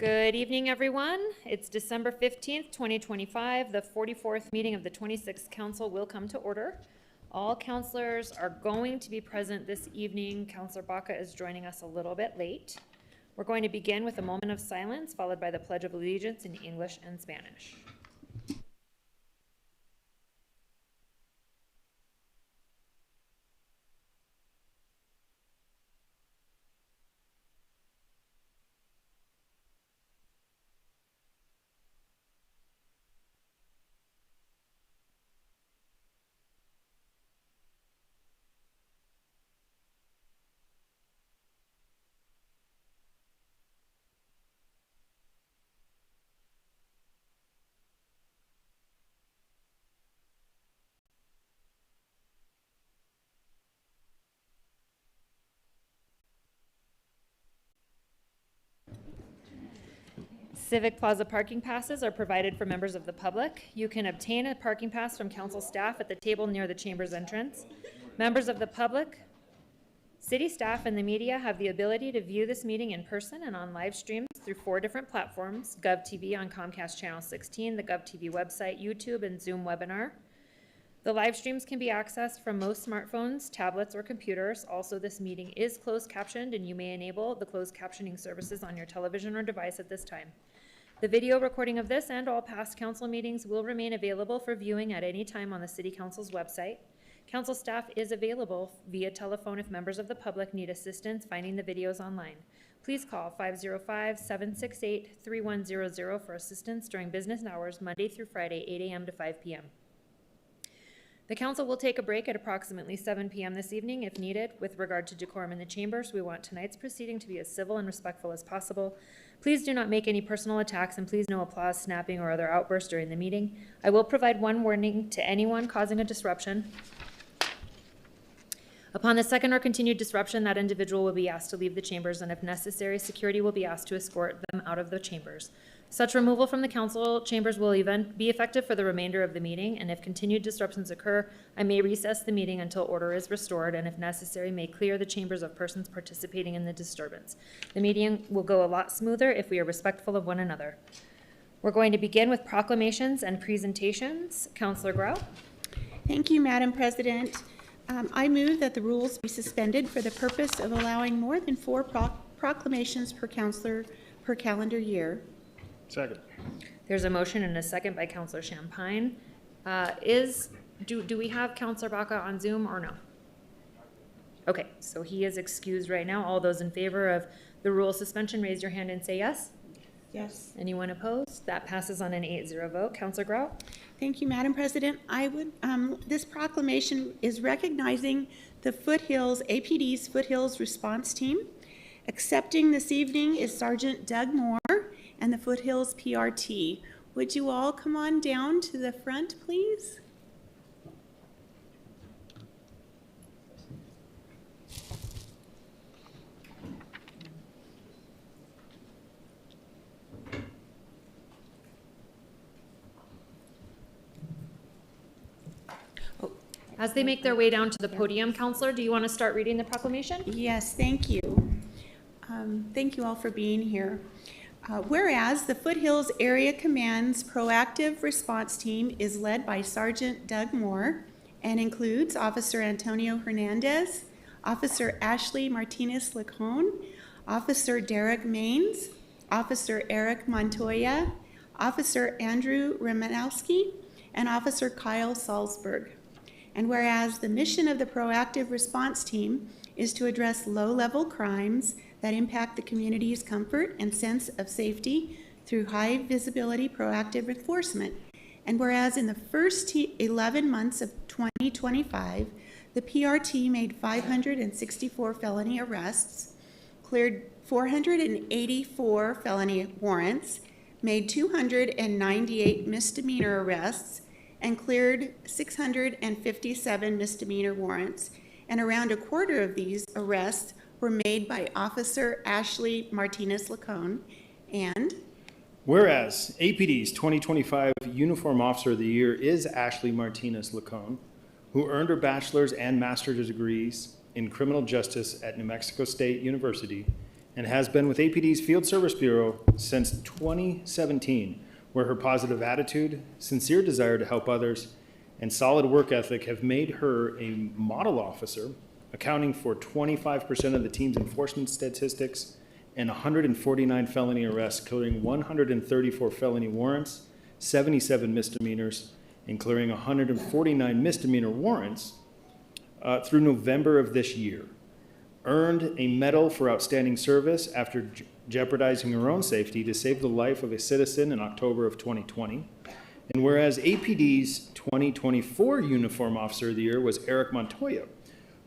Good evening, everyone. It's December 15th, 2025. The 44th meeting of the 26th Council will come to order. All councilors are going to be present this evening. Councilor Baca is joining us a little bit late. We're going to begin with a moment of silence, followed by the Pledge of Allegiance in English and Spanish. Civic Plaza parking passes are provided for members of the public. You can obtain a parking pass from council staff at the table near the chamber's entrance. Members of the public, city staff, and the media have the ability to view this meeting in person and on live streams through 4 different platforms: GovTV on Comcast Channel 16, the GovTV website, YouTube, and Zoom webinar. The live streams can be accessed from most smartphones, tablets, or computers. Also, this meeting is closed captioned, and you may enable the closed captioning services on your television or device at this time. The video recording of this and all past council meetings will remain available for viewing at any time on the City Council's website. Council staff is available via telephone if members of the public need assistance finding the videos online. Please call 505-768-3100 for assistance during business hours, Monday through Friday, 8 a.m. to 5 p.m. The council will take a break at approximately 7 p.m. this evening if needed. With regard to decorum in the chambers, we want tonight's proceeding to be as civil and respectful as possible. Please do not make any personal attacks, and please no applause, snapping, or other outbursts during the meeting. I will provide one warning to anyone causing a disruption. Upon the second or continued disruption, that individual will be asked to leave the chambers, and if necessary, security will be asked to escort them out of the chambers. Such removal from the council chambers will even be effective for the remainder of the meeting, and if continued disruptions occur, I may recess the meeting until order is restored, and if necessary, may clear the chambers of persons participating in the disturbance. The meeting will go a lot smoother if we are respectful of one another. We're going to begin with proclamations and presentations. Councilor Grau. Thank you, Madam President. I move that the rules be suspended for the purpose of allowing more than 4 proclamations per councilor per calendar year. Second. There's a motion and a second by Councilor Champagne. Do we have Councilor Baca on Zoom or no? Okay, so he is excused right now. All those in favor of the rule suspension, raise your hand and say yes. Yes. Anyone opposed? That passes on an 8-0 vote. Councilor Grau. Thank you, Madam President. This proclamation is recognizing the APD's Foothills Response Team. Accepting this evening is Sergeant Doug Moore and the Foothills PRT. Would you all come on down to the front, please? As they make their way down to the podium, Councilor, do you want to start reading the proclamation? Yes, thank you. Thank you all for being here. Whereas the Foothills Area Command's proactive response team is led by Sergeant Doug Moore and includes Officer Antonio Hernandez, Officer Ashley Martinez-Lacone, Officer Derek Maines, Officer Eric Montoya, Officer Andrew Romanowski, and Officer Kyle Salzberg. And whereas the mission of the proactive response team is to address low-level crimes that impact the community's comfort and sense of safety through high-visibility proactive enforcement. And whereas in the first 11 months of 2025, the PRT made 564 felony arrests, cleared 484 felony warrants, made 298 misdemeanor arrests, and cleared 657 misdemeanor warrants. And around a quarter of these arrests were made by Officer Ashley Martinez-Lacone. And whereas APD's 2025 Uniform Officer of the Year is Ashley Martinez-Lacone, who earned her bachelor's and master's degrees in criminal justice at New Mexico State University and has been with APD's Field Service Bureau since 2017, where her positive attitude, sincere desire to help others, and solid work ethic have made her a model officer, accounting for 25% of the team's enforcement statistics and 149 felony arrests, clearing 134 felony warrants, 77 misdemeanors, and clearing 149 misdemeanor warrants through November of this year. Earned a medal for outstanding service after jeopardizing her own safety to save the life of a citizen in October of 2020. And whereas APD's 2024 Uniform Officer of the Year was Eric Montoya,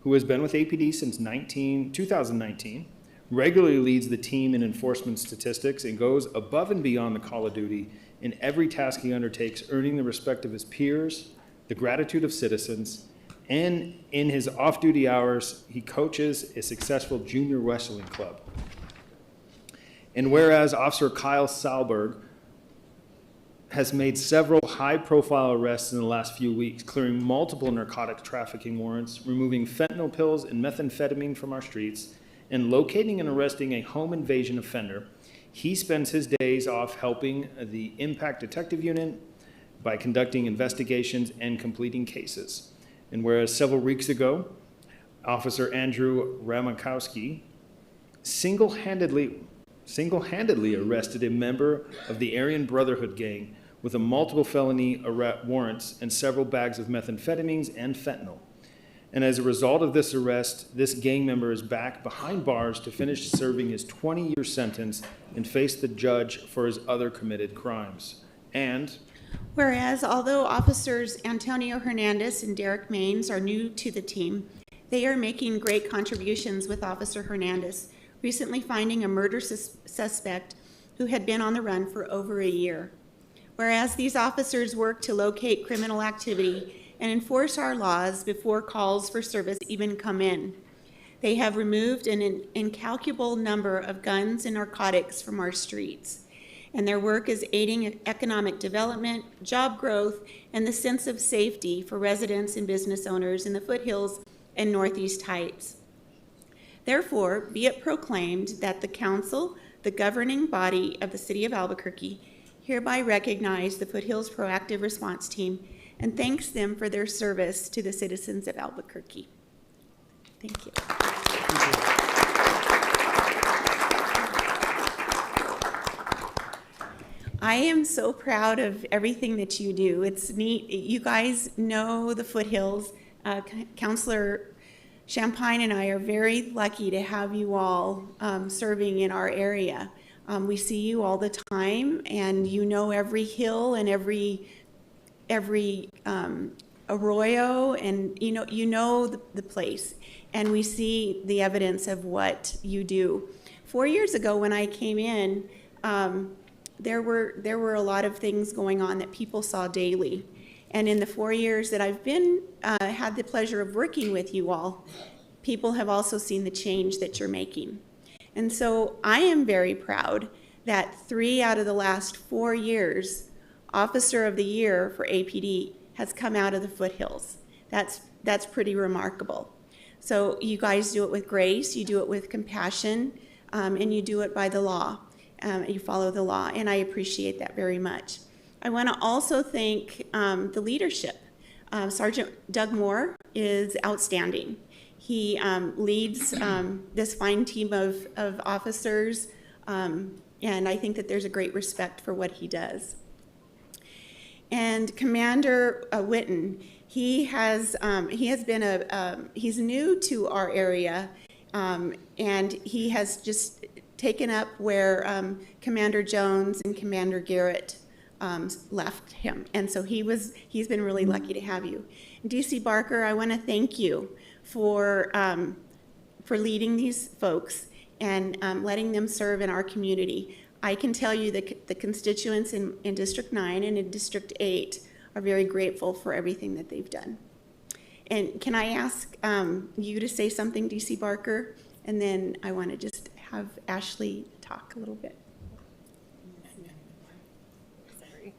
who has been with APD since 2019, regularly leads the team in enforcement statistics and goes above and beyond the call of duty in every task he undertakes, earning the respect of his peers, the gratitude of citizens, and in his off-duty hours, he coaches a successful junior wrestling club. And whereas Officer Kyle Salberg has made several high-profile arrests in the last few weeks, clearing multiple narcotic trafficking warrants, removing fentanyl pills and methamphetamine from our streets, and locating and arresting a home invasion offender, he spends his days off helping the Impact Detective Unit by conducting investigations and completing cases. And whereas several weeks ago, Officer Andrew Ramakowski single-handedly arrested a member of the Aryan Brotherhood gang with a multiple felony warrants and several bags of methamphetamines and fentanyl. And as a result of this arrest, this gang member is back behind bars to finish serving his 20-year sentence and face the judge for his other committed crimes. And whereas although Officers Antonio Hernandez and Derek Maines are new to the team, they are making great contributions with Officer Hernandez, recently finding a murder suspect who had been on the run for over a year. Whereas these officers work to locate criminal activity and enforce our laws before calls for service even come in. They have removed an incalculable number of guns and narcotics from our streets, and their work is aiding economic development, job growth, and the sense of safety for residents and business owners in the foothills and Northeast Heights. Therefore, be it proclaimed that the council, the governing body of the city of Albuquerque, hereby recognize the Foothills Proactive Response Team and thanks them for their service to the citizens of Albuquerque. Thank you. I am so proud of everything that you do. It's neat. You guys know the foothills. Councilor Champagne and I are very lucky to have you all serving in our area. We see you all the time, and you know every hill and every arroyo, and you know the place. And we see the evidence of what you do. 4 years ago, when I came in, there were a lot of things going on that people saw daily. And in the 4 years that I've been had the pleasure of working with you all, people have also seen the change that you're making. And so I am very proud that 3 out of the last 4 years, Officer of the Year for APD has come out of the foothills. That's pretty remarkable. So you guys do it with grace, you do it with compassion, and you do it by the law. You follow the law, and I appreciate that very much. I want to also thank the leadership. Sergeant Doug Moore is outstanding. He leads this fine team of officers, and I think that there's a great respect for what he does. And Commander Witten, he's new to our area, and he has just taken up where Commander Jones and Commander Garrett left him, and so he's been really lucky to have you. DC Barker, I want to thank you for leading these folks and letting them serve in our community. I can tell you that the constituents in District 9 and in District 8 are very grateful for everything that they've done. And can I ask you to say something, DC Barker? And then I want to just have Ashley talk a little bit. Sorry.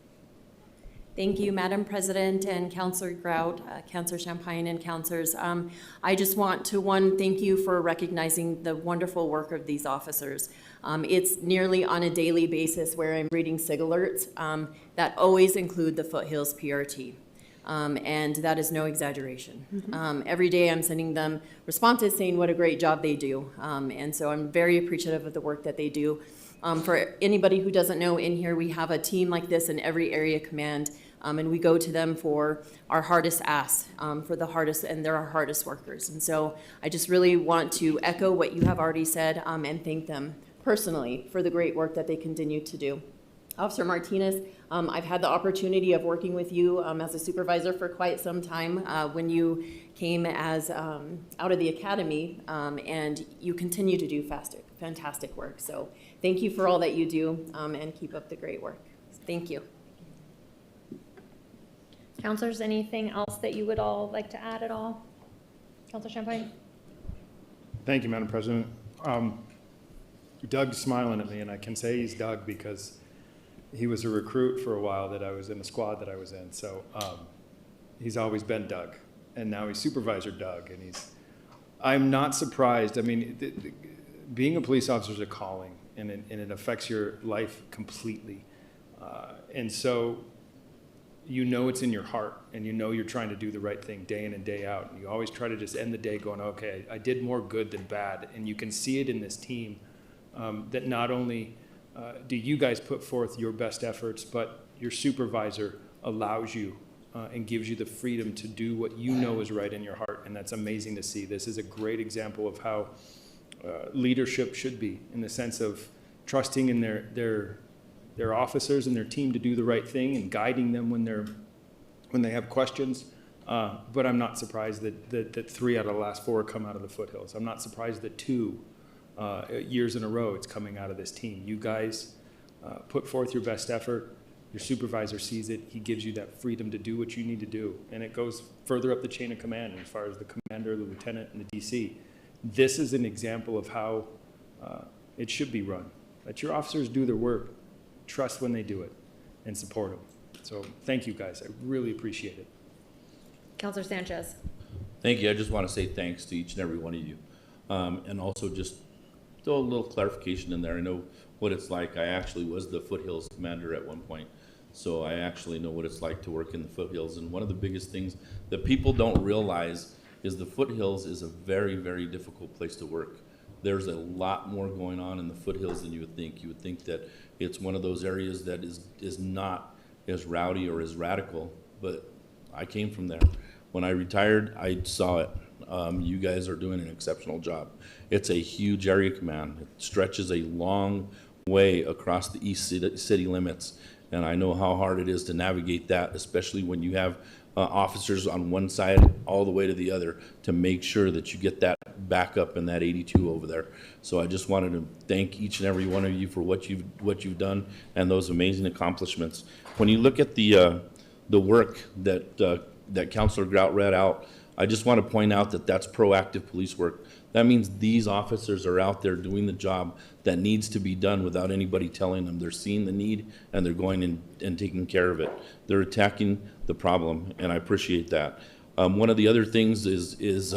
Thank you, Madam President and Councillor Grout, Councillor Champagne, and councillors. I just want to, thank you for recognizing the wonderful work of these officers. It's nearly on a daily basis where I'm reading SIG alerts that always include the Foothills PRT. And that is no exaggeration. Every day I'm sending them responses saying what a great job they do. And so I'm very appreciative of the work that they do. For anybody who doesn't know, in here we have a team like this in every area command, and we go to them for our hardest asks, for the hardest, and they're our hardest workers. And so I just really want to echo what you have already said and thank them personally for the great work that they continue to do. Officer Martinez, I've had the opportunity of working with you as a supervisor for quite some time when you came as out of the academy, and you continue to do fantastic work. So thank you for all that you do, and keep up the great work. Thank you. Councilors, anything else that you would all like to add at all? Councilor Champagne? Thank you, Madam President. Doug's smiling at me, and I can say he's Doug because he was a recruit for a while that I was in the squad that I was in. So he's always been Doug, and now he's Supervisor Doug, and I'm not surprised. I mean, being a police officer is a calling, and it affects your life completely. And so you know it's in your heart, and you know you're trying to do the right thing day in and day out. And you always try to just end the day going, okay, I did more good than bad. And you can see it in this team that not only do you guys put forth your best efforts, but your supervisor allows you and gives you the freedom to do what you know is right in your heart. And that's amazing to see. This is a great example of how leadership should be, in the sense of trusting in their officers and their team to do the right thing and guiding them when they have questions. But I'm not surprised that 3 out of the last 4 come out of the Foothills. I'm not surprised that 2 years in a row it's coming out of this team. You guys put forth your best effort. Your supervisor sees it. He gives you that freedom to do what you need to do. And it goes further up the chain of command as far as the commander, the lieutenant, and the DC. This is an example of how it should be run. Let your officers do their work, trust when they do it, and support them. So thank you, guys. I really appreciate it. Councilor Sanchez? Thank you. I just want to say thanks to each and every one of you. And also just throw a little clarification in there. I know what it's like. I actually was the Foothills commander at one point, so I actually know what it's like to work in the Foothills. And one of the biggest things that people don't realize is the Foothills is a very, very difficult place to work. There's a lot more going on in the Foothills than you would think. You would think that it's one of those areas that is not as rowdy or as radical, but I came from there. When I retired, I saw it. You guys are doing an exceptional job. It's a huge area command. It stretches a long way across the east city limits, and I know how hard it is to navigate that, especially when you have officers on one side all the way to the other, to make sure that you get that back up in that 82 over there. So I just wanted to thank each and every one of you for what you've done and those amazing accomplishments. When you look at the work that Councilor Grout read out, I just want to point out that that's proactive police work. That means these officers are out there doing the job that needs to be done without anybody telling them. They're seeing the need and they're going in and taking care of it. They're attacking the problem, and I appreciate that. One of the other things is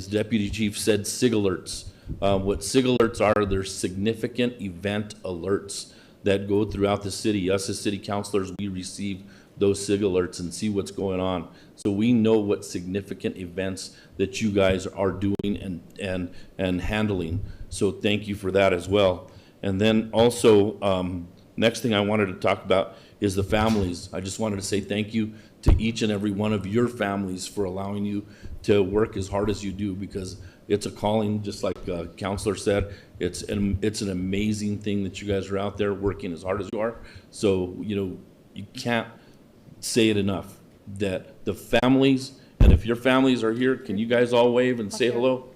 Deputy Chief said SIG alerts. What SIG alerts are, they're significant event alerts that go throughout the city. Us as city councilors, we receive those SIG alerts and see what's going on. So we know what significant events that you guys are doing and handling. So thank you for that as well. And then also, next thing I wanted to talk about is the families. I just wanted to say thank you to each and every one of your families for allowing you to work as hard as you do, because it's a calling, just like Counselor said. It's an amazing thing that you guys are out there working as hard as you are. So, you can't say it enough that the families, and if your families are here, can you guys all wave and say hello?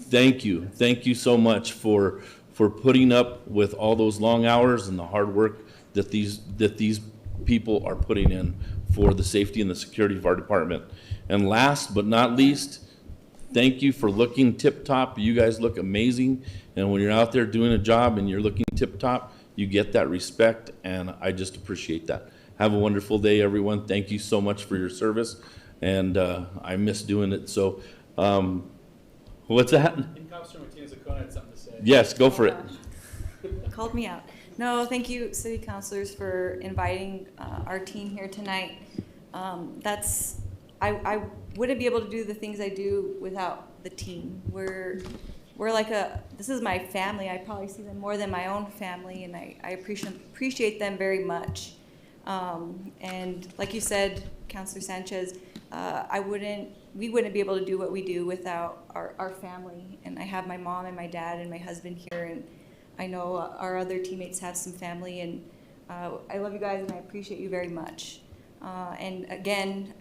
Thank you. Thank you so much for putting up with all those long hours and the hard work that these people are putting in for the safety and the security of our department. And last but not least, thank you for looking tip-top. You guys look amazing, and when you're out there doing a job and you're looking tip-top, you get that respect, and I just appreciate that. have a wonderful day, everyone. Thank you so much for your service, and I miss doing it. So, what's that? In-Officer Martinez-Acona had something to say. Yes, go for it. Called me out. No, thank you, city councilors, for inviting our team here tonight. I wouldn't be able to do the things I do without the team. We're like this is my family. I probably see them more than my own family, and I appreciate them very much. And like you said, Councilor Sanchez, we wouldn't be able to do what we do without our family. And I have my mom and my dad and my husband here, and I know our other teammates have some family, and I love you guys and I appreciate you very much. And again,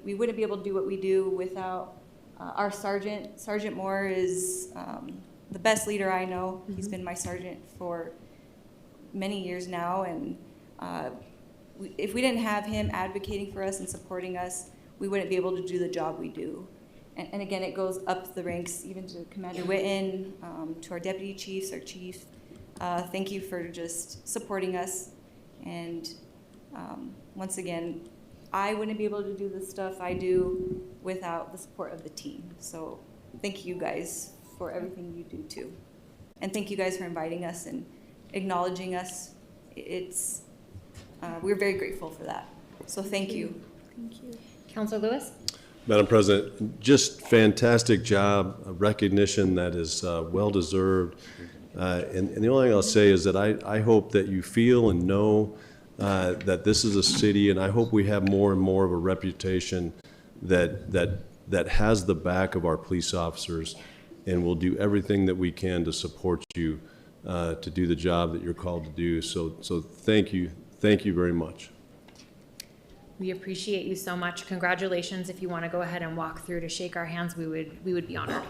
we wouldn't be able to do what we do without our sergeant. Sergeant Moore is the best leader I know. He's been my sergeant for many years now, and if we didn't have him advocating for us and supporting us, we wouldn't be able to do the job we do. And again, it goes up the ranks, even to Commander Witten, to our deputy chiefs, our chief. Thank you for just supporting us. And once again, I wouldn't be able to do the stuff I do without the support of the team. So thank you guys for everything you do too. And thank you guys for inviting us and acknowledging us. We're very grateful for that. So thank you. Thank you. Counselor Lewis? Madam President, just fantastic job, a recognition that is well-deserved. And the only thing I'll say is that I hope that you feel and know that this is a city, and I hope we have more and more of a reputation that has the back of our police officers, and we'll do everything that we can to support you to do the job that you're called to do. So thank you very much. We appreciate you so much. Congratulations. If you want to go ahead and walk through to shake our hands, we would be honored.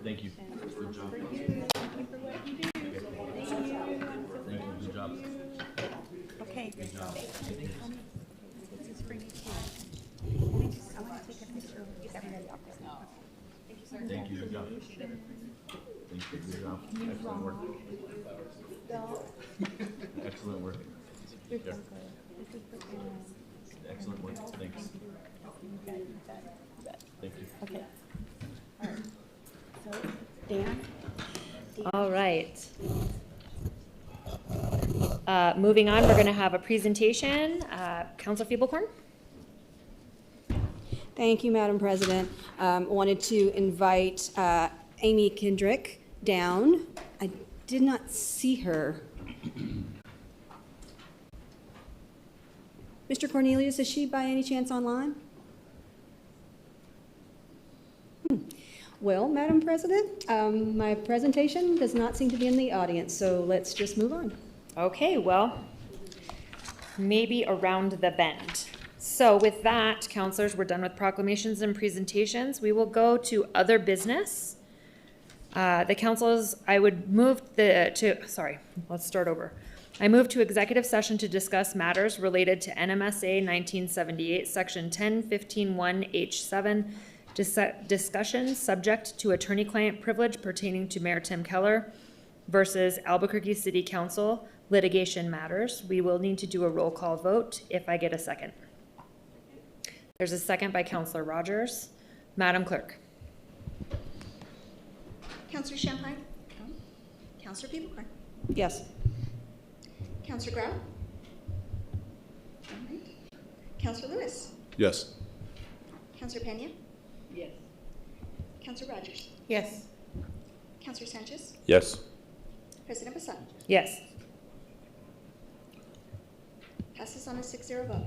Thank you. Good job. Thank you. Good job. Okay. Good job. This is for you too. I want to take a picture with everybody. Thank you. Good job. Thank you. Good job. Excellent work. Excellent work. Yeah. Excellent work. Thanks. Thank you. Okay. All right. So, Dan? All right. Moving on, we're going to have a presentation. Counselor Feeblecorn? Thank you, Madam President. Wanted to invite Amy Kendrick down. I did not see her. Mr. Cornelius, is she by any chance online? Well, Madam President, my presentation does not seem to be in the audience, so let's just move on. Okay, well, maybe around the bend. So with that, counselors, we're done with proclamations and presentations. We will go to other business. The councils, I would move let's start over. I move to executive session to discuss matters related to NMSA 1978, section 10.15.1 H7, discussions subject to attorney-client privilege pertaining to Mayor Tim Keller versus Albuquerque City Council litigation matters. We will need to do a roll call vote if I get a second. There's a second by Councilor Rogers. Madam Clerk. Councillor Champagne? Councillor Peebles? Yes. Councillor Grau? All right. Councillor Lewis? Yes. Councillor Pena? Yes. Councillor Rogers? Yes. Councillor Sanchez? Yes. President Bassan? Yes. Passes on a 6-0 vote.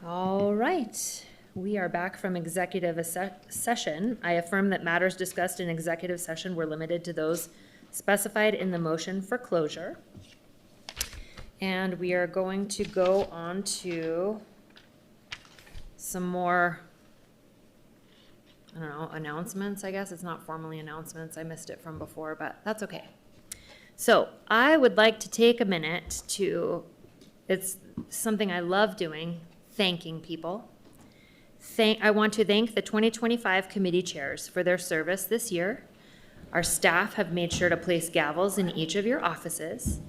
All right, we are back from executive session. I affirm that matters discussed in executive session were limited to those specified in the motion for closure. And we are going to go on to some more, I don't know, announcements, I guess. It's not formally announcements. I missed it from before, but that's okay. So I would like to take a minute to, it's something I love doing, thanking people. I want to thank the 2025 committee chairs for their service this year. Our staff have made sure to place gavels in each of your offices.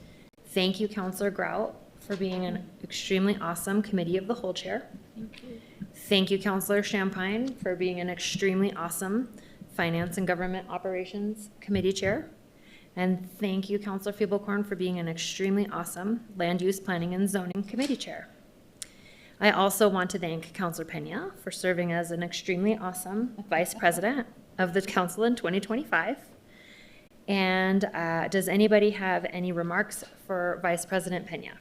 Thank you, Councilor Grout, for being an extremely awesome committee of the whole chair. Thank you, Councilor Champagne, for being an extremely awesome Finance and Government Operations Committee Chair. And thank you, Councilor Feeblecorn, for being an extremely awesome Land Use Planning and Zoning Committee Chair. I also want to thank Councilor Pena for serving as an extremely awesome Vice President of the Council in 2025. And does anybody have any remarks for Vice President Pena?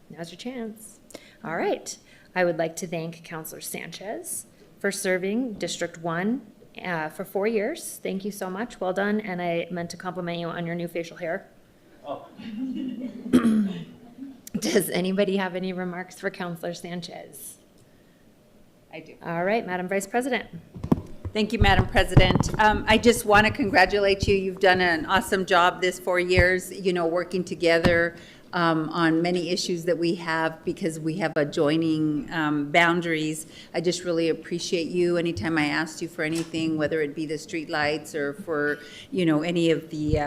Now's your chance. All right. I would like to thank Councilor Sanchez for serving District 1 for 4 years. Thank you so much. Well done. And I meant to compliment you on your new facial hair. Oh. Does anybody have any remarks for Councilor Sanchez? I do. All right, Madam Vice President. Thank you, Madam President. I just want to congratulate you. You've done an awesome job this 4 years, working together on many issues that we have because we have adjoining boundaries. I just really appreciate you. Anytime I asked you for anything, whether it be the street lights or for, any of the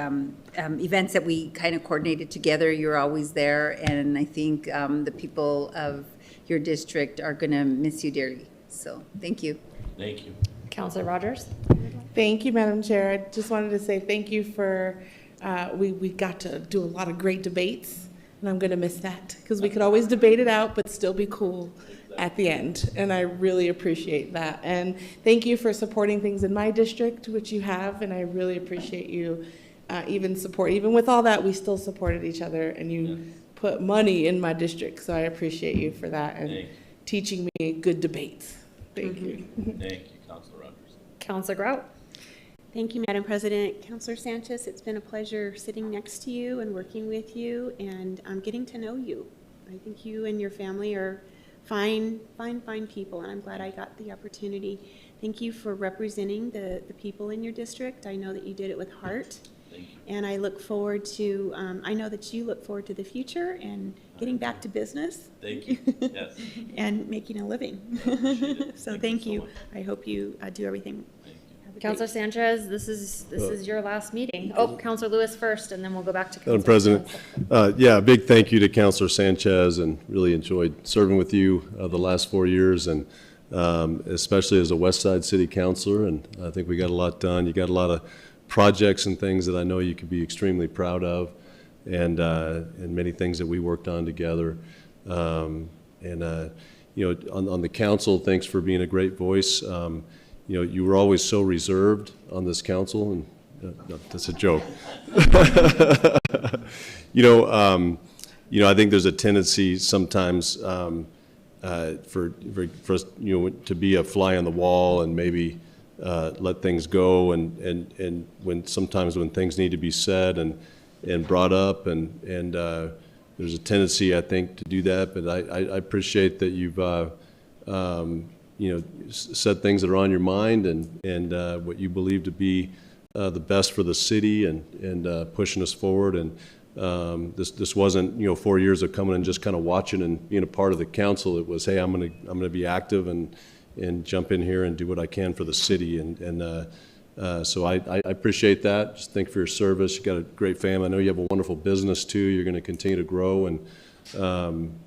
events that we kind of coordinated together, you're always there. And I think the people of your district are going to miss you dearly. So thank you. Thank you. Councilor Rogers. Thank you, Madam Chair. I just wanted to say thank you for, we got to do a lot of great debates, and I'm going to miss that because we could always debate it out but still be cool at the end, and I really appreciate that. And thank you for supporting things in my district, which you have, and I really appreciate you even with all that, we still supported each other, and you put money in my district, so I appreciate you for that and teaching me good debates. Thank you. Thank you, Councilor Rogers. Councilor Grout. Thank you, Madam President. Councilor Sanchez, it's been a pleasure sitting next to you and working with you and getting to know you. I think you and your family are fine people, and I'm glad I got the opportunity. Thank you for representing the people in your district. I know that you did it with heart. Thank you. And I look forward to, I know that you look forward to the future and getting back to business. Thank you. Yes. And making a living. So thank you. So much. I hope you do everything. Thank you. Have a Councilor great- Sanchez, this is your last meeting. Oh, Councilor Lewis first, and then we'll go back to Madam Councilor. President, a big thank you to Councilor Sanchez, and really enjoyed serving with you the last 4 years, and especially as a West Side City Councilor, and I think we got a lot done. You got a lot of projects and things that I know you could be extremely proud of, and many things that we worked on together. On the council, thanks for being a great voice. You were always so reserved on this council, and no, that's a joke. I think there's a tendency sometimes for us, to be a fly on the wall and maybe let things go, and sometimes when things need to be said and brought up, and there's a tendency, I think, to do that. But I appreciate that you've said things that are on your mind and what you believe to be the best for the city, and pushing us forward. And this wasn't 4 years of coming and just kind of watching and being a part of the council. It was, hey, I'm gonna be active and jump in here and do what I can for the city. So I appreciate that. Just thank you for your service. You got a great family. I know you have a wonderful business too. You're going to continue to grow, and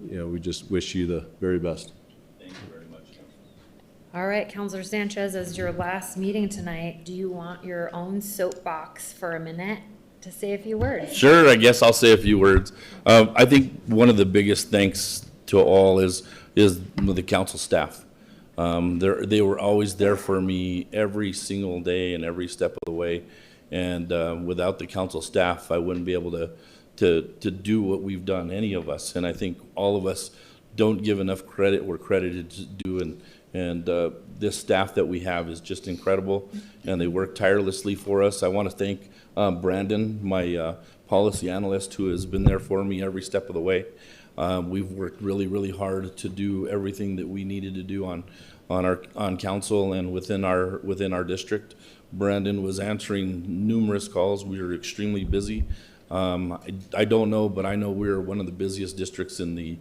we just wish you the very best. Thank you very much, Councilor. All right, Councilor Sanchez, as your last meeting tonight, do you want your own soapbox for a minute to say a few words? Sure, I guess I'll say a few words. I think one of the biggest thanks to all is the council staff. They were always there for me every single day and every step of the way. And without the council staff, I wouldn't be able to do what we've done, any of us. And I think all of us don't give enough credit where credit is due, and this staff that we have is just incredible, and they work tirelessly for us. I want to thank Brandon, my policy analyst, who has been there for me every step of the way. We've worked really, really hard to do everything that we needed to do on council and within our district. Brandon was answering numerous calls. We were extremely busy. I don't know, but I know we're one of the busiest districts in the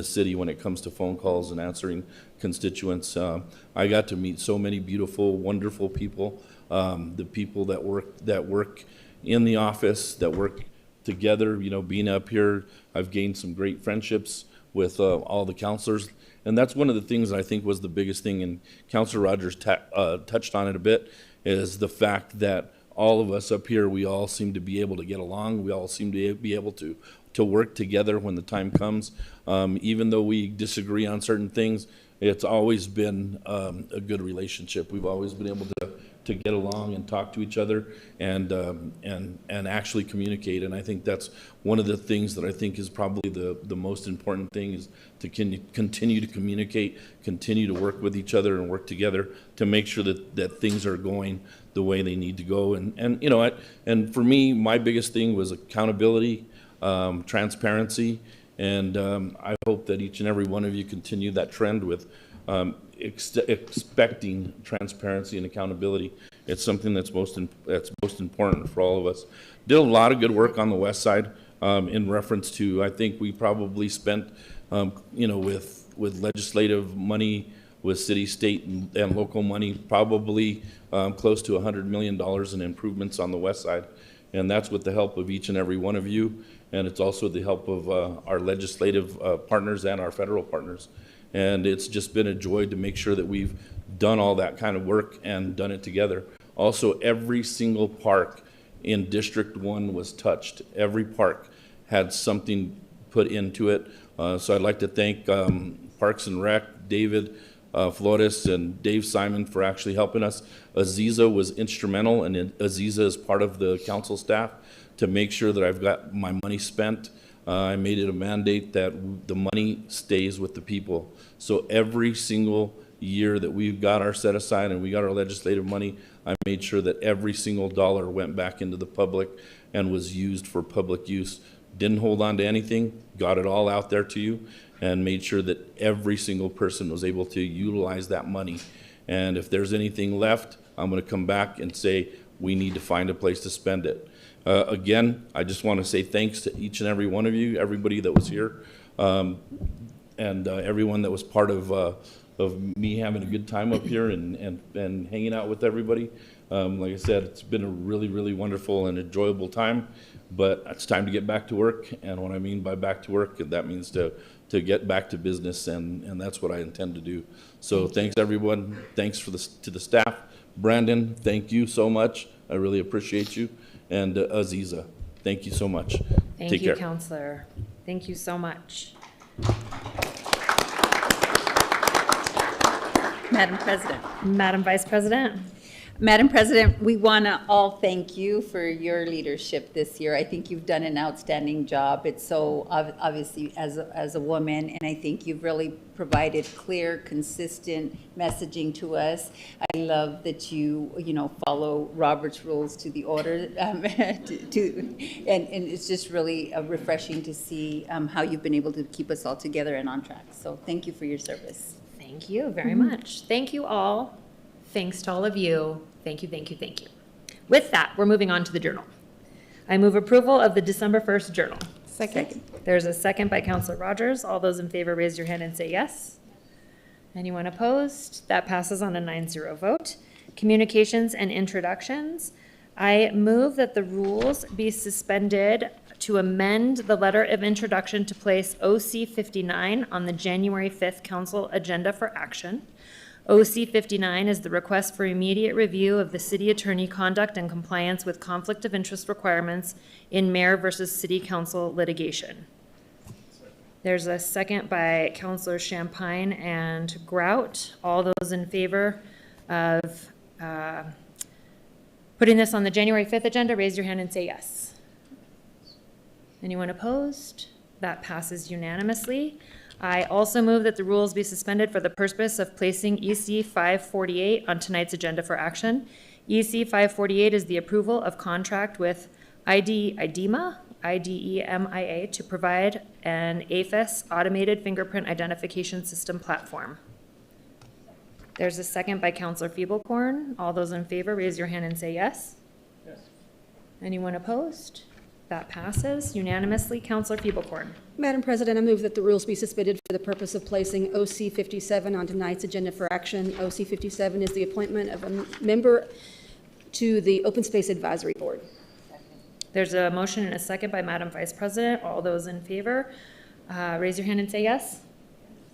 city when it comes to phone calls and answering constituents. I got to meet so many beautiful, wonderful people. The people that work in the office, that work together. Being up here, I've gained some great friendships with all the counselors, and that's one of the things that I think was the biggest thing. And Councilor Rogers touched on it a bit, is the fact that all of us up here, we all seem to be able to get along. We all seem to be able to work together when the time comes. Even though we disagree on certain things, it's always been a good relationship. We've always been able to get along and talk to each other and actually communicate. And I think that's one of the things that I think is probably the most important thing, is to continue to communicate, continue to work with each other and work together to make sure that things are going the way they need to go. And for me, my biggest thing was accountability, transparency, and I hope that each and every one of you continue that trend with expecting transparency and accountability. It's something that's most important for all of us. Did a lot of good work on the west side in reference to, I think we probably spent, with legislative money, with city, state, and local money, probably close to $100 million in improvements on the west side. And that's with the help of each and every one of you. And it's also the help of our legislative partners and our federal partners. And it's just been a joy to make sure that we've done all that kind of work and done it together. Also, every single park in District 1 was touched. Every park had something put into it. So I'd like to thank Parks and Rec, David Flores and Dave Simon for actually helping us. Aziza was instrumental, and Aziza is part of the council staff to make sure that I've got my money spent. I made it a mandate that the money stays with the people. So every single year that we've got our set aside and we got our legislative money, I made sure that every single dollar went back into the public and was used for public use. Didn't hold on to anything, got it all out there to you, and made sure that every single person was able to utilize that money. And if there's anything left, I'm going to come back and say we need to find a place to spend it. Again, I just want to say thanks to each and every one of you, everybody that was here, and everyone that was part of me having a good time up here and hanging out with everybody. Like I said, it's been a really, really wonderful and enjoyable time, but it's time to get back to work. And what I mean by back to work, that means to get back to business, and that's what I intend to do. So thanks everyone. Thanks to the staff. Brandon, thank you so much. I really appreciate you. And Aziza, thank you so much. Thank Take you, care. Counselor. Thank you so much. Madam President. Madam Vice President. Madam President, we want to all thank you for your leadership this year. I think you've done an outstanding job. It's so obviously as a woman, and I think you've really provided clear, consistent messaging to us. I love that you follow Robert's rules to the order, and it's just really refreshing to see how you've been able to keep us all together and on track. So thank you for your service. Thank you very much. Thank you all. Thanks to all of you. Thank you, thank you, thank you. With that, we're moving on to the journal. I move approval of the December 1st journal. Second. There's a second by Counselor Rogers. All those in favor, raise your hand and say yes. Anyone opposed? That passes on a 9-0 vote. Communications and introductions. I move that the rules be suspended to amend the letter of introduction to place OC 59 on the January 5th council agenda for action. OC 59 is the request for immediate review of the city attorney conduct and compliance with conflict of interest requirements in mayor versus city council litigation. There's a second by Councilor Champagne and Grout. All those in favor of putting this on the January 5th agenda, raise your hand and say yes. Anyone opposed? That passes unanimously. I also move that the rules be suspended for the purpose of placing EC 548 on tonight's agenda for action. EC 548 is the approval of contract with IDEMIA to provide an AFIS automated fingerprint identification system platform. There's a second by Counselor Feeblecorn. All those in favor, raise your hand and say yes. Yes. Anyone opposed? That passes unanimously. Counselor Feeblecorn. Madam President, I move that the rules be suspended for the purpose of placing OC 57 on tonight's agenda for action. OC 57 is the appointment of a member to the Open Space Advisory Board. There's a motion and a second by Madam Vice President. All those in favor, raise your hand and say yes.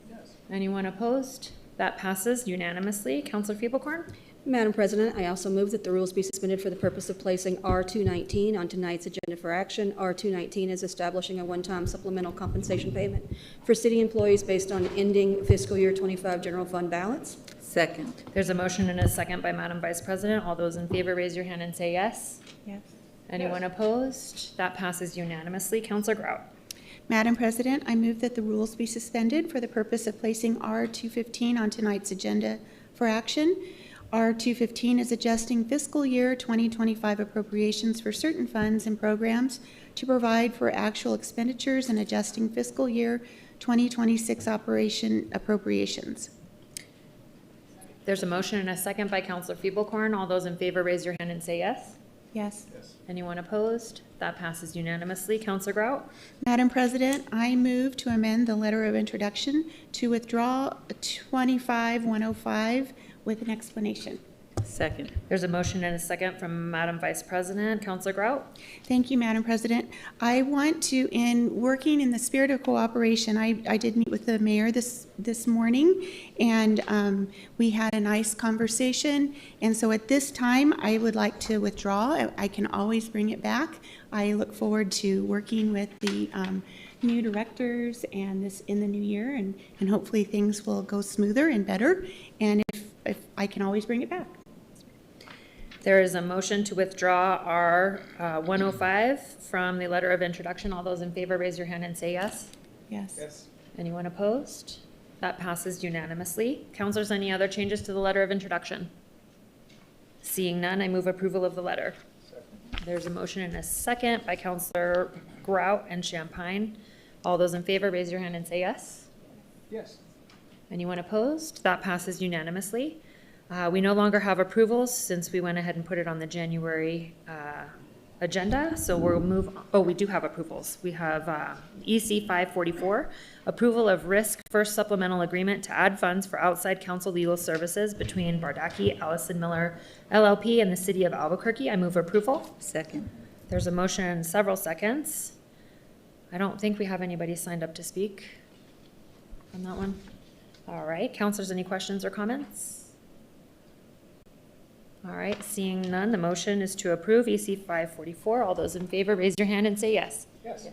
Yes. Anyone opposed? That passes unanimously. Counselor Feeblecorn. Madam President, I also move that the rules be suspended for the purpose of placing R219 on tonight's agenda for action. R219 is establishing a one-time supplemental compensation payment for city employees based on ending fiscal year 25 general fund balance. Second. There's a motion and a second by Madam Vice President. All those in favor, raise your hand and say yes. Yes. Anyone opposed? That passes unanimously. Counselor Grout. Madam President, I move that the rules be suspended for the purpose of placing R215 on tonight's agenda for action. R215 is adjusting fiscal year 2025 appropriations for certain funds and programs to provide for actual expenditures and adjusting fiscal year 2026 operation appropriations. There's a motion and a second by Counselor Feeblecorn. All those in favor, raise your hand and say yes. Yes. Anyone opposed? That passes unanimously. Counselor Grout. Madam President, I move to amend the letter of introduction to withdraw 25105 with an explanation. Second. There's a motion and a second from Madam Vice President. Counselor Grout. Thank you, Madam President. I want to, in working in the spirit of cooperation, I did meet with the mayor this morning, and we had a nice conversation. And so at this time, I would like to withdraw. I can always bring it back. I look forward to working with the new directors and this in the new year, and hopefully things will go smoother and better. And if I can always bring it back. There is a motion to withdraw our 105 from the letter of introduction. All those in favor, raise your hand and say yes. Yes. Yes. Anyone opposed? That passes unanimously. Counselors, any other changes to the letter of introduction? Seeing none, I move approval of the letter. There's a motion and a second by Counselor Grout and Champagne. All those in favor, raise your hand and say yes. Yes. Anyone opposed? That passes unanimously. We no longer have approvals since we went ahead and put it on the January agenda. So we'll move, we do have approvals. We have EC 544, approval of risk first supplemental agreement to add funds for outside counsel legal services between Bardaki, Allison Miller, LLP, and the city of Albuquerque. I move approval. Second. There's a motion and several seconds. I don't think we have anybody signed up to speak on that one. All right, counselors, any questions or comments? All right, seeing none, the motion is to approve EC 544. All those in favor, raise your hand and say yes. Yes.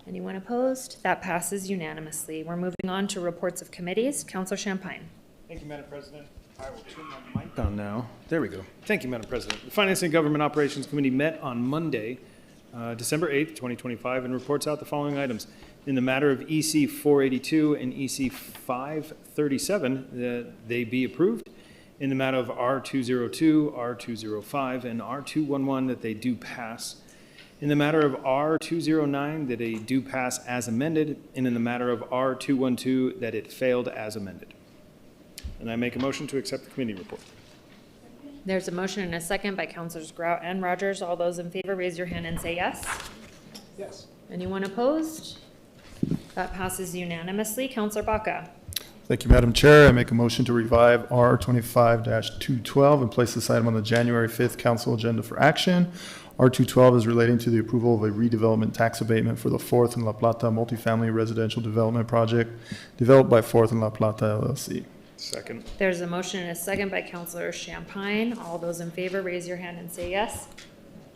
Anyone opposed? That passes unanimously. We're moving on to reports of committees. Counselor Champagne. Thank you, Madam President. I will turn my mic on now. There we go. Thank you, Madam President. The Finance and Government Operations Committee met on Monday, December 8th, 2025, and reports out the following items. In the matter of EC 482 and EC 537, they be approved. In the matter of R202, R205, and R211, that they do pass. In the matter of R209, that they do pass as amended. And in the matter of R212, that it failed as amended. And I make a motion to accept the committee report. There's a motion and a second by Counselors Grout and Rogers. All those in favor, raise your hand and say yes. Yes. Anyone opposed? That passes unanimously. Counselor Baca. Thank you, Madam Chair. I make a motion to revive R25-212 and place this item on the January 5th council agenda for action. R212 is relating to the approval of a redevelopment tax abatement for the 4th and La Plata multifamily residential development project developed by 4th and La Plata LLC. Second. There's a motion and a second by Counselor Champagne. All those in favor, raise your hand and say yes.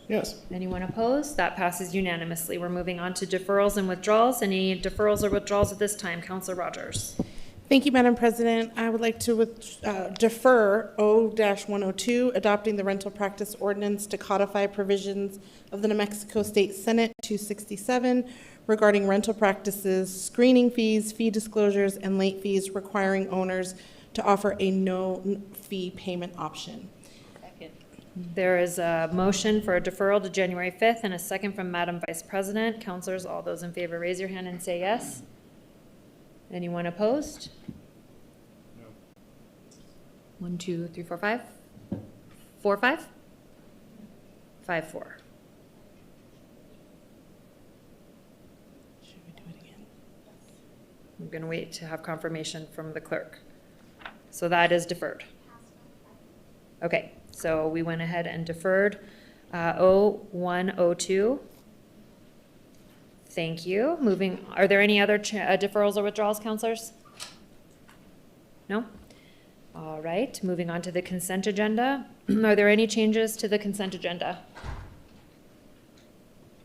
Yes. Anyone opposed? That passes unanimously. We're moving on to deferrals and withdrawals. Any deferrals or withdrawals at this time? Counselor Rogers. Thank you, Madam President. I would like to defer O-102, adopting the rental practice ordinance to codify provisions of the New Mexico State Senate 267 regarding rental practices, screening fees, fee disclosures, and late fees requiring owners to offer a no-fee payment option. There is a motion for a deferral to January 5th and a second from Madam Vice President. Counselors, all those in favor, raise your hand and say yes. Anyone opposed? No. 1, 2, 3, 4, 5? 4, 5? 5, 4. Should we do it again? I'm going to wait to have confirmation from the clerk. So that is deferred. Okay, so we went ahead and deferred O-102. Thank you. Moving, are there any other deferrals or withdrawals, counselors? No? All right, moving on to the consent agenda. Are there any changes to the consent agenda?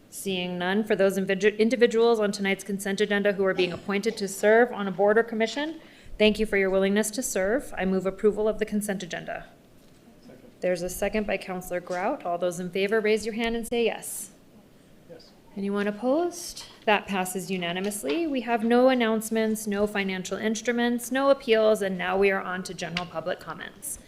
Seeing none, for those individuals on tonight's consent agenda who are being appointed to serve on a board or commission, thank you for your willingness to serve. I move approval of the consent agenda. There's a second by Counselor Grout. All those in favor, raise your hand and say yes. Anyone opposed? That passes unanimously. We have no announcements, no financial instruments, no appeals, and now we are on to general public comments.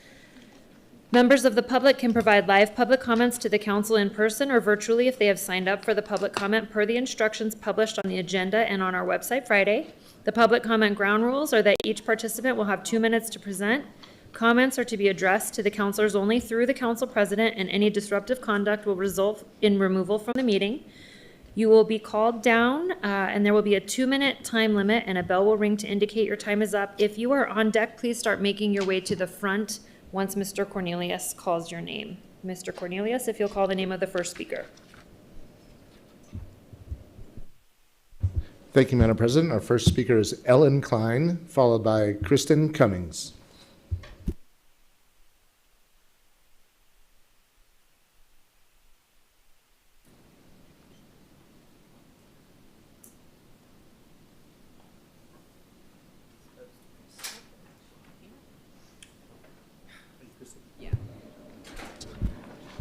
Members of the public can provide live public comments to the council in person or virtually if they have signed up for the public comment per the instructions published on the agenda and on our website Friday. The public comment ground rules are that each participant will have 2 minutes to present. Comments are to be addressed to the councilors only through the council president, and any disruptive conduct will result in removal from the meeting. You will be called down, and there will be a 2-minute time limit, and a bell will ring to indicate your time is up. If you are on deck, please start making your way to the front once Mr. Cornelius calls your name. Mr. Cornelius, if you'll call the name of the first speaker. Thank you, Madam President. Our first speaker is Ellen Klein, followed by Kristen Cummings.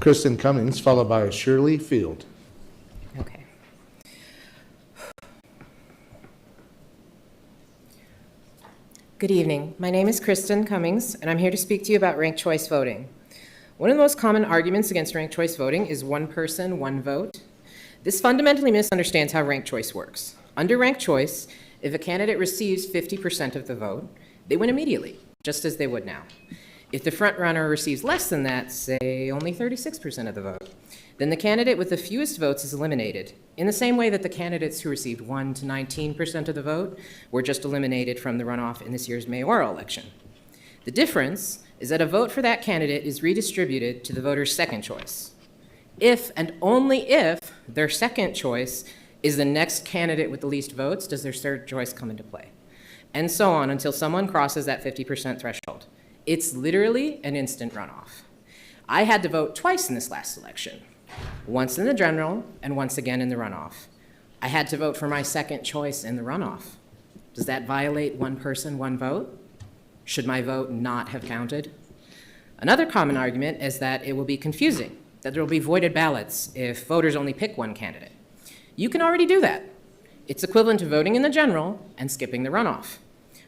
Kristen Cummings, followed by Shirley Field. Okay. Good evening. My name is Kristen Cummings, and I'm here to speak to you about ranked choice voting. One of the most common arguments against ranked choice voting is one person, one vote. This fundamentally misunderstands how ranked choice works. Under ranked choice, if a candidate receives 50% of the vote, they win immediately, just as they would now. If the front runner receives less than that, say only 36% of the vote, then the candidate with the fewest votes is eliminated, in the same way that the candidates who received 1 to 19% of the vote were just eliminated from the runoff in this year's mayoral election. The difference is that a vote for that candidate is redistributed to the voter's second choice. If and only if their second choice is the next candidate with the least votes, does their third choice come into play. And so on until someone crosses that 50% threshold. It's literally an instant runoff. I had to vote twice in this last election, once in the general and once again in the runoff. I had to vote for my second choice in the runoff. Does that violate one person, one vote? Should my vote not have counted? Another common argument is that it will be confusing, that there will be voided ballots if voters only pick one candidate. You can already do that. It's equivalent to voting in the general and skipping the runoff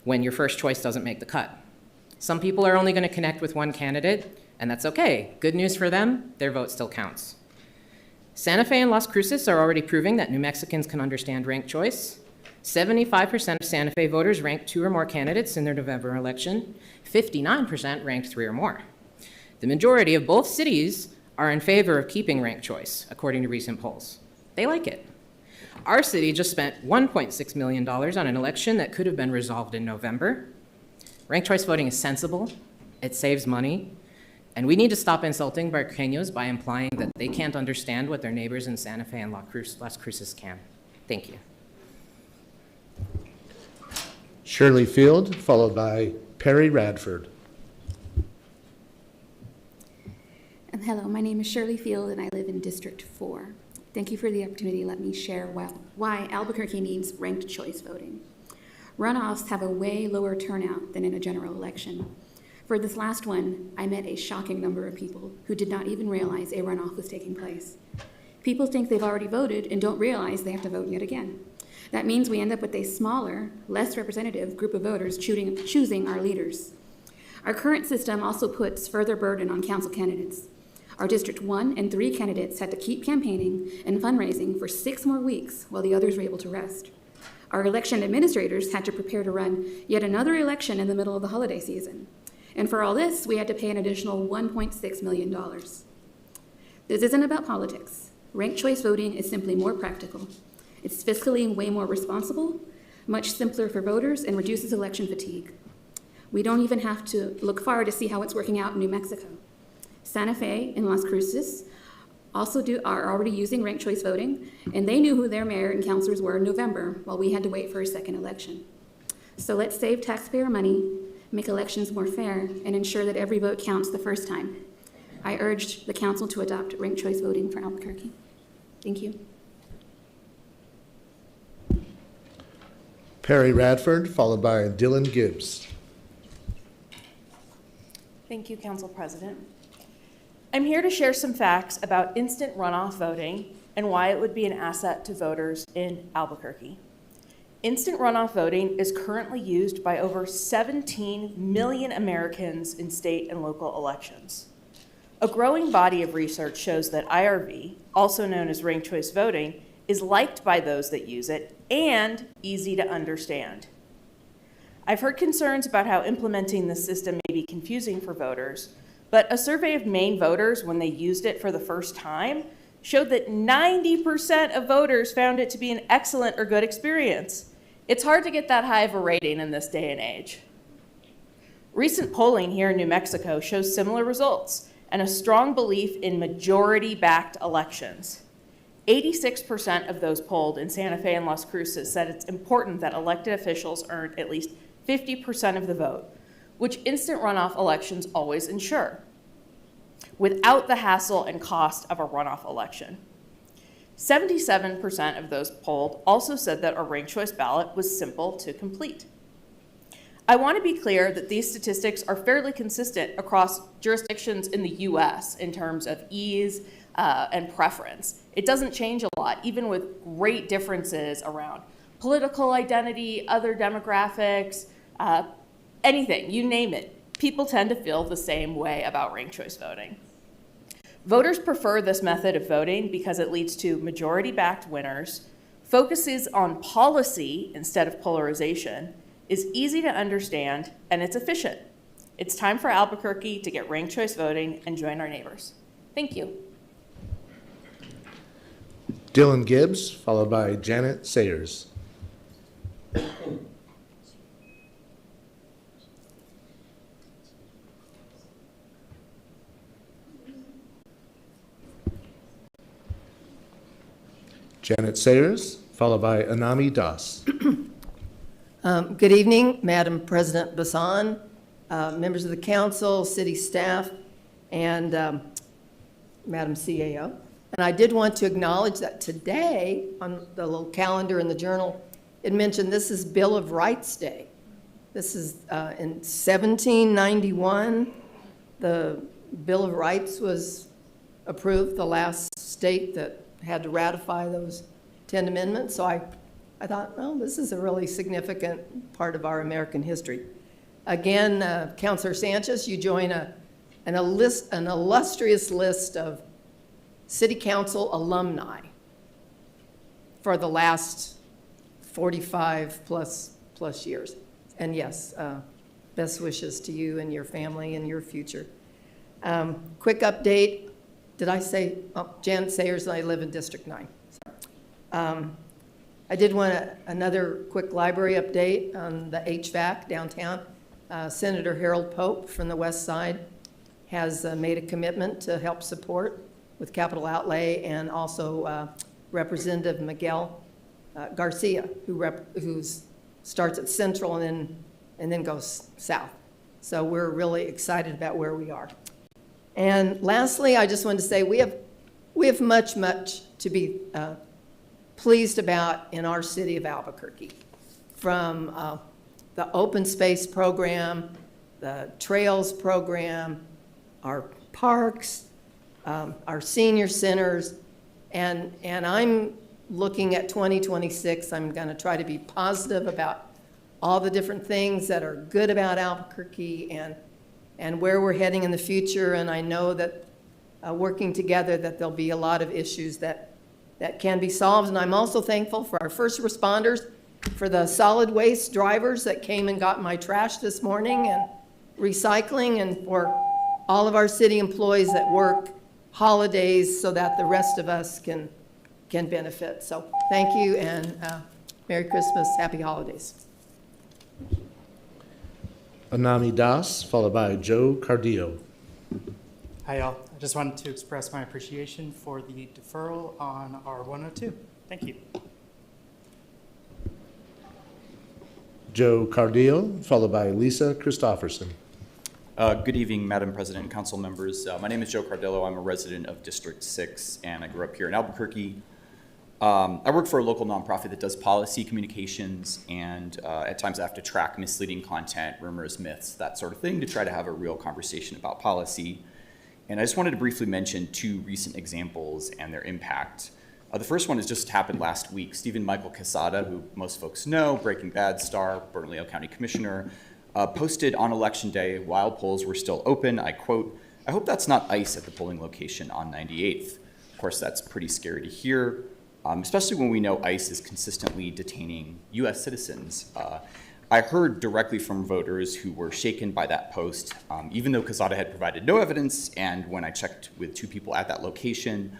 when your first choice doesn't make the cut. Some people are only going to connect with one candidate, and that's okay. Good news for them, their vote still counts. Santa Fe and Las Cruces are already proving that New Mexicans can understand ranked choice. 75% of Santa Fe voters ranked 2 or more candidates in their November election. 59% ranked 3 or more. The majority of both cities are in favor of keeping ranked choice, according to recent polls. They like it. Our city just spent $1.6 million on an election that could have been resolved in November. Ranked choice voting is sensible, it saves money, and we need to stop insulting Barqueños by implying that they can't understand what their neighbors in Santa Fe and Las Cruces can. Thank you. Shirley Field, followed by Perry Radford. Hello, my name is Shirley Field, and I live in District 4. Thank you for the opportunity to let me share why Albuquerque needs ranked choice voting. Runoffs have a way lower turnout than in a general election. For this last one, I met a shocking number of people who did not even realize a runoff was taking place. People think they've already voted and don't realize they have to vote yet again. That means we end up with a smaller, less representative group of voters choosing our leaders. Our current system also puts further burden on council candidates. Our District 1 and 3 candidates had to keep campaigning and fundraising for 6 more weeks while the others were able to rest. Our election administrators had to prepare to run yet another election in the middle of the holiday season. And for all this, we had to pay an additional $1.6 million. This isn't about politics. Ranked choice voting is simply more practical. It's fiscally way more responsible, much simpler for voters, and reduces election fatigue. We don't even have to look far to see how it's working out in New Mexico. Santa Fe and Las Cruces also are already using ranked choice voting, and they knew who their mayor and councilors were in November while we had to wait for a second election. So let's save taxpayer money, make elections more fair, and ensure that every vote counts the first time. I urge the council to adopt ranked choice voting for Albuquerque. Thank you. Perry Radford, followed by Dylan Gibbs. Thank you, Council President. I'm here to share some facts about instant runoff voting and why it would be an asset to voters in Albuquerque. Instant runoff voting is currently used by over 17 million Americans in state and local elections. A growing body of research shows that IRV, also known as ranked choice voting, is liked by those that use it and easy to understand. I've heard concerns about how implementing the system may be confusing for voters, but a survey of Maine voters when they used it for the first time showed that 90% of voters found it to be an excellent or good experience. It's hard to get that high of a rating in this day and age. Recent polling here in New Mexico shows similar results and a strong belief in majority-backed elections. 86% of those polled in Santa Fe and Las Cruces said it's important that elected officials earn at least 50% of the vote, which instant runoff elections always ensure, without the hassle and cost of a runoff election. 77% of those polled also said that a ranked choice ballot was simple to complete. I want to be clear that these statistics are fairly consistent across jurisdictions in the US in terms of ease and preference. It doesn't change a lot, even with great differences around political identity, other demographics, anything, you name it. People tend to feel the same way about ranked choice voting. Voters prefer this method of voting because it leads to majority-backed winners, focuses on policy instead of polarization, is easy to understand, and it's efficient. It's time for Albuquerque to get ranked choice voting and join our neighbors. Thank you. Dylan Gibbs, followed by Janet Sayers. Janet Sayers, followed by Anami Das. Good evening, Madam President Bassan, members of the council, city staff, and Madam CAO. And I did want to acknowledge that today, on the little calendar in the journal, it mentioned this is Bill of Rights Day. This is in 1791, the Bill of Rights was approved, the last state that had to ratify those 10 amendments. So I thought, well, this is a really significant part of our American history. Again, Councilor Sanchez, you join an illustrious list of city council alumni for the last 45 plus years. And yes, best wishes to you and your family and your future. Quick update. Did I say, Janet Sayers, and I live in District 9. I did want another quick library update on the HVAC downtown. Senator Harold Pope from the West Side has made a commitment to help support with capital outlay, and also Representative Miguel Garcia, who starts at Central and then goes south. So we're really excited about where we are. And lastly, I just wanted to say we have much to be pleased about in our city of Albuquerque. from the open space program, the trails program, our parks, our senior centers, and I'm looking at 2026. I'm going to try to be positive about all the different things that are good about Albuquerque and where we're heading in the future. And I know that working together that there'll be a lot of issues that can be solved. And I'm also thankful for our first responders, for the solid waste drivers that came and got my trash this morning and recycling, and for all of our city employees that work holidays so that the rest of us can benefit. So thank you, and Merry Christmas, Happy Holidays. Anami Das, followed by Joe Cardillo. Hi, y'all. I just wanted to express my appreciation for the deferral on R102. Thank you. Joe Cardillo, followed by Lisa Christofferson. Good evening, Madam President and council members. My name is Joe Cardillo. I'm a resident of District 6, and I grew up here in Albuquerque. I work for a local nonprofit that does policy communications, and at times I have to track misleading content, rumors, myths, that sort of thing, to try to have a real conversation about policy. And I just wanted to briefly mention two recent examples and their impact. The first one has just happened last week. Stephen Michael Quesada, who most folks know, Breaking Bad star, Bernalillo County Commissioner, posted on Election Day while polls were still open, I quote, "I hope that's not ICE at the polling location on 98th. Of course, that's pretty scary to hear, especially when we know ICE is consistently detaining U.S. citizens. I heard directly from voters who were shaken by that post, even though Quesada had provided no evidence, and when I checked with two people at that location,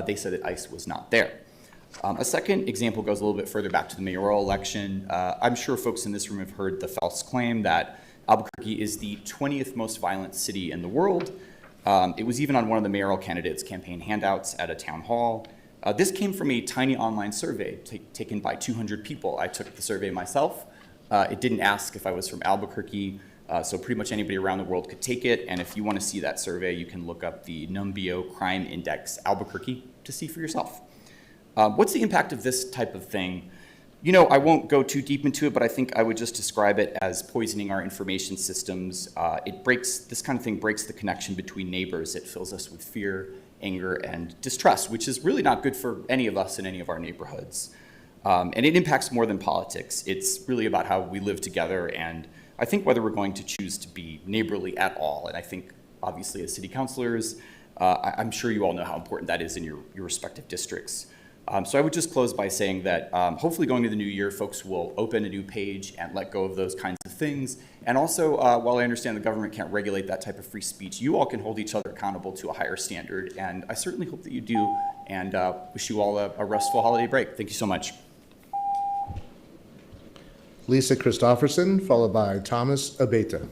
they said that ICE was not there. A second example goes a little bit further back to the mayoral election. I'm sure folks in this room have heard the false claim that Albuquerque is the 20th most violent city in the world. It was even on one of the mayoral candidates' campaign handouts at a town hall. This came from a tiny online survey taken by 200 people. I took the survey myself. It didn't ask if I was from Albuquerque, so pretty much anybody around the world could take it. And if you want to see that survey, you can look up the Numbeo Crime Index Albuquerque to see for yourself. What's the impact of this type of thing? You know, I won't go too deep into it, but I think I would just describe it as poisoning our information systems. This kind of thing breaks the connection between neighbors. It fills us with fear, anger, and distrust, which is really not good for any of us in any of our neighborhoods. And it impacts more than politics. It's really about how we live together, and I think whether we're going to choose to be neighborly at all. And I think, obviously, as city councilors, I'm sure you all know how important that is in your respective districts. So I would just close by saying that hopefully going into the new year, folks will open a new page and let go of those kinds of things. And also, while I understand the government can't regulate that type of free speech, you all can hold each other accountable to a higher standard. And I certainly hope that you do, and wish you all a restful holiday break. Thank you so much. Lisa Christofferson, followed by Thomas Abeta.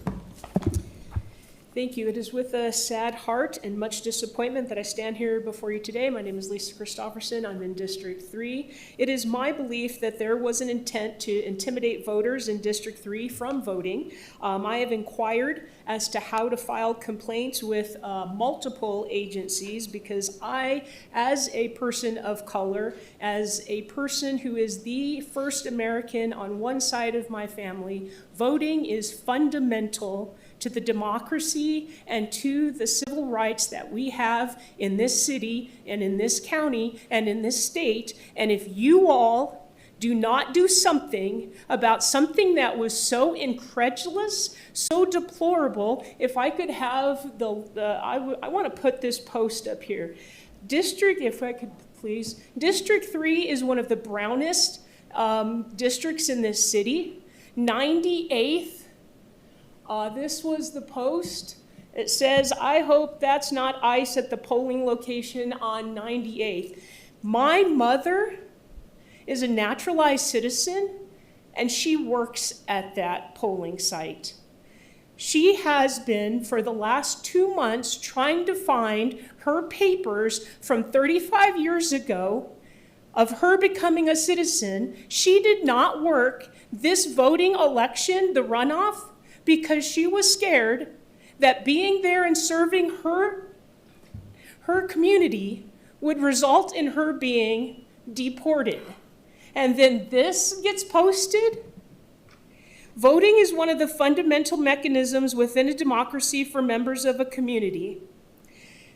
Thank you. It is with a sad heart and much disappointment that I stand here before you today. My name is Lisa Christofferson. I'm in District 3. It is my belief that there was an intent to intimidate voters in District 3 from voting. I have inquired as to how to file complaints with multiple agencies because I, as a person of color, as a person who is the first American on one side of my family, voting is fundamental to the democracy and to the civil rights that we have in this city and in this county and in this state. And if you all do not do something about something that was so incredulous, so deplorable, if I could have I want to put this post up here. If I could please. District 3 is one of the brownest districts in this city. 98th. This was the post. It says, "I hope that's not ICE at the polling location on 98th." My mother is a naturalized citizen, and she works at that polling site. She has been, for the last 2 months, trying to find her papers from 35 years ago of her becoming a citizen. She did not work this voting election, the runoff, because she was scared that being there and serving her community would result in her being deported. And then this gets posted. Voting is one of the fundamental mechanisms within a democracy for members of a community.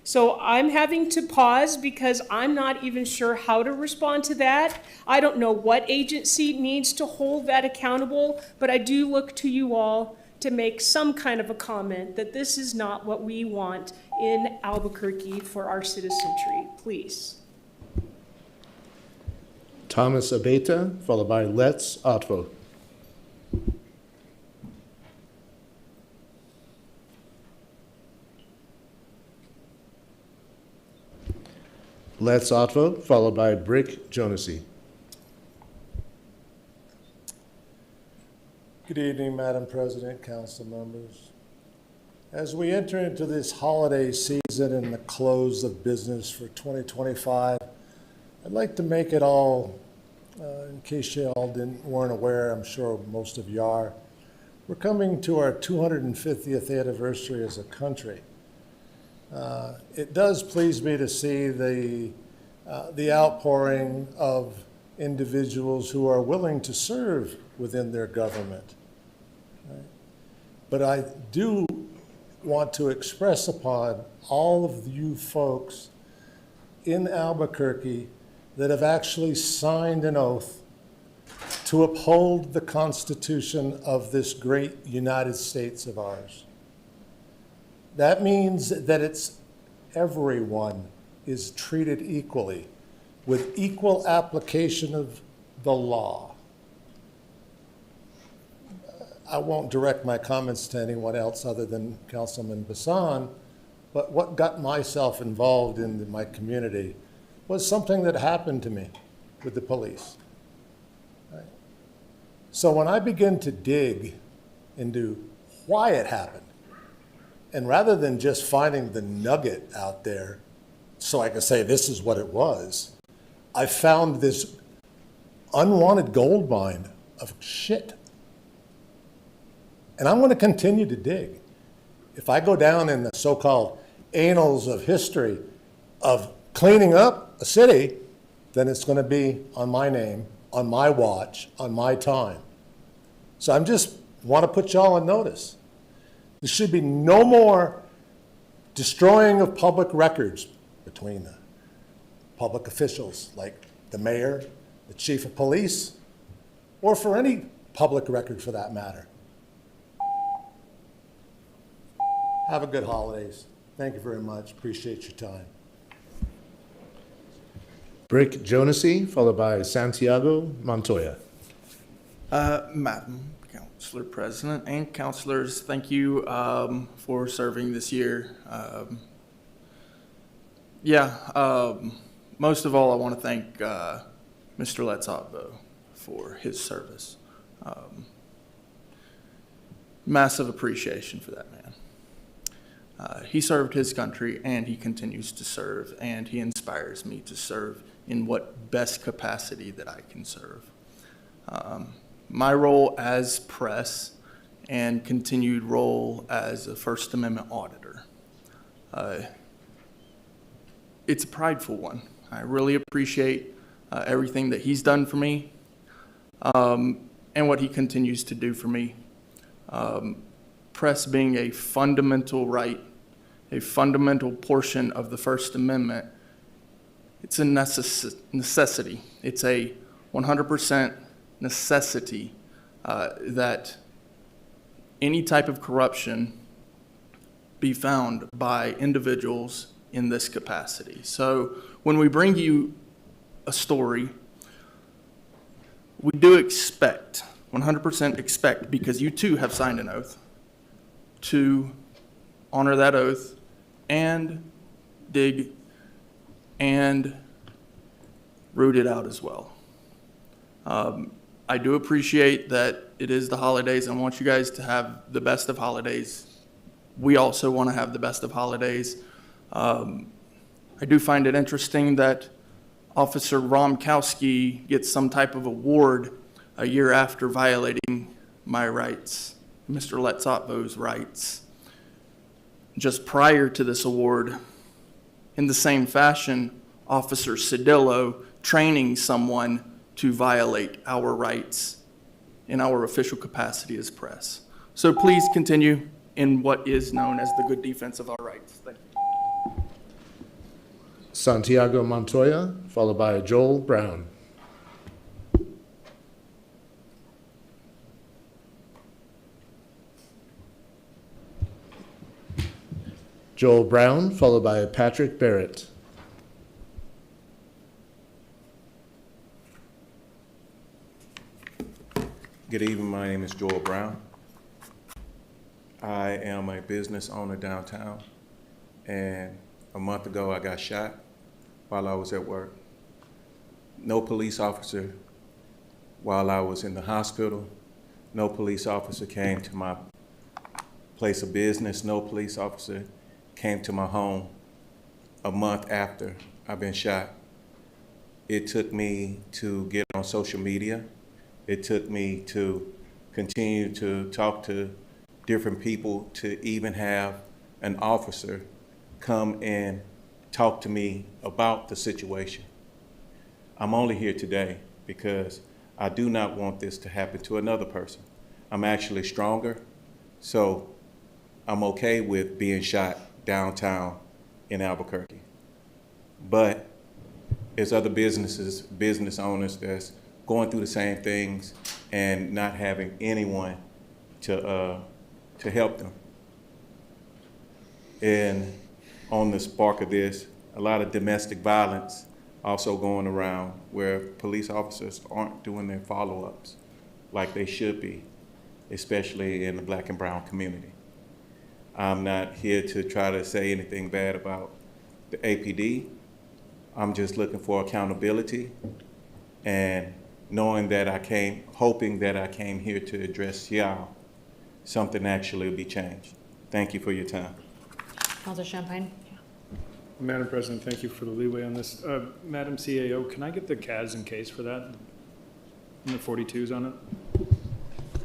So I'm having to pause because I'm not even sure how to respond to that. I don't know what agency needs to hold that accountable, but I do look to you all to make some kind of a comment that this is not what we want in Albuquerque for our citizenry, please. Thomas Abeta, followed by Let's Otvo. Let's Otvo, followed by Brick Jonesy. Good evening, Madam President, council members. As we enter into this holiday season and the close of business for 2025, I'd like to make it all, in case you all weren't aware, I'm sure most of you are, we're coming to our 250th anniversary as a country. It does please me to see the outpouring of individuals who are willing to serve within their government. Right? But I do want to express upon all of you folks in Albuquerque that have actually signed an oath to uphold the Constitution of this great United States of ours. That means that it's everyone is treated equally with equal application of the law. I won't direct my comments to anyone else other than Councilman Bassan, but what got myself involved in my community was something that happened to me with the police. Right? So when I begin to dig into why it happened, and rather than just finding the nugget out there so I could say this is what it was, I found this unwanted gold mine of shit. And I'm going to continue to dig. If I go down in the so-called annals of history of cleaning up a city, then it's going to be on my name, on my watch, on my time. So I'm just want to put y'all on notice. There should be no more destroying of public records between the public officials like the mayor, the chief of police, or for any public record for that matter. Have a good holidays. Thank you very much. Appreciate your time. Brick Jonesy, followed by Santiago Montoya. Madam Councilor President and councilors, thank you for serving this year. Most of all, I want to thank Mr. Letzotvo for his service. Massive appreciation for that man. He served his country and he continues to serve, and he inspires me to serve in what best capacity that I can serve. My role as press and continued role as a First Amendment auditor, it's a prideful one. I really appreciate everything that he's done for me and what he continues to do for me. Press being a fundamental right, a fundamental portion of the First Amendment, it's a necessity. It's a 100% necessity that any type of corruption be found by individuals in this capacity. So when we bring you a story, we do expect, 100% expect, because you too have signed an oath, to honor that oath and dig and root it out as well. I do appreciate that it is the holidays. I want you guys to have the best of holidays. We also want to have the best of holidays. I do find it interesting that Officer Romkowski gets some type of award a year after violating my rights, Mr. Letzotvo's rights. Just prior to this award, in the same fashion, Officer Cedillo training someone to violate our rights in our official capacity as press. So please continue in what is known as the good defense of our rights. Thank you. Santiago Montoya, followed by Joel Brown. Joel Brown, followed by Patrick Barrett. Good evening, my name is Joel Brown. I am a business owner downtown, and a month ago I got shot while I was at work. No police officer while I was in the hospital. No police officer came to my place of business. No police officer came to my home a month after I've been shot. It took me to get on social media. It took me to continue to talk to different people to even have an officer come and talk to me about the situation. I'm only here today because I do not want this to happen to another person. I'm actually stronger, so I'm okay with being shot downtown in Albuquerque. But there's other business owners that's going through the same things and not having anyone to help them. And on the spark of this, a lot of domestic violence also going around where police officers aren't doing their follow-ups like they should be, especially in the Black and brown community. I'm not here to try to say anything bad about the APD. I'm just looking for accountability and knowing that hoping that I came here to address y'all, something actually will be changed. Thank you for your time. Councilor Champagne? Madam President, thank you for the leeway on this. Madam CAO, can I get the CAS and case for that? And the 42s on it?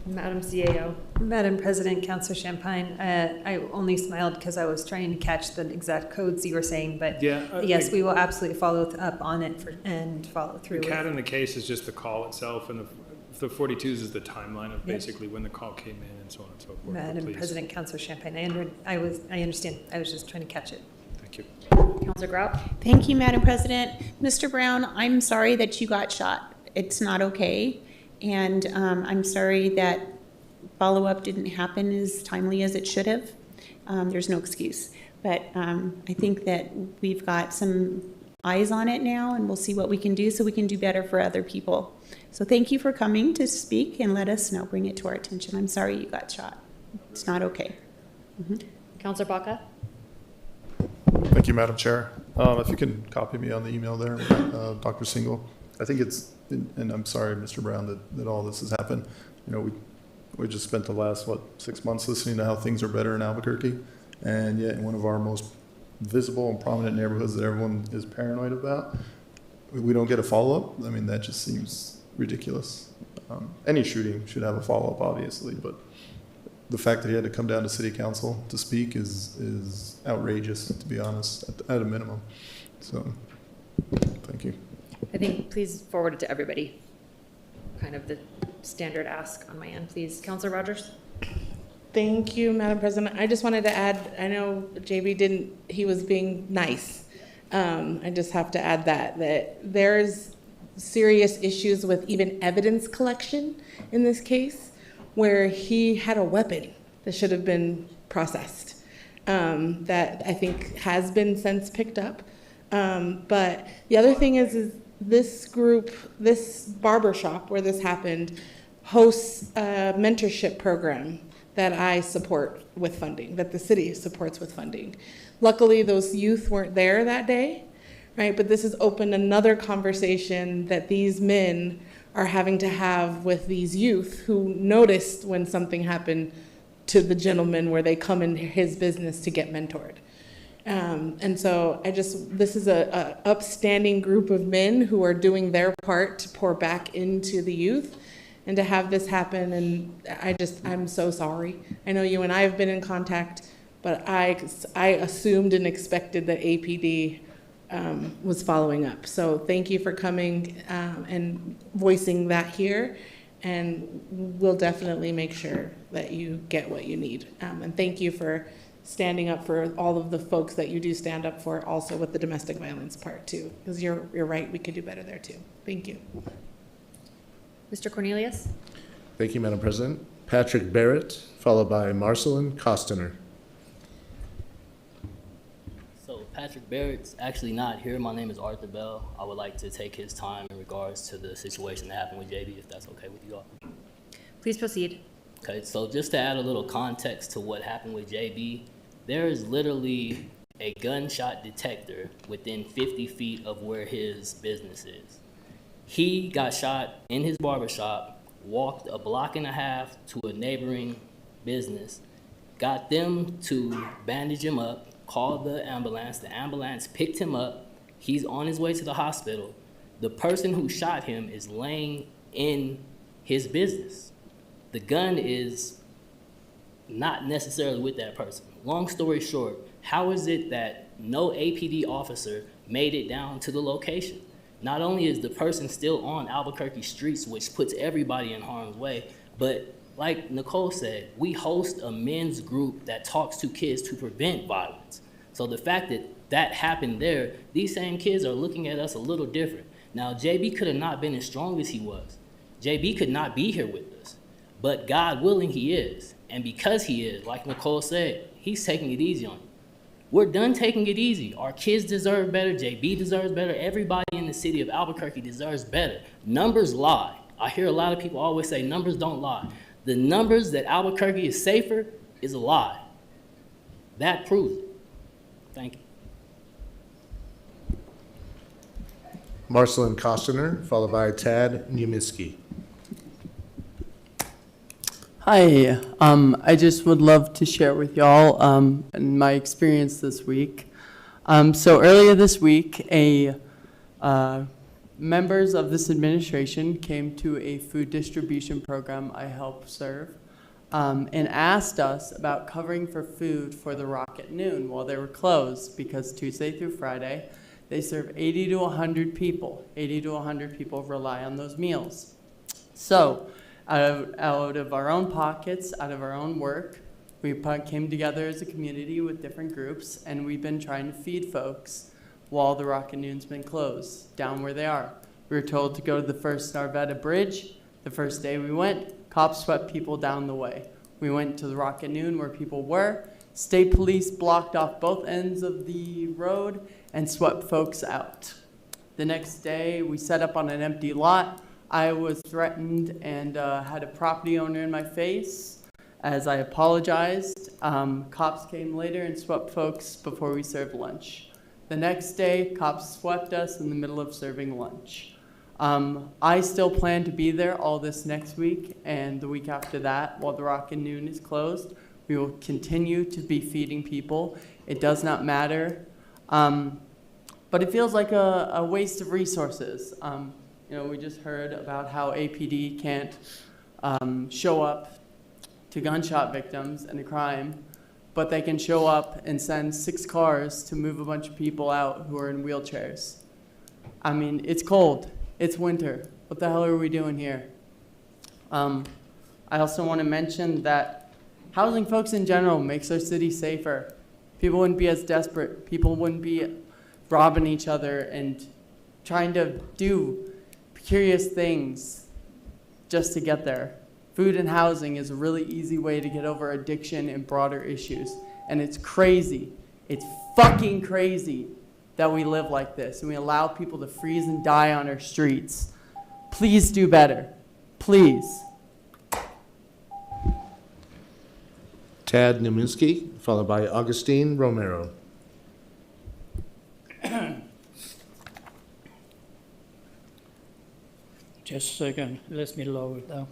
Madam CAO? Madam President, Councilor Champagne, I only smiled because I was trying to catch the exact codes you were saying, but Yeah, yes, we will absolutely follow up on it and follow through. The CAD in the case is just the call itself, and the 42s is the timeline of basically when the call came in and so on and so forth. Madam President, Councilor Champagne, I understand. I was just trying to catch it. Thank you. Councilor Grout? Thank you, Madam President. Mr. Brown, I'm sorry that you got shot. It's not okay. And I'm sorry that follow-up didn't happen as timely as it should have. There's no excuse. But I think that we've got some eyes on it now, and we'll see what we can do so we can do better for other people. So thank you for coming to speak and let us know, bring it to our attention. I'm sorry you got shot. It's not okay. Councilor Baca? Thank you, Madam Chair. If you can copy me on the email there, Dr. Single. I think it's, and I'm sorry, Mr. Brown, that all this has happened. You know, we just spent the last, 6 months listening to how things are better in Albuquerque. And yet in one of our most visible and prominent neighborhoods that everyone is paranoid about, we don't get a follow-up. I mean, that just seems ridiculous. Any shooting should have a follow-up, obviously, but the fact that he had to come down to city council to speak is outrageous, to be honest, at a minimum. So, thank you. I think please forward it to everybody. Kind of the standard ask on my end, please. Councilor Rogers? Thank you, Madam President. I just wanted to add, I know JB he was being nice. I just have to add that there's serious issues with even evidence collection in this case, where he had a weapon that should have been processed, that I think has been since picked up. But the other thing is this group, this barber shop where this happened, hosts a mentorship program that I support with funding, that the city supports with funding. Luckily, those youth weren't there that day, right? But this has opened another conversation that these men are having to have with these youth who noticed when something happened to the gentleman where they come in his business to get mentored. And so this is a upstanding group of men who are doing their part to pour back into the youth, and to have this happen, and I'm so sorry. I know you and I have been in contact, but I assumed and expected that APD was following up. So thank you for coming and voicing that here. and we'll definitely make sure that you get what you need. And thank you for standing up for all of the folks that you do stand up for, also with the domestic violence part too, because you're right, we could do better there too. Thank you. Mr. Cornelius? Thank you, Madam President. Patrick Barrett, followed by Marcelin Costner. So Patrick Barrett's actually not here. My name is Arthur Bell. I would like to take his time in regards to the situation that happened with JB, if that's okay with you all. Please proceed. Okay, so just to add a little context to what happened with JB, there is literally a gunshot detector within 50 feet of where his business is. He got shot in his barbershop, walked a block and a half to a neighboring business, got them to bandage him up, called the ambulance picked him up, he's on his way to the hospital. The person who shot him is laying in his business. The gun is not necessarily with that person. Long story short, how is it that no APD officer made it down to the location? Not only is the person still on Albuquerque streets, which puts everybody in harm's way, but like Nicole said, we host a men's group that talks to kids to prevent violence. So the fact that that happened there, these same kids are looking at us a little different. Now, JB could have not been as strong as he was. JB could not be here with us, but God willing, he is. And because he is, like Nicole said, he's taking it easy on you. We're done taking it easy. Our kids deserve better. JB deserves better. Everybody in the city of Albuquerque deserves better. Numbers lie. I hear a lot of people always say numbers don't lie. The numbers that Albuquerque is safer is a lie. That proves it. Thank you. Marcelin Costner, followed by Tad Numiski. Hi, I just would love to share with y'all my experience this week. So earlier this week, members of this administration came to a food distribution program I help serve and asked us about covering for food for the Rock at Noon while they were closed, because Tuesday through Friday, they serve 80 to 100 people. 80 to 100 people rely on those meals. So out of our own pockets, out of our own work, we came together as a community with different groups, and we've been trying to feed folks while the Rock at Noon's been closed, down where they are. We were told to go to the first Narvetta Bridge. The first day we went, cops swept people down the way. We went to the Rock at Noon where people were. State police blocked off both ends of the road and swept folks out. The next day, we set up on an empty lot. I was threatened and had a property owner in my face. As I apologized, cops came later and swept folks before we served lunch. The next day, cops swept us in the middle of serving lunch. I still plan to be there all this next week and the week after that while the Rock at Noon is closed. We will continue to be feeding people. It does not matter. But it feels like a waste of resources. We just heard about how APD can't show up to gunshot victims and a crime, but they can show up and send 6 cars to move a bunch of people out who are in wheelchairs. I mean, it's cold. It's winter. What the hell are we doing here? I also want to mention that housing folks in general makes our city safer. People wouldn't be as desperate. People wouldn't be robbing each other and trying to do curious things just to get there. Food and housing is a really easy way to get over addiction and broader issues. And it's crazy. It's fucking crazy that we live like this and we allow people to freeze and die on our streets. Please do better. Please. Tad Numiski, followed by Augustine Romero. Just a second, let me lower it down.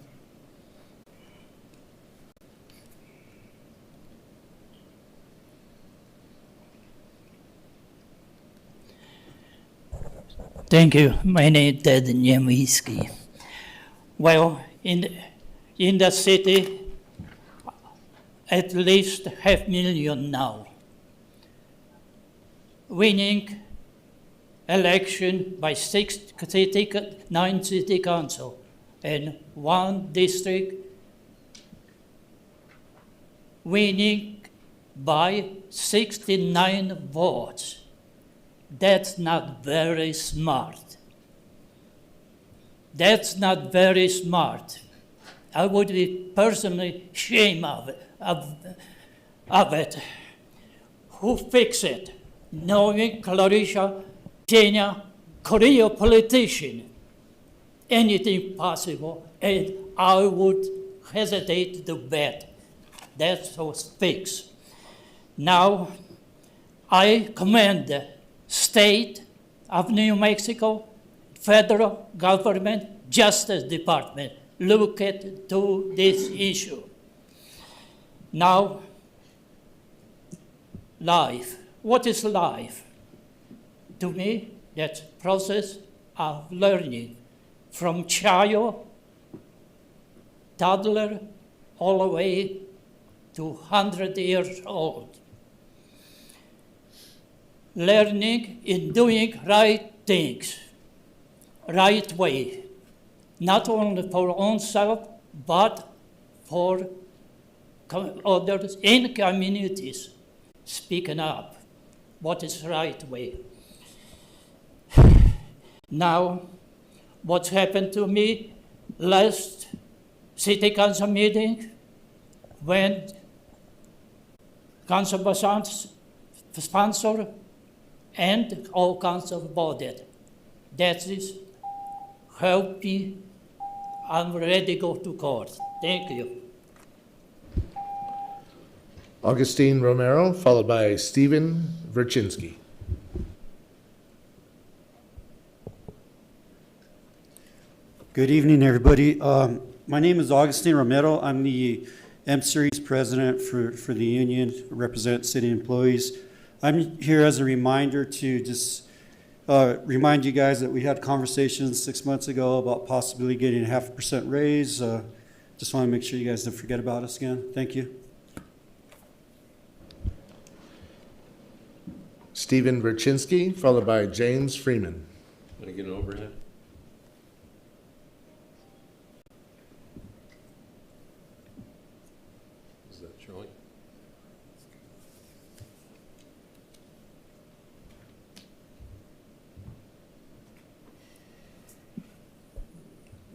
Thank you. My name is Ted Niemiecki. Well, in the city, at least 500,000 now. Winning election by 9 city council and one district winning by 69 votes. That's not very smart. That's not very smart. I would be personally ashamed of it. Who fixed it? Knowing Claricia, Kenya, career politician, anything possible, and I would hesitate to bet that was fixed. Now, I commend the state of New Mexico, federal government, Justice Department, look at to this issue. Now, life. What is life? To me, that's process of learning from child, toddler, all the way to 100 years old. Learning in doing right things, right way, not only for oneself, but for others in communities, speaking up what is right way. Now, what's happened to me last city council meeting when Council Basan's sponsor and all council voted. That is help me. I'm ready to go to court. Thank you. Augustine Romero, followed by Stephen Verchinsky. Good evening, everybody. My name is Augustine Romero. I'm the M-Series president for the union, represent city employees. I'm here as a reminder to just remind you guys that we had conversations 6 months ago about possibly getting a 0.5% raise. Just want to make sure you guys don't forget about us again. Thank you. Stephen Verchinsky, followed by James Freeman. Want to get an overhead? Is that showing?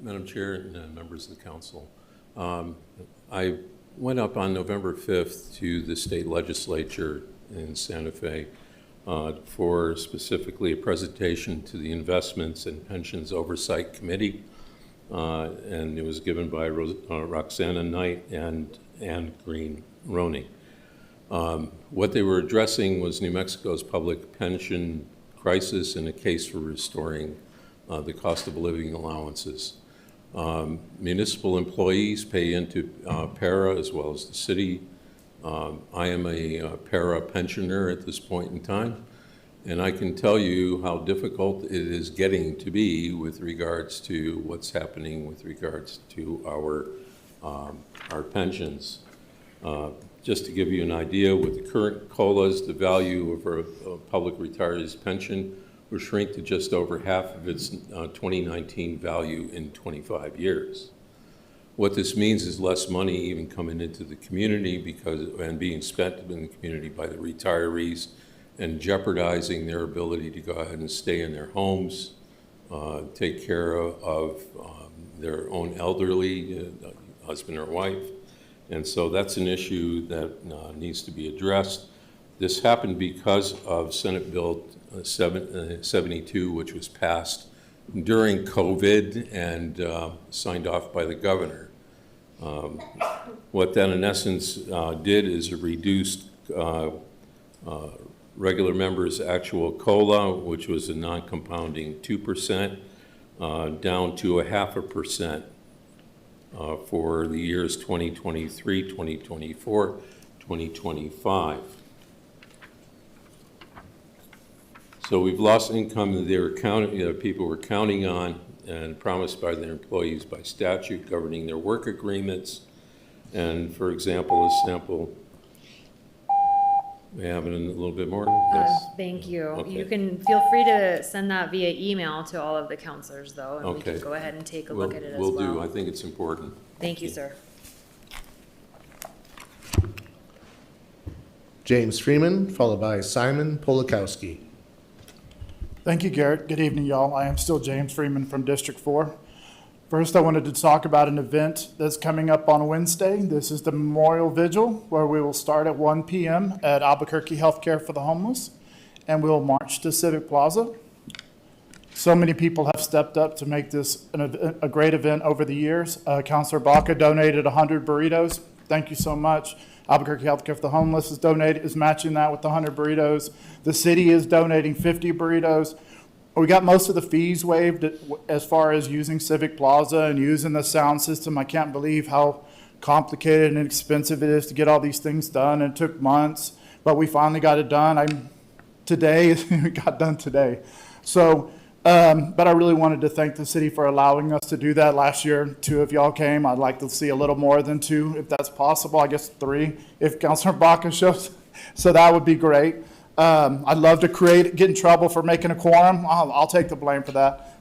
Madam Chair and members of the council, I went up on November 5th to the state legislature in Santa Fe for specifically a presentation to the Investments and Pensions Oversight Committee, and it was given by Roxana Knight and Ann Green Roney. What they were addressing was New Mexico's public pension crisis and a case for restoring the cost of living allowances. Municipal employees pay into PARA as well as the city. I am a PARA pensioner at this point in time, and I can tell you how difficult it is getting to be with regards to what's happening with regards to our pensions. Just to give you an idea, with the current COLAs, the value of our public retirees' pension will shrink to just over half of its 2019 value in 25 years. What this means is less money even coming into the community and being spent in the community by the retirees, and jeopardizing their ability to go ahead and stay in their homes, take care of their own elderly, husband or wife. And so that's an issue that needs to be addressed. This happened because of Senate Bill 72, which was passed during COVID and signed off by the governor. What that in essence did is it reduced regular members' actual COLA, which was a non-compounding 2%, down to 0.5% for the years 2023, 2024, 2025. So we've lost income that they were people were counting on and promised by their employees by statute governing their work agreements. And for example, May I have it in a little bit more? Yes. Thank you. Okay. You can feel free to send that via email to all of the counselors, though, and we Okay. can go ahead and take a look at it as well. Will do. I think it's important. Thank you, sir. James Freeman, followed by Simon Polakowski. Thank you, Garrett. Good evening, y'all. I am still James Freeman from District 4. First, I wanted to talk about an event that's coming up on Wednesday. This is the Memorial Vigil, where we will start at 1 p.m. at Albuquerque Healthcare for the Homeless, and we'll march to Civic Plaza. So many people have stepped up to make this a great event over the years. Councilor Baca donated 100 burritos. Thank you so much. Albuquerque Healthcare for the Homeless is matching that with 100 burritos. The city is donating 50 burritos. We got most of the fees waived as far as using Civic Plaza and using the sound system. I can't believe how complicated and expensive it is to get all these things done. It took months, but we finally got it done. We got done today. So, but I really wanted to thank the city for allowing us to do that last year. 2 of y'all came. I'd like to see a little more than 2, if that's possible. I guess 3, if Councilor Baca shows. So that would be great. I'd love to get in trouble for making a quorum. I'll take the blame for that.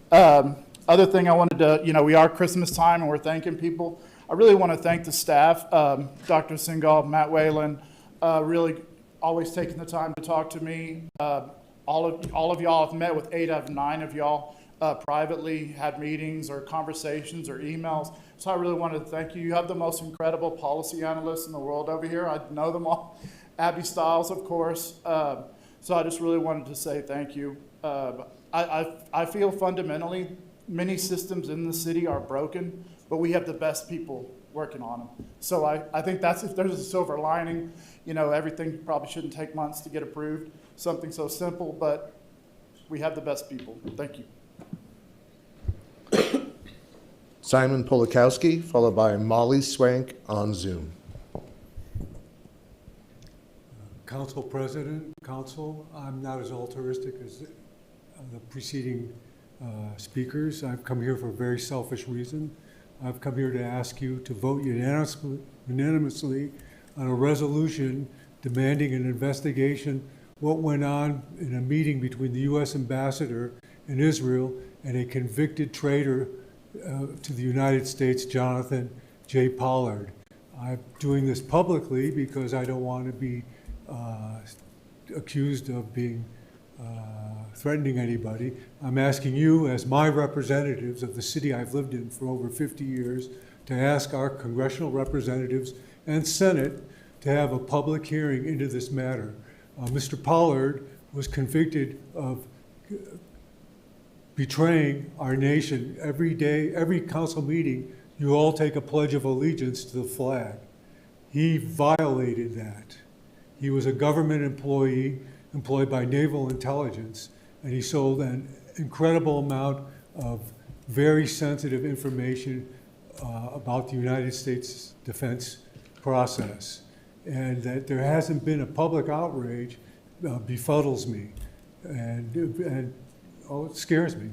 Other thing I wanted to, we are Christmas time and we're thanking people. I really want to thank the staff, Dr. Singal, Matt Whalen, really always taking the time to talk to me. All of y'all have met with 8 out of 9 of y'all privately, had meetings or conversations or emails. So I really wanted to thank you. You have the most incredible policy analysts in the world over here. I know them all. Abby Stiles, of course. So I just really wanted to say thank you. I feel fundamentally many systems in the city are broken, but we have the best people working on them. So I think that's, if there's a silver lining, everything probably shouldn't take months to get approved. Something so simple, but we have the best people. Thank you. Simon Polakowski, followed by Molly Swank on Zoom. Council President, Council, I'm not as altruistic as the preceding speakers. I've come here for a very selfish reason. I've come here to ask you to vote unanimously on a resolution demanding an investigation what went on in a meeting between the U.S. ambassador in Israel and a convicted traitor to the United States, Jonathan J. Pollard. I'm doing this publicly because I don't want to be accused of being threatening anybody. I'm asking you, as my representatives of the city I've lived in for over 50 years, to ask our congressional representatives and Senate to have a public hearing into this matter. Mr. Pollard was convicted of betraying our nation. Every day, every council meeting, you all take a pledge of allegiance to the flag. He violated that. He was a government employee employed by naval intelligence, and he sold an incredible amount of very sensitive information about the United States defense process. And that there hasn't been a public outrage befuddles me, and it scares me.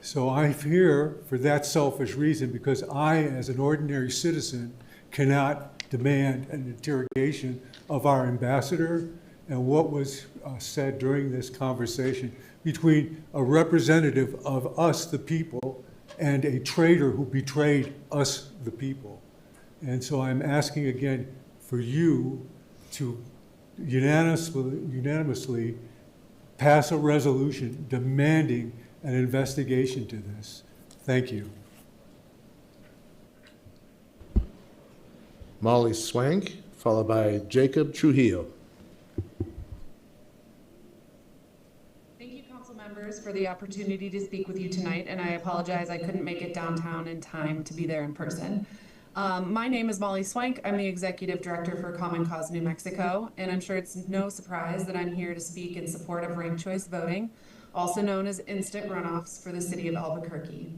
So I'm here for that selfish reason, because I, as an ordinary citizen, cannot demand an interrogation of our ambassador and what was said during this conversation between a representative of us, the people, and a traitor who betrayed us, the people. And so I'm asking again for you to unanimously pass a resolution demanding an investigation to this. Thank you. Molly Swank, followed by Jacob Trujillo. Thank you, council members, for the opportunity to speak with you tonight, and I apologize I couldn't make it downtown in time to be there in person. My name is Molly Swank. I'm the Executive Director for Common Cause New Mexico, and I'm sure it's no surprise that I'm here to speak in support of ranked choice voting, also known as instant runoffs for the city of Albuquerque.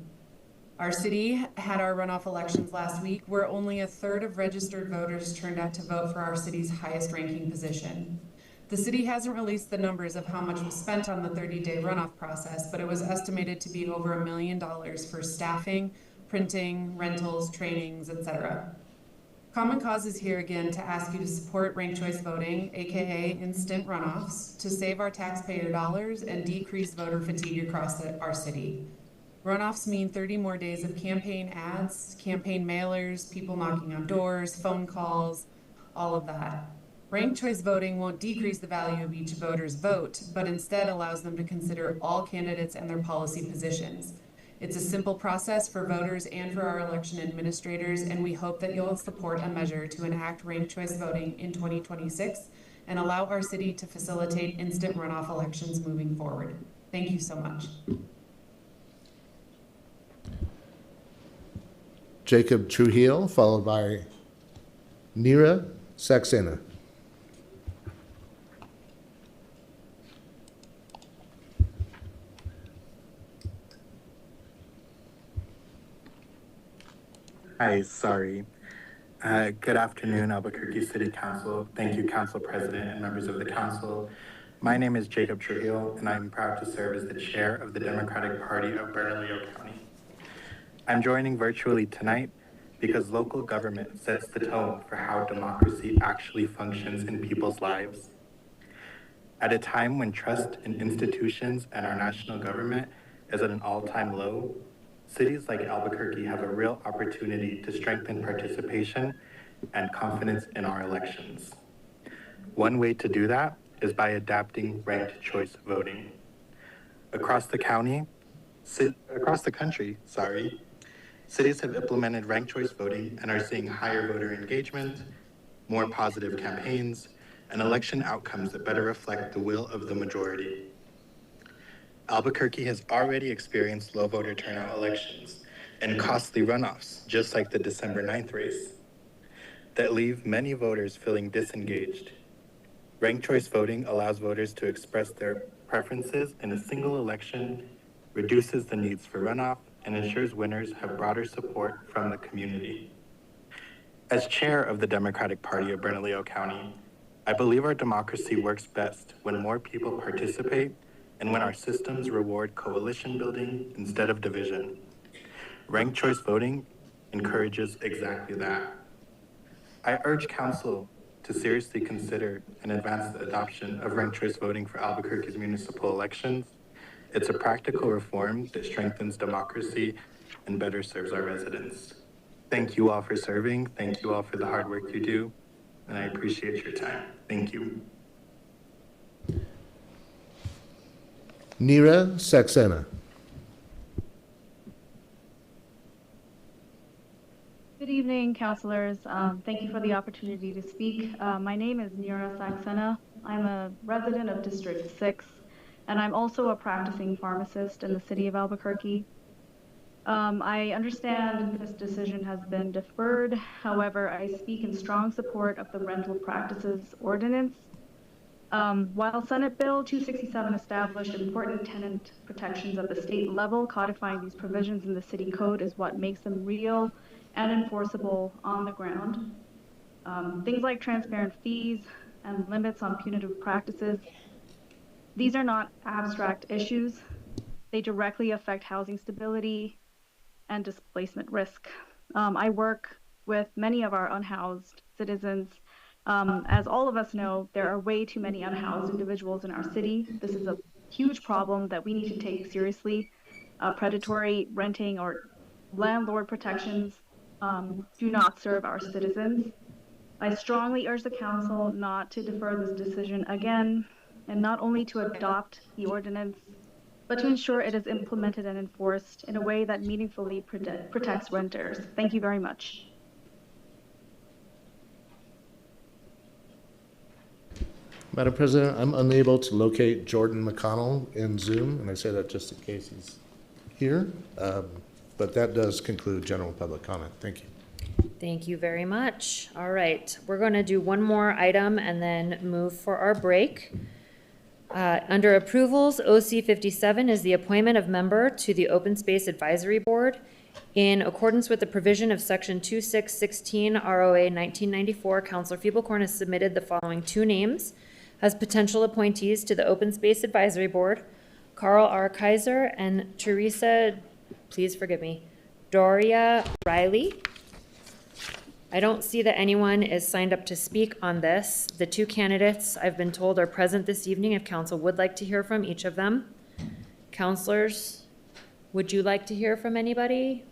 Our city had our runoff elections last week, where only 1/3 of registered voters turned out to vote for our city's highest ranking position. The city hasn't released the numbers of how much was spent on the 30-day runoff process, but it was estimated to be over $1 million for staffing, printing, rentals, trainings, etc. Common Cause is here again to ask you to support ranked choice voting, aka instant runoffs, to save our taxpayer dollars and decrease voter fatigue across our city. Runoffs mean 30 more days of campaign ads, campaign mailers, people knocking on doors, phone calls, all of that. Ranked choice voting won't decrease the value of each voter's vote, but instead allows them to consider all candidates and their policy positions. It's a simple process for voters and for our election administrators, and we hope that you'll support a measure to enact ranked choice voting in 2026 and allow our city to facilitate instant runoff elections moving forward. Thank you so much. Jacob Trujillo, followed by Nira Saxena. Hi, sorry. Good afternoon, Albuquerque City Council. Thank you, Council President and members of the Council. My name is Jacob Trujillo, and I'm proud to serve as the chair of the Democratic Party of Bernalillo County. I'm joining virtually tonight because local government sets the tone for how democracy actually functions in people's lives. At a time when trust in institutions and our national government is at an all-time low, cities like Albuquerque have a real opportunity to strengthen participation and confidence in our elections. One way to do that is by adapting ranked choice voting. Across the country, cities have implemented ranked choice voting and are seeing higher voter engagement, more positive campaigns, and election outcomes that better reflect the will of the majority. Albuquerque has already experienced low voter turnout elections and costly runoffs, just like the December 9th race, that leave many voters feeling disengaged. Ranked choice voting allows voters to express their preferences in a single election, reduces the needs for runoff, and ensures winners have broader support from the community. As chair of the Democratic Party of Bernalillo County, I believe our democracy works best when more people participate and when our systems reward coalition building instead of division. Ranked choice voting encourages exactly that. I urge Council to seriously consider and advance the adoption of ranked choice voting for Albuquerque's municipal elections. It's a practical reform that strengthens democracy and better serves our residents. Thank you all for serving. Thank you all for the hard work you do, and I appreciate your time. Thank you. Nira Saxena. Good evening, councilors. Thank you for the opportunity to speak. My name is Nira Saxena. I'm a resident of District 6, and I'm also a practicing pharmacist in the city of Albuquerque. I understand this decision has been deferred. However, I speak in strong support of the rental practices ordinance. While Senate Bill 267 established important tenant protections at the state level, codifying these provisions in the city code is what makes them real and enforceable on the ground. Things like transparent fees and limits on punitive practices, these are not abstract issues. They directly affect housing stability and displacement risk. I work with many of our unhoused citizens. As all of us know, there are way too many unhoused individuals in our city. This is a huge problem that we need to take seriously. Predatory renting or landlord protections do not serve our citizens. I strongly urge the council not to defer this decision again, and not only to adopt the ordinance, but to ensure it is implemented and enforced in a way that meaningfully protects renters. Thank you very much. Madam President, I'm unable to locate Jordan McConnell in Zoom, and I say that just in case he's here. But that does conclude general public comment. Thank you. Thank you very much. All right, we're going to do one more item and then move for our break. Under approvals, OC 57 is the appointment of member to the Open Space Advisory Board. In accordance with the provision of Section 2616 ROA 1994, Councilor Feeblecorn has submitted the following two names as potential appointees to the Open Space Advisory Board: Carl R. Kaiser and Teresa, please forgive me, Doria Riley. I don't see that anyone is signed up to speak on this. The two candidates I've been told are present this evening if council would like to hear from each of them. Counselors, would you like to hear from anybody?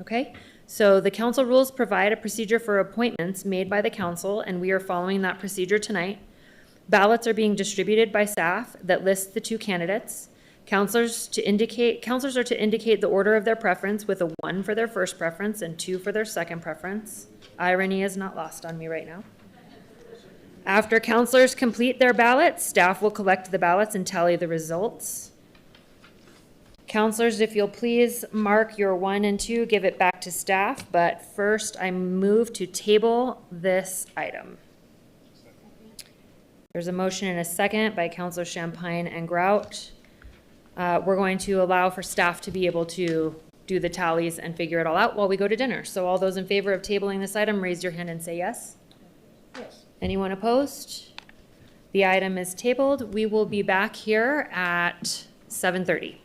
Okay, so the council rules provide a procedure for appointments made by the council, and we are following that procedure tonight. Ballots are being distributed by staff that list the two candidates. Counselors are to indicate the order of their preference with a 1 for their first preference and 2 for their second preference. Irony is not lost on me right now. After counselors complete their ballots, staff will collect the ballots and tally the results. Counselors, if you'll please mark your 1 and 2, give it back to staff, but first I move to table this item. There's a motion and a second by Counselor Champagne and Grout. We're going to allow for staff to be able to do the tallies and figure it all out while we go to dinner. So all those in favor of tabling this item, raise your hand and say yes. Yes. Anyone opposed? The item is tabled. We will be back here at 7:30.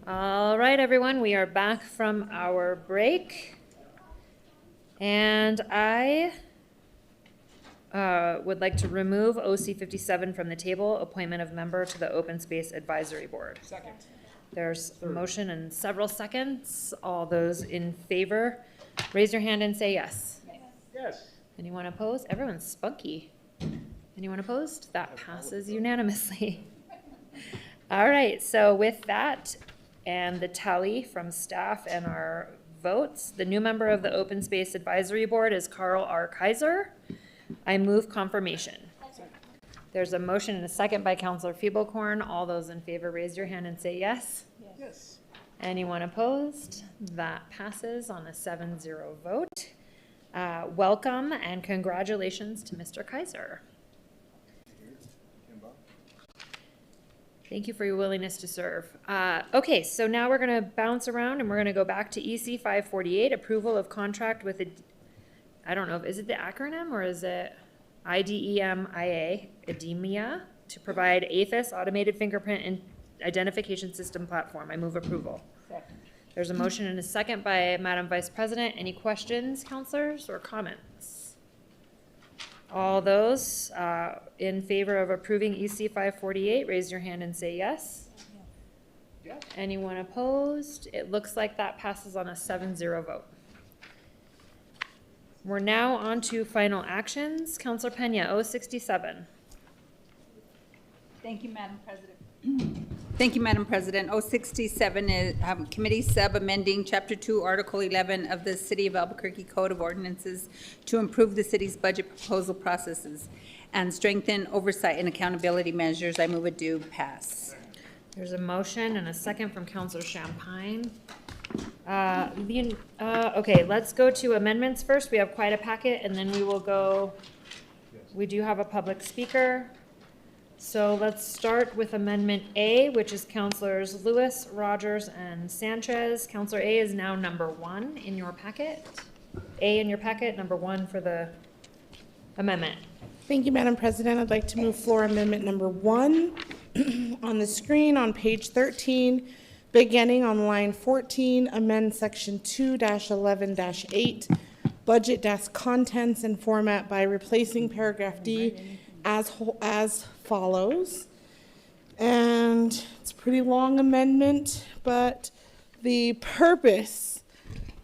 All right, everyone, we are back from our break. And I would like to remove OC 57 from the table, appointment of member to the Open Space Advisory Board. Second. There's a motion in several seconds. All those in favor, raise your hand and say yes. Yes. Anyone opposed? Everyone's spunky. Anyone opposed? That passes unanimously. All right, so with that and the tally from staff and our votes, the new member of the Open Space Advisory Board is Carl R. Kaiser. I move confirmation. There's a motion and a second by Councilor Feeblecorn. All those in favor, raise your hand and say yes. Yes. Anyone opposed? That passes on a 7-0 vote. Welcome and congratulations to Mr. Kaiser. Thank you for your willingness to serve. Okay, so now we're going to bounce around and we're going to go back to EC 548, approval of contract with I don't know, is it the acronym or is it IDEMIA, to provide APHIS automated fingerprint and identification system platform. I move approval. Second. There's a motion and a second by Madam Vice President. Any questions, councilors, or comments? All those in favor of approving EC 548, raise your hand and say yes. Yes. Anyone opposed? It looks like that passes on a 7-0 vote. We're now on to final actions. Councilor Pena, 067. Thank you, Madam President. Thank you, Madam President. 067 is Committee Sub amending Chapter 2, Article 11 of the City of Albuquerque Code of Ordinances to improve the city's budget proposal processes and strengthen oversight and accountability measures. I move it do pass. There's a motion and a second from Councilor Champagne. Okay, let's go to amendments first. We have quite a packet, and then we will go, we do have a public speaker. So let's start with Amendment A, which is Councilors Lewis, Rogers, and Sanchez. Councilor A is now number 1 in your packet. A in your packet, number 1 for the amendment. Thank you, Madam President. I'd like to move floor amendment number 1 on the screen on page 13, beginning on line 14, amend section 2-11-8, budget contents and format by replacing paragraph D as follows. And it's a pretty long amendment, but the purpose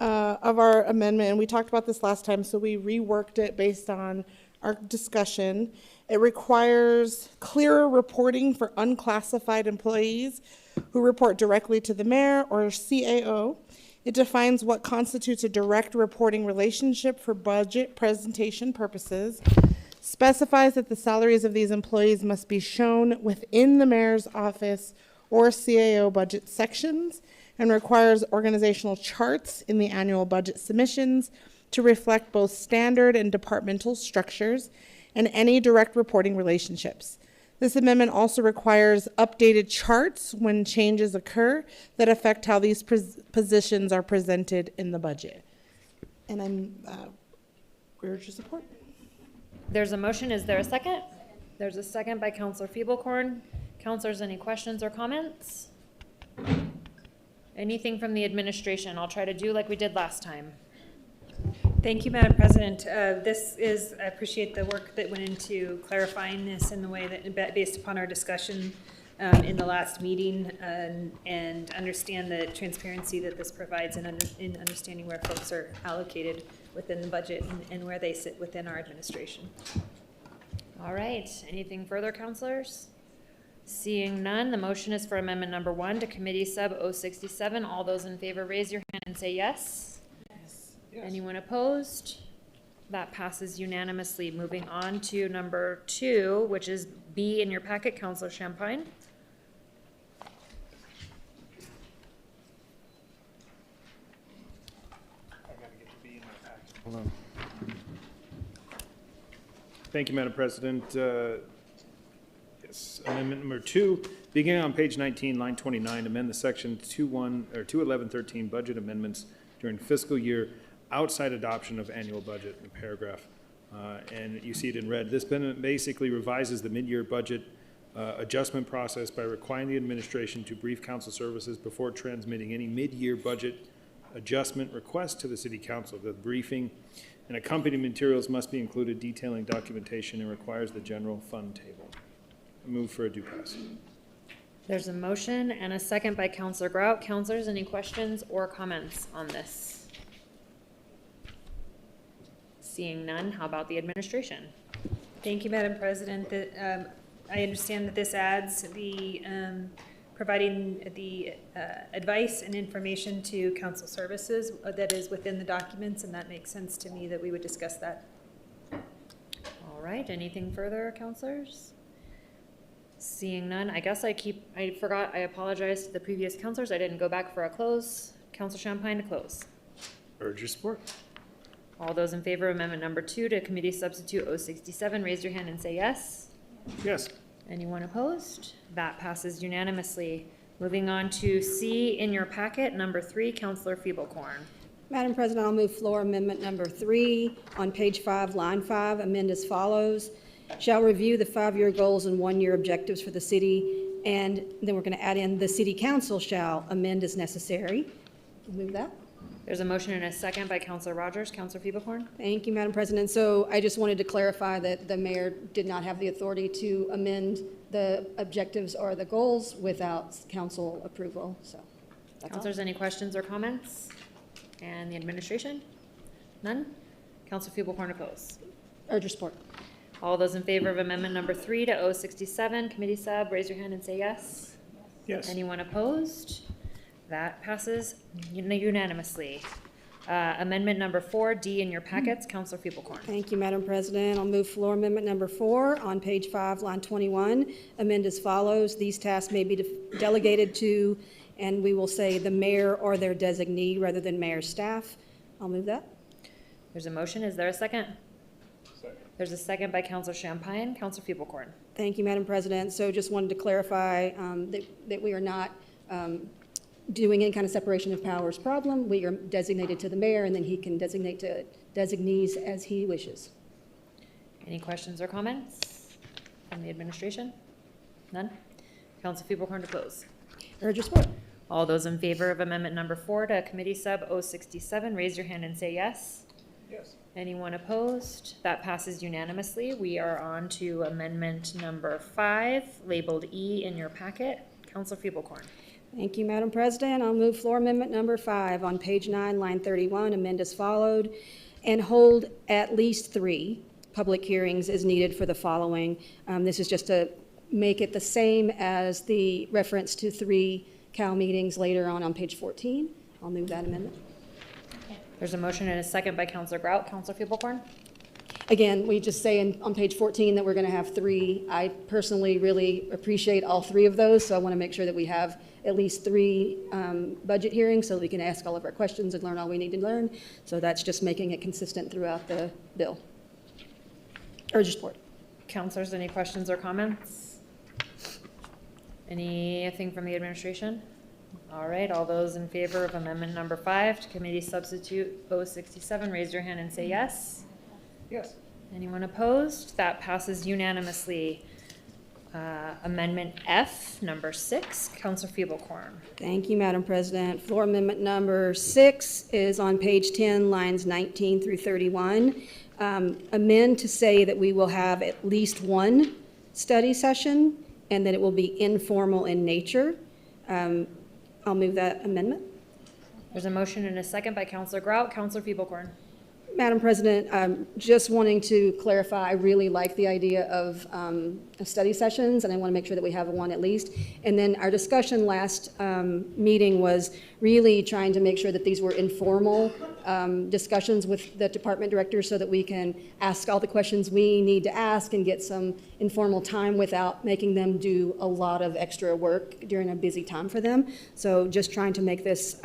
of our amendment, and we talked about this last time, so we reworked it based on our discussion. It requires clearer reporting for unclassified employees who report directly to the mayor or CAO. It defines what constitutes a direct reporting relationship for budget presentation purposes, specifies that the salaries of these employees must be shown within the mayor's office or CAO budget sections, and requires organizational charts in the annual budget submissions to reflect both standard and departmental structures and any direct reporting relationships. This amendment also requires updated charts when changes occur that affect how these positions are presented in the budget. And I'm urge your support. There's a motion. Is there a second? There's a second by Councilor Feeblecorn. Councilors, any questions or comments? Anything from the administration? I'll try to do like we did last time. Thank you, Madam President. I appreciate the work that went into clarifying this in the way that, based upon our discussion in the last meeting, and understand the transparency that this provides in understanding where folks are allocated within the budget and where they sit within our administration. All right. Anything further, councilors? Seeing none, the motion is for amendment number 1 to Committee Sub 067. All those in favor, raise your hand and say yes. Yes. Anyone opposed? That passes unanimously. Moving on to number 2, which is B in your packet, Councilor Champagne. Hold on. Thank you, Madam President. Yes, amendment number 2, beginning on page 19, line 29, amend the section 21113 budget amendments during fiscal year outside adoption of annual budget in paragraph. And you see it in red. This basically revises the mid-year budget adjustment process by requiring the administration to brief council services before transmitting any mid-year budget adjustment request to the city council. The briefing and accompanying materials must be included detailing documentation and requires the general fund table. I move for a due pass. There's a motion and a second by Counselor Grout. Counselors, any questions or comments on this? Seeing none, how about the administration? Thank you, Madam President. I understand that this adds the, providing the advice and information to council services that is within the documents, and that makes sense to me that we would discuss that. All right, anything further, counselors? Seeing none, I guess I forgot, I apologize to the previous counselors. I didn't go back for a close. Council Champagne to close. Urge your support. All those in favor of amendment number 2 to committee substitute 067, raise your hand and say yes. Yes. Anyone opposed? That passes unanimously. Moving on to C in your packet, number 3, Counselor Feeblecorn. Madam President, I'll move floor amendment number 3 on page 5, line 5, amend as follows. Shall review the 5-year goals and 1-year objectives for the city, and then we're going to add in the city council shall amend as necessary. Move that. There's a motion and a second by Counselor Rogers. Counselor Feeblecorn. Thank you, Madam President. So I just wanted to clarify that the mayor did not have the authority to amend the objectives or the goals without council approval. So that's all. Counselors, any questions or comments? And the administration? None? Counselor Feeblecorn to close. Urge your support. All those in favor of amendment number 3 to 067, committee sub, raise your hand and say yes. Yes. Anyone opposed? That passes unanimously. Amendment number 4, D in your packets, Counselor Feeblecorn. Thank you, Madam President. I'll move floor amendment number 4 on page 5, line 21. Amend as follows. These tasks may be delegated to, and we will say the mayor or their designee rather than mayor's staff. I'll move that. There's a motion. Is there a second? There's a second by Counselor Champagne. Counselor Feeblecorn. Thank you, Madam President. So just wanted to clarify that we are not doing any kind of separation of powers problem. We are designated to the mayor, and then he can designate to designees as he wishes. Any questions or comments from the administration? None? Counselor Feeblecorn to close. Urge your support. All those in favor of amendment number 4 to committee sub 067, raise your hand and say yes. Yes. Anyone opposed? That passes unanimously. We are on to amendment number 5, labeled E in your packet. Counselor Feeblecorn. Thank you, Madam President. I'll move floor amendment number 5 on page 9, line 31, amend as followed, and hold at least 3 public hearings as needed for the following. This is just to make it the same as the reference to 3 CAL meetings later on page 14. I'll move that amendment. There's a motion and a second by Counselor Grout. Counselor Feeblecorn. Again, we just say on page 14 that we're going to have 3. I personally really appreciate all 3 of those, so I want to make sure that we have at least 3 budget hearings so that we can ask all of our questions and learn all we need to learn. So that's just making it consistent throughout the bill. Urge your support. Counselors, any questions or comments? Anything from the administration? All right, all those in favor of amendment number 5 to committee substitute 067, raise your hand and say yes. Yes. Anyone opposed? That passes unanimously. Amendment F, number 6, Counselor Feeblecorn. Thank you, Madam President. Floor amendment number 6 is on page 10, lines 19 through 31. Amend to say that we will have at least 1 study session and that it will be informal in nature. I'll move that amendment. There's a motion and a second by Counselor Grout. Counselor Feeblecorn. Madam President, just wanting to clarify, I really like the idea of study sessions, and I want to make sure that we have 1 at least. And then our discussion last meeting was really trying to make sure that these were informal discussions with the department directors so that we can ask all the questions we need to ask and get some informal time without making them do a lot of extra work during a busy time for them. So just trying to make this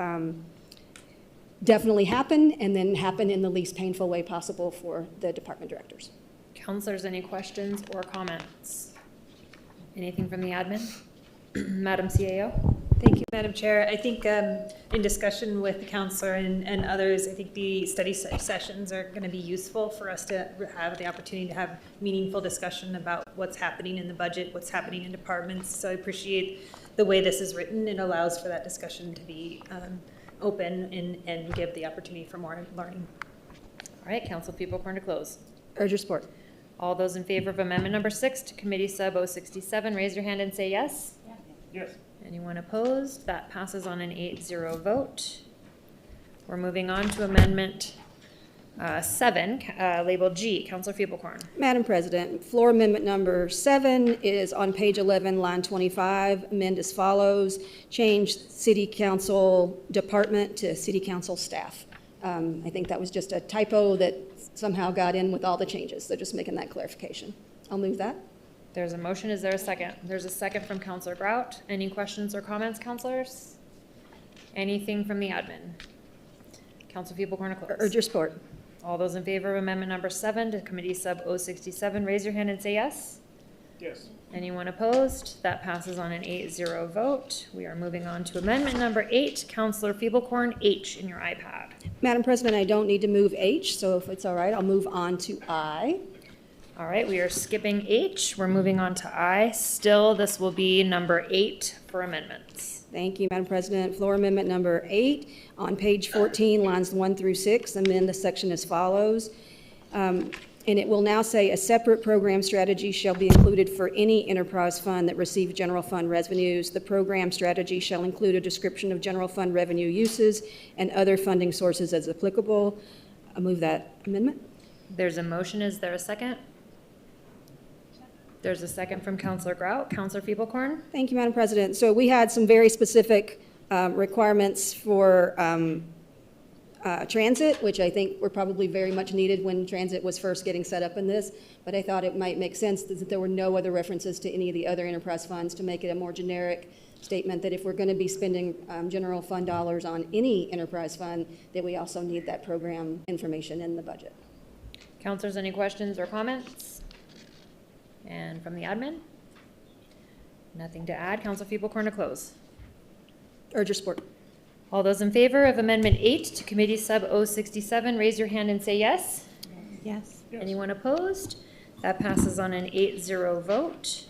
definitely happen, and then happen in the least painful way possible for the department directors. Counselors, any questions or comments? Anything from the admin? Madam CAO? Thank you, Madam Chair. I think in discussion with the counselor and others, I think the study sessions are going to be useful for us to have the opportunity to have meaningful discussion about what's happening in the budget, what's happening in departments. So I appreciate the way this is written. It allows for that discussion to be open and give the opportunity for more learning. All right, Council Peoplecorn to close. Urge your support. All those in favor of Amendment Number 6 to Committee Sub 067, raise your hand and say yes. Yes. Anyone opposed? That passes on an 8-0 vote. We're moving on to Amendment 7, labeled G. Councilor Peoplecorn. Madam President, floor amendment number 7 is on page 11, line 25. Amend as follows: change city council department to city council staff. I think that was just a typo that somehow got in with all the changes. So just making that clarification. I'll move that. There's a motion. Is there a second? There's a second from Councilor Grout. Any questions or comments, councilors? Anything from the admin? Council Peoplecorn to close. Urge your support. All those in favor of Amendment Number 7 to Committee Sub 067, raise your hand and say yes. Yes. Anyone opposed? That passes on an 8-0 vote. We are moving on to Amendment Number 8, Councilor Peoplecorn, H in your iPad. Madam President, I don't need to move H, so if it's all right, I'll move on to I. All right, we are skipping H. We're moving on to I. Still, this will be number 8 for amendments. Thank you, Madam President. Floor amendment number 8 on page 14, lines 1 through 6. Amend the section as follows. And it will now say a separate program strategy shall be included for any enterprise fund that receives general fund revenues. The program strategy shall include a description of general fund revenue uses and other funding sources as applicable. I'll move that amendment. There's a motion. Is there a second? There's a second from Councilor Grout. Councilor Peoplecorn? Thank you, Madam President. So we had some very specific requirements for transit, which I think were probably very much needed when transit was first getting set up in this, but I thought it might make sense that there were no other references to any of the other enterprise funds to make it a more generic statement that if we're going to be spending general fund dollars on any enterprise fund, that we also need that program information in the budget. Councilors, any questions or comments? And from the admin? Nothing to add. Council Peoplecorn to close. Urge your support. All those in favor of Amendment 8 to Committee Sub 067, raise your hand and say yes. Yes. Anyone opposed? That passes on an 8-0 vote.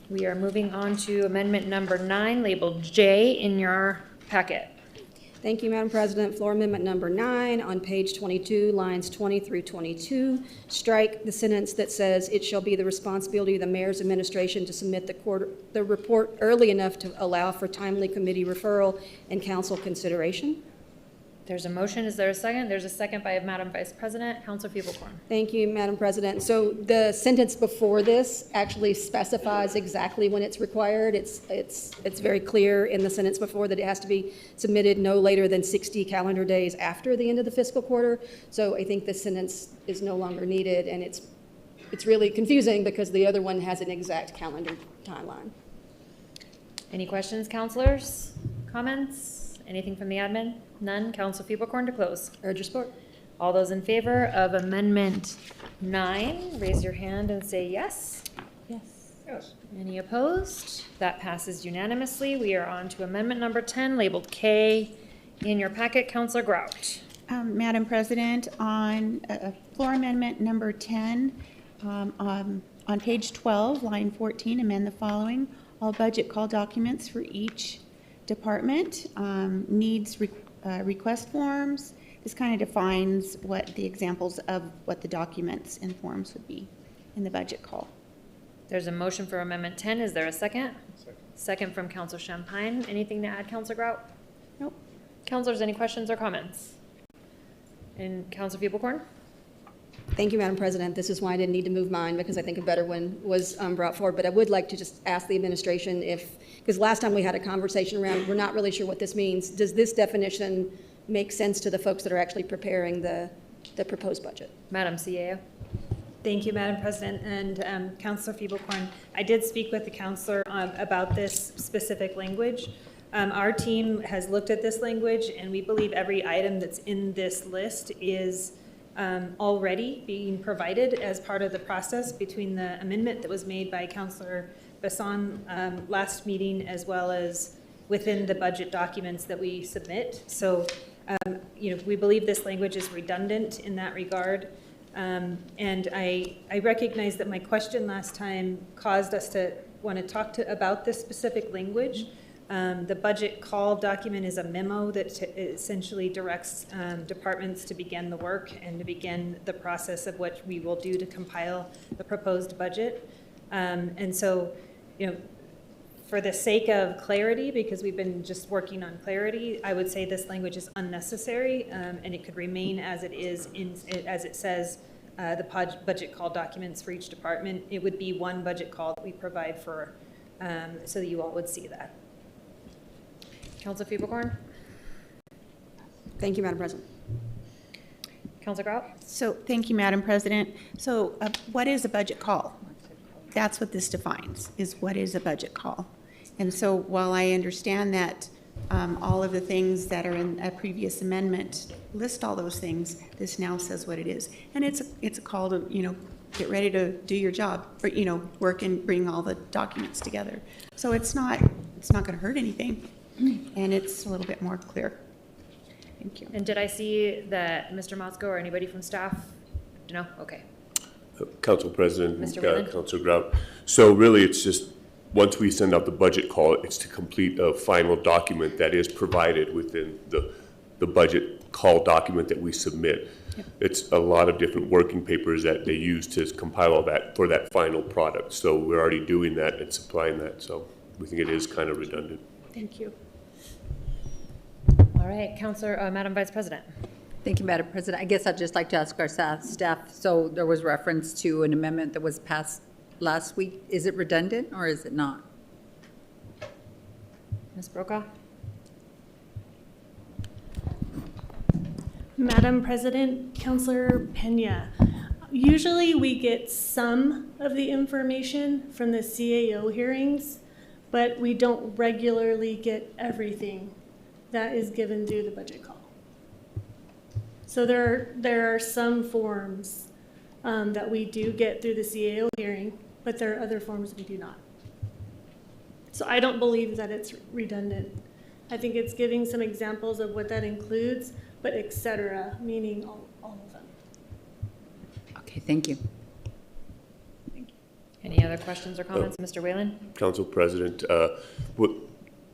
We are moving on to Amendment Number 9, labeled J in your packet. Thank you, Madam President. Floor amendment number 9 on page 22, lines 20 through 22. Strike the sentence that says it shall be the responsibility of the mayor's administration to submit the report early enough to allow for timely committee referral and council consideration. There's a motion. Is there a second? There's a second by Madam Vice President. Councilor Peoplecorn. Thank you, Madam President. So the sentence before this actually specifies exactly when it's required. It's very clear in the sentence before that it has to be submitted no later than 60 calendar days after the end of the fiscal quarter. So I think this sentence is no longer needed, and it's really confusing because the other one has an exact calendar timeline. Any questions, councilors? Comments? Anything from the admin? None. Council Peoplecorn to close. Urge your support. All those in favor of Amendment 9, raise your hand and say yes. Yes. Yes. Any opposed? That passes unanimously. We are on to Amendment Number 10, labeled K in your packet. Councilor Grout. Madam President, on floor amendment number 10, on page 12, line 14, amend the following. All budget call documents for each department needs request forms. This kind of defines what the examples of what the documents and forms would be in the budget call. There's a motion for Amendment 10. Is there a second? Second from Councilor Champagne. Anything to add, Councilor Grout? Nope. Councilors, any questions or comments? And Councilor Peoplecorn? Thank you, Madam President. This is why I didn't need to move mine, because I think a better one was brought forward. But I would like to just ask the administration because last time we had a conversation around, we're not really sure what this means. Does this definition make sense to the folks that are actually preparing the proposed budget? Madam CAO. Thank you, Madam President, and Councilor Peoplecorn. I did speak with the councilor about this specific language. Our team has looked at this language, and we believe every item that's in this list is already being provided as part of the process between the amendment that was made by Councilor Bassan last meeting, as well as within the budget documents that we submit. So, we believe this language is redundant in that regard. And I recognize that my question last time caused us to want to talk about this specific language. The budget call document is a memo that essentially directs departments to begin the work and to begin the process of what we will do to compile the proposed budget. And so, for the sake of clarity, because we've been just working on clarity, I would say this language is unnecessary, and it could remain as it is as it says the budget call documents for each department. It would be one budget call that we provide for, so that you all would see that. Councilor Fieberkorn? Thank you, Madam President. Councilor Grout? So, thank you, Madam President. So, what is a budget call? That's what this defines, is what is a budget call. And so, while I understand that all of the things that are in a previous amendment list all those things, this now says what it is. And it's a call to, get ready to do your job, or, work and bring all the documents together. So it's not going to hurt anything, and it's a little bit more clear. Thank you. And did I see that Mr. Motzko or anybody from staff? No? Okay. Council President, Mr. Whalen? Councilor Grout. So really, it's just, once we send out the budget call, it's to complete a final document that is provided within the budget call document that we submit. Yep. It's a lot of different working papers that they use to compile all that for that final product. So we're already doing that and supplying that. So we think it is kind of redundant. Thank you. All right, Madam Vice President. Thank you, Madam President. I guess I'd just like to ask our staff, so there was reference to an amendment that was passed last week. Is it redundant or is it not? Ms. Brokaw? Madam President, Councilor Pena, usually we get some of the information from the CAO hearings, but we don't regularly get everything that is given through the budget call. So there are some forms that we do get through the CAO hearing, but there are other forms we do not. So I don't believe that it's redundant. I think it's giving some examples of what that includes, but et cetera, meaning all of them. Okay, thank you. Any other questions or comments? Mr. Whalen? Council President,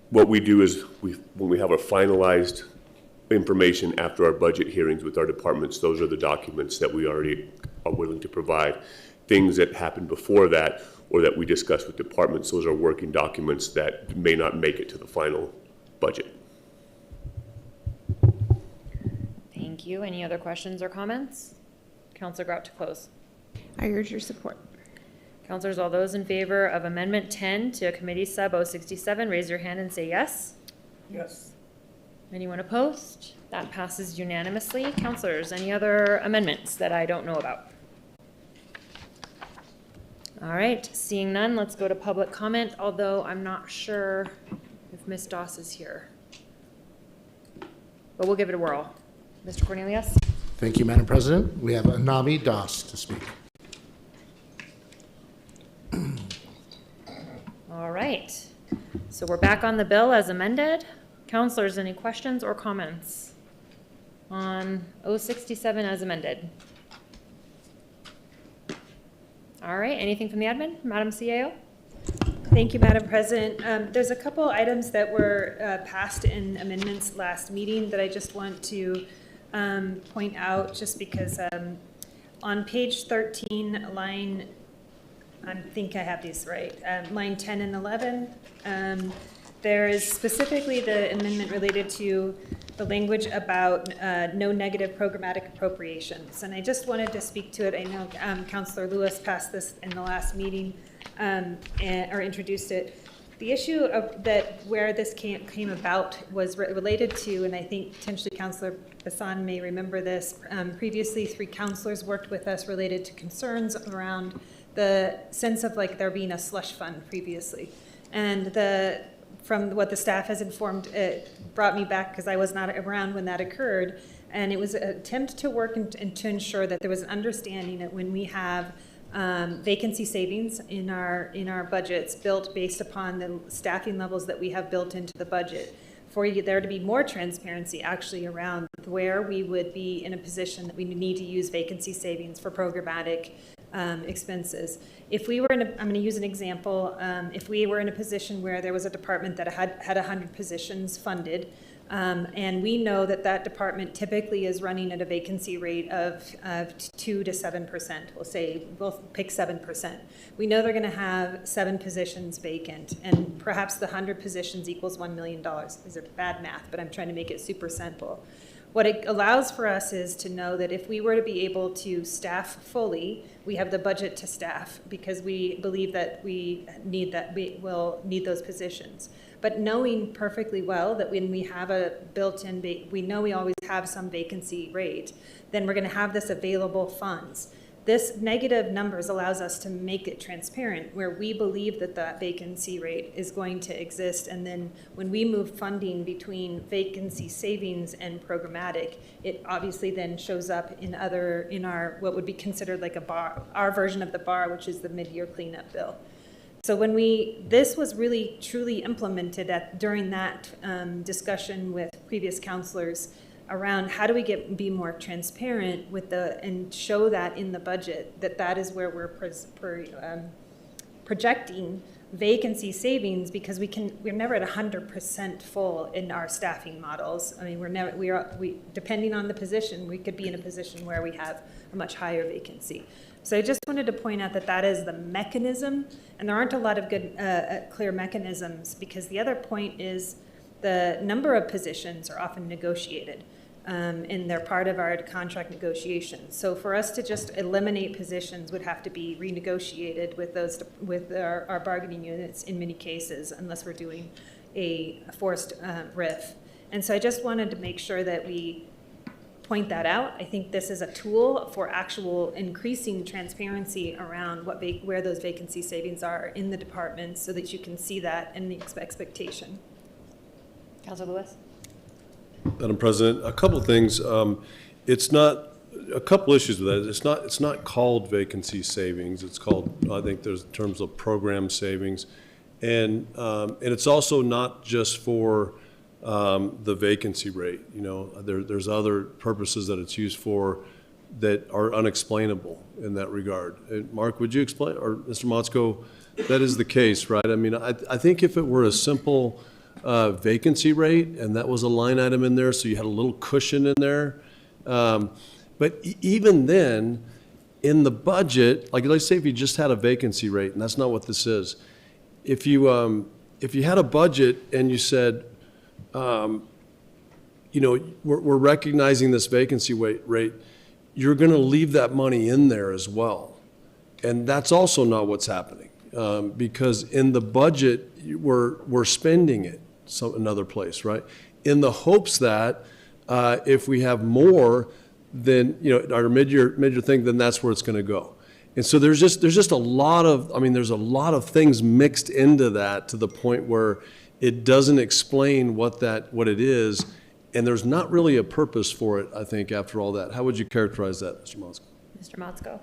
what we do is when we have our finalized information after our budget hearings with our departments, those are the documents that we already are willing to provide. Things that happen before that or that we discuss with departments, those are working documents that may not make it to the final budget. Thank you. Any other questions or comments? Councilor Grout to close. I urge your support. Councilors, all those in favor of Amendment 10 to Committee Sub 067, raise your hand and say yes. Yes. Anyone opposed? That passes unanimously. Councilors, any other amendments that I don't know about? All right, seeing none, let's go to public comment, although I'm not sure if Ms. Doss is here. But we'll give it a whirl. Mr. Cornelius? Thank you, Madam President. We have Anami Das to speak. All right, so we're back on the bill as amended. Councilors, any questions or comments on 067 as amended? All right, anything from the admin? Madam CAO? Thank you, Madam President. There's a couple items that were passed in amendments last meeting that I just want to point out, just because on page 13, line, I think I have these right, line 10 and 11, there is specifically the amendment related to the language about no negative programmatic appropriations. And I just wanted to speak to it. I know Councilor Lewis passed this in the last meeting or introduced it. The issue of that where this came about was related to, and I think potentially Councilor Bassan may remember this, previously 3 councilors worked with us related to concerns around the sense of like there being a slush fund previously. And from what the staff has informed, it brought me back because I was not around when that occurred. And it was an attempt to work and to ensure that there was an understanding that when we have vacancy savings in our budgets built based upon the staffing levels that we have built into the budget. For there to be more transparency actually around where we would be in a position that we need to use vacancy savings for programmatic expenses. If we were I'm going to use an example. If we were in a position where there was a department that had 100 positions funded, and we know that that department typically is running at a vacancy rate of 2 to 7%. We'll pick 7%. We know they're going to have 7 positions vacant, and perhaps the 100 positions equals $1 million. These are bad math, but I'm trying to make it super simple. What it allows for us is to know that if we were to be able to staff fully, we have the budget to staff because we believe that we will need those positions. But knowing perfectly well that when we have a built-in, we know we always have some vacancy rate, then we're going to have this available funds. This negative numbers allows us to make it transparent where we believe that that vacancy rate is going to exist. And then when we move funding between vacancy savings and programmatic, it obviously then shows up in our, what would be considered like a bar, our version of the bar, which is the mid-year cleanup bill. So when this was really truly implemented during that discussion with previous counselors around how do we be more transparent with and show that in the budget that is where we're projecting vacancy savings, because we're never at 100% full in our staffing models. I mean, depending on the position, we could be in a position where we have a much higher vacancy. So I just wanted to point out that is the mechanism, and there aren't a lot of good, clear mechanisms, because the other point is the number of positions are often negotiated, and they're part of our contract negotiations. So for us to just eliminate positions would have to be renegotiated with our bargaining units in many cases, unless we're doing a forced RIF. And so I just wanted to make sure that we point that out. I think this is a tool for actual increasing transparency around where those vacancy savings are in the departments, so that you can see that in the expectation. Councilor Lewis? Madam President, a couple of things. It's not a couple issues with that. It's not called vacancy savings. It's called, I think there's terms of program savings, and it's also not just for the vacancy rate. You know, there's other purposes that it's used for that are unexplainable in that regard. And Mark, would you explain, or Mr. Motzko, that is the case, right? I mean, I think if it were a simple vacancy rate and that was a line item in there, so you had a little cushion in there. But even then, in the budget, like let's say if you just had a vacancy rate, and that's not what this is. If you had a budget and you said, you know, we're recognizing this vacancy rate, you're going to leave that money in there as well. And that's also not what's happening, because in the budget, we're spending it another place, right? In the hopes that if we have more than, you know, our mid-year thing, then that's where it's going to go. And so there's just a lot of, I mean, there's a lot of things mixed into that to the point where it doesn't explain what it is, and there's not really a purpose for it, I think, after all that. How would you characterize that, Mr. Motzko? Mr. Motzko.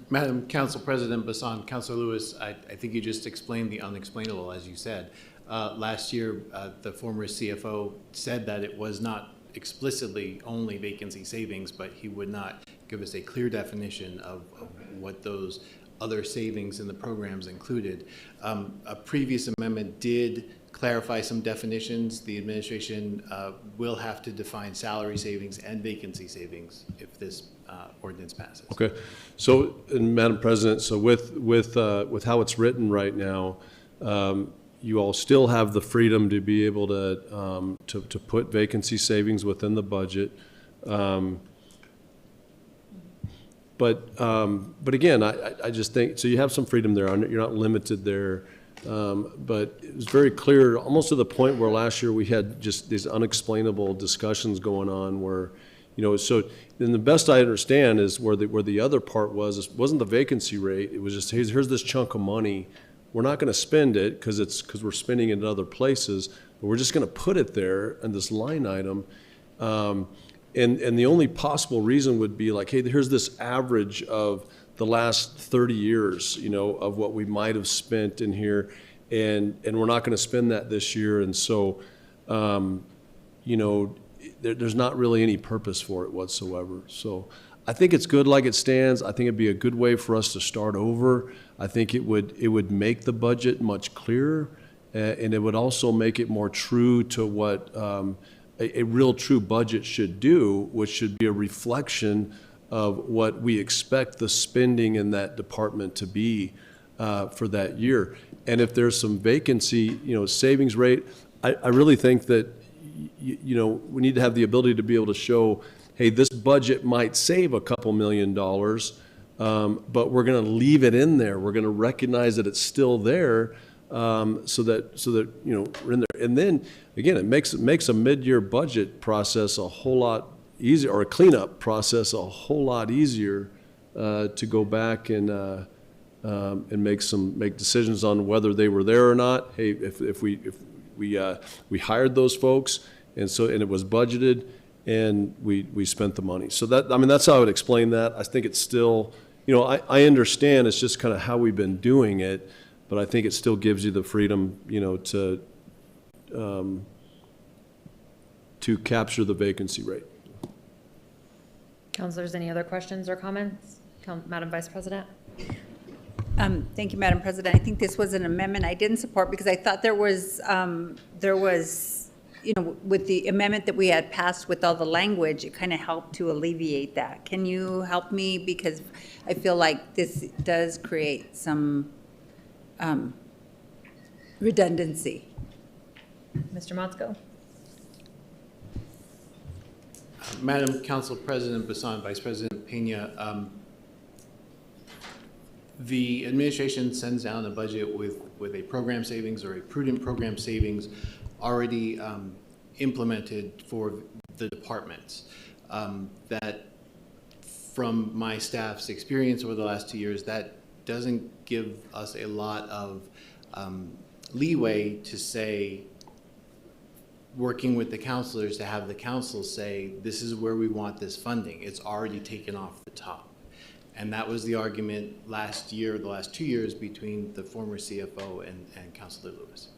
Madam Council President Bassan, Councilor Lewis, I think you just explained the unexplainable, as you said. Last year, the former CFO said that it was not explicitly only vacancy savings, but he would not give us a clear definition of what those other savings in the programs included. A previous amendment did clarify some definitions. The administration will have to define salary savings and vacancy savings if this ordinance passes. Okay, so, and Madam President, so with how it's written right now, you all still have the freedom to be able to put vacancy savings within the budget. But again, I just think, so you have some freedom there. You're not limited there. But it was very clear, almost to the point where last year we had just these unexplainable discussions going on where, you know, so then the best I understand is where the other part wasn't the vacancy rate. It was just, here's this chunk of money. We're not going to spend it because we're spending it in other places, but we're just going to put it there in this line item. And the only possible reason would be like, hey, here's this average of the last 30 years, you know, of what we might have spent in here, and we're not going to spend that this year. And so, you know, there's not really any purpose for it whatsoever. So I think it's good like it stands. I think it'd be a good way for us to start over. I think it would make the budget much clearer, and it would also make it more true to what a real true budget should do, which should be a reflection of what we expect the spending in that department to be for that year. And if there's some vacancy, you know, savings rate, I really think that, you know, we need to have the ability to be able to show, hey, this budget might save a couple $1 million, but we're going to leave it in there. We're going to recognize that it's still there, so that you know, we're in there. And then again, it makes a mid-year budget process a whole lot easier, or a cleanup process a whole lot easier to go back and make decisions on whether they were there or not. Hey, if we hired those folks, and it was budgeted, and we spent the money. So that, I mean, that's how I would explain that. I think it's still, you know, I understand it's just kind of how we've been doing it, but I think it still gives you the freedom, you know, to capture the vacancy rate. Councilors, any other questions or comments? Madam Vice President? Thank you, Madam President. I think this was an amendment I didn't support because I thought there was, you know, with the amendment that we had passed with all the language, it kind of helped to alleviate that. Can you help me? Because I feel like this does create some redundancy. Mr. Motzko? Madam Council President Bassan, Vice President Pena, the administration sends down a budget with a program savings or a prudent program savings already implemented for the departments. That, from my staff's experience over the last 2 years, that doesn't give us a lot of leeway to say, working with the counselors, to have the council say, this is where we want this funding. It's already taken off the top. And that was the argument last year, the last 2 years, between the former CFO and Councilor Lewis.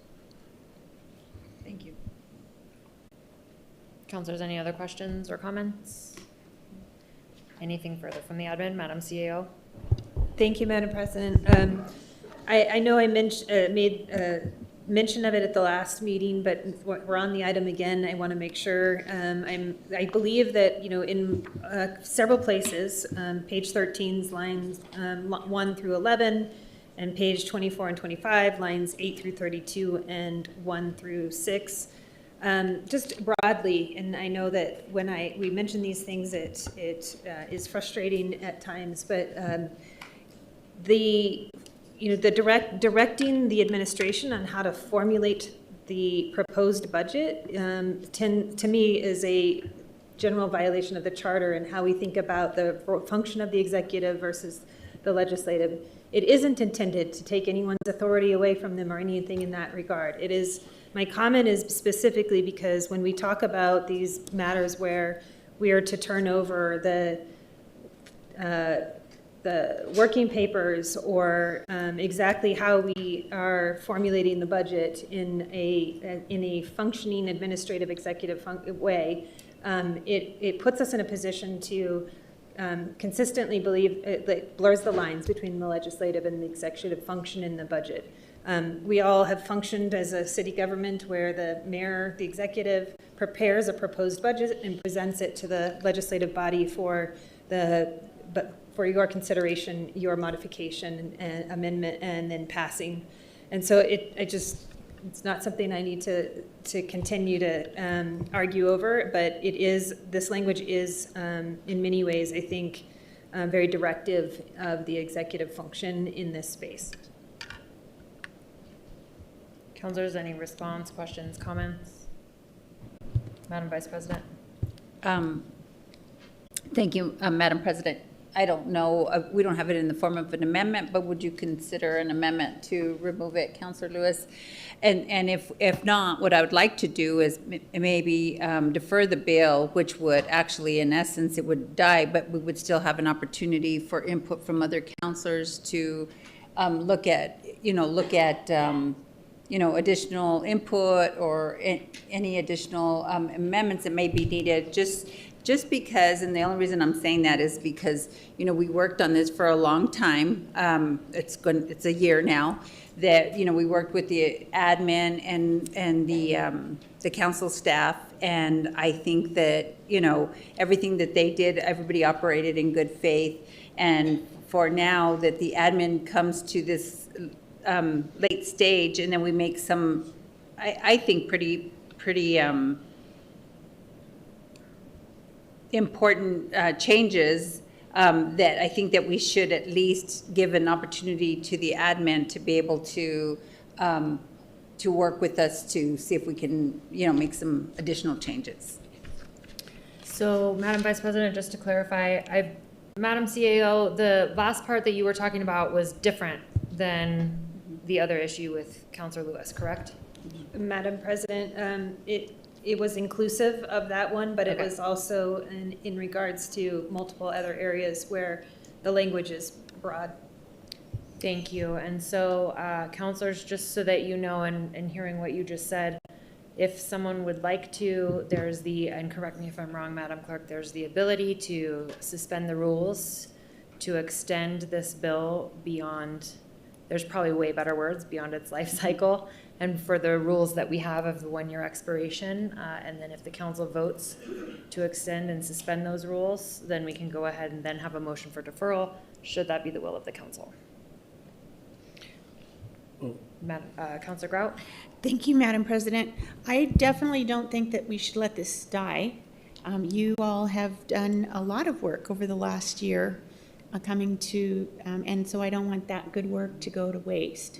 Thank you. Councilors, any other questions or comments? Anything further from the admin? Madam CAO? Thank you, Madam President. I know I made mention of it at the last meeting, but we're on the item again. I want to make sure. I believe that, you know, in several places, page 13's lines 1 through 11, and page 24 and 25, lines 8 through 32, and 1 through 6. Just broadly, and I know that when we mention these things, it is frustrating at times, but directing the administration on how to formulate the proposed budget, to me, is a general violation of the charter and how we think about the function of the executive versus the legislative. It isn't intended to take anyone's authority away from them or anything in that regard. It is, my comment is specifically because when we talk about these matters where we are to turn over the working papers or exactly how we are formulating the budget in a functioning administrative executive way, it puts us in a position to consistently believe it blurs the lines between the legislative and the executive function in the budget. We all have functioned as a city government where the mayor, the executive, prepares a proposed budget and presents it to the legislative body for your consideration, your modification and amendment, and then passing. And so it's not something I need to continue to argue over, but this language is in many ways, I think, very directive of the executive function in this space. Councilors, any response, questions, comments? Madam Vice President. Thank you, Madam President. I don't know, we don't have it in the form of an amendment, but would you consider an amendment to remove it, Counselor Lewis? And if not, what I would like to do is maybe defer the bill, which would actually, in essence, it would die, but we would still have an opportunity for input from other counselors to look at additional input or any additional amendments that may be needed, just because, and the only reason I'm saying that is because, we worked on this for a long time. It's a year now that, we worked with the admin and the council staff. And I think that, everything that they did, everybody operated in good faith. And for now that the admin comes to this late stage, and then we make some, I think, pretty important changes, that I think that we should at least give an opportunity to the admin to be able to work with us to see if we can, make some additional changes. So, Madam Vice President, just to clarify, Madam CAO, the last part that you were talking about was different than the other issue with Counselor Lewis, correct? Madam President, it was inclusive of that one, but it was also in regards to multiple other areas where the language is broad. Thank you. And so, counselors, just so that you know, and hearing what you just said, if someone would like to, and correct me if I'm wrong, Madam Clerk, there's the ability to suspend the rules to extend this bill beyond, there's probably way better words, beyond its life cycle, and for the rules that we have of the 1-year expiration. And then if the council votes to extend and suspend those rules, then we can go ahead and then have a motion for deferral, should that be the will of the council. Councilor Grout? Thank you, Madam President. I definitely don't think that we should let this die. You all have done a lot of work over the last year coming to, and so I don't want that good work to go to waste.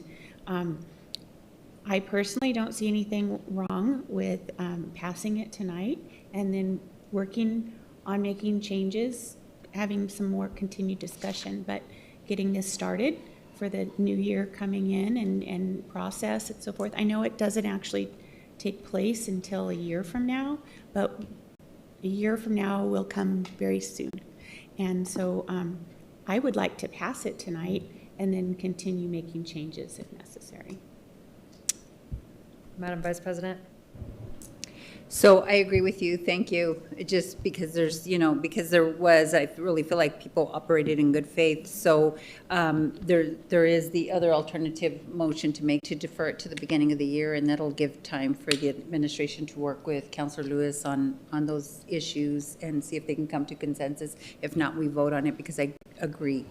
I personally don't see anything wrong with passing it tonight and then working on making changes, having some more continued discussion, but getting this started for the new year coming in and process and so forth. I know it doesn't actually take place until a year from now, but a year from now will come very soon. And so I would like to pass it tonight and then continue making changes if necessary. Madam Vice President? So I agree with you, thank you. Just because there's, I really feel like people operated in good faith. So there is the other alternative motion to make to defer it to the beginning of the year, and that'll give time for the administration to work with Councilor Lewis on those issues and see if they can come to consensus. If not, we vote on it, because I agree.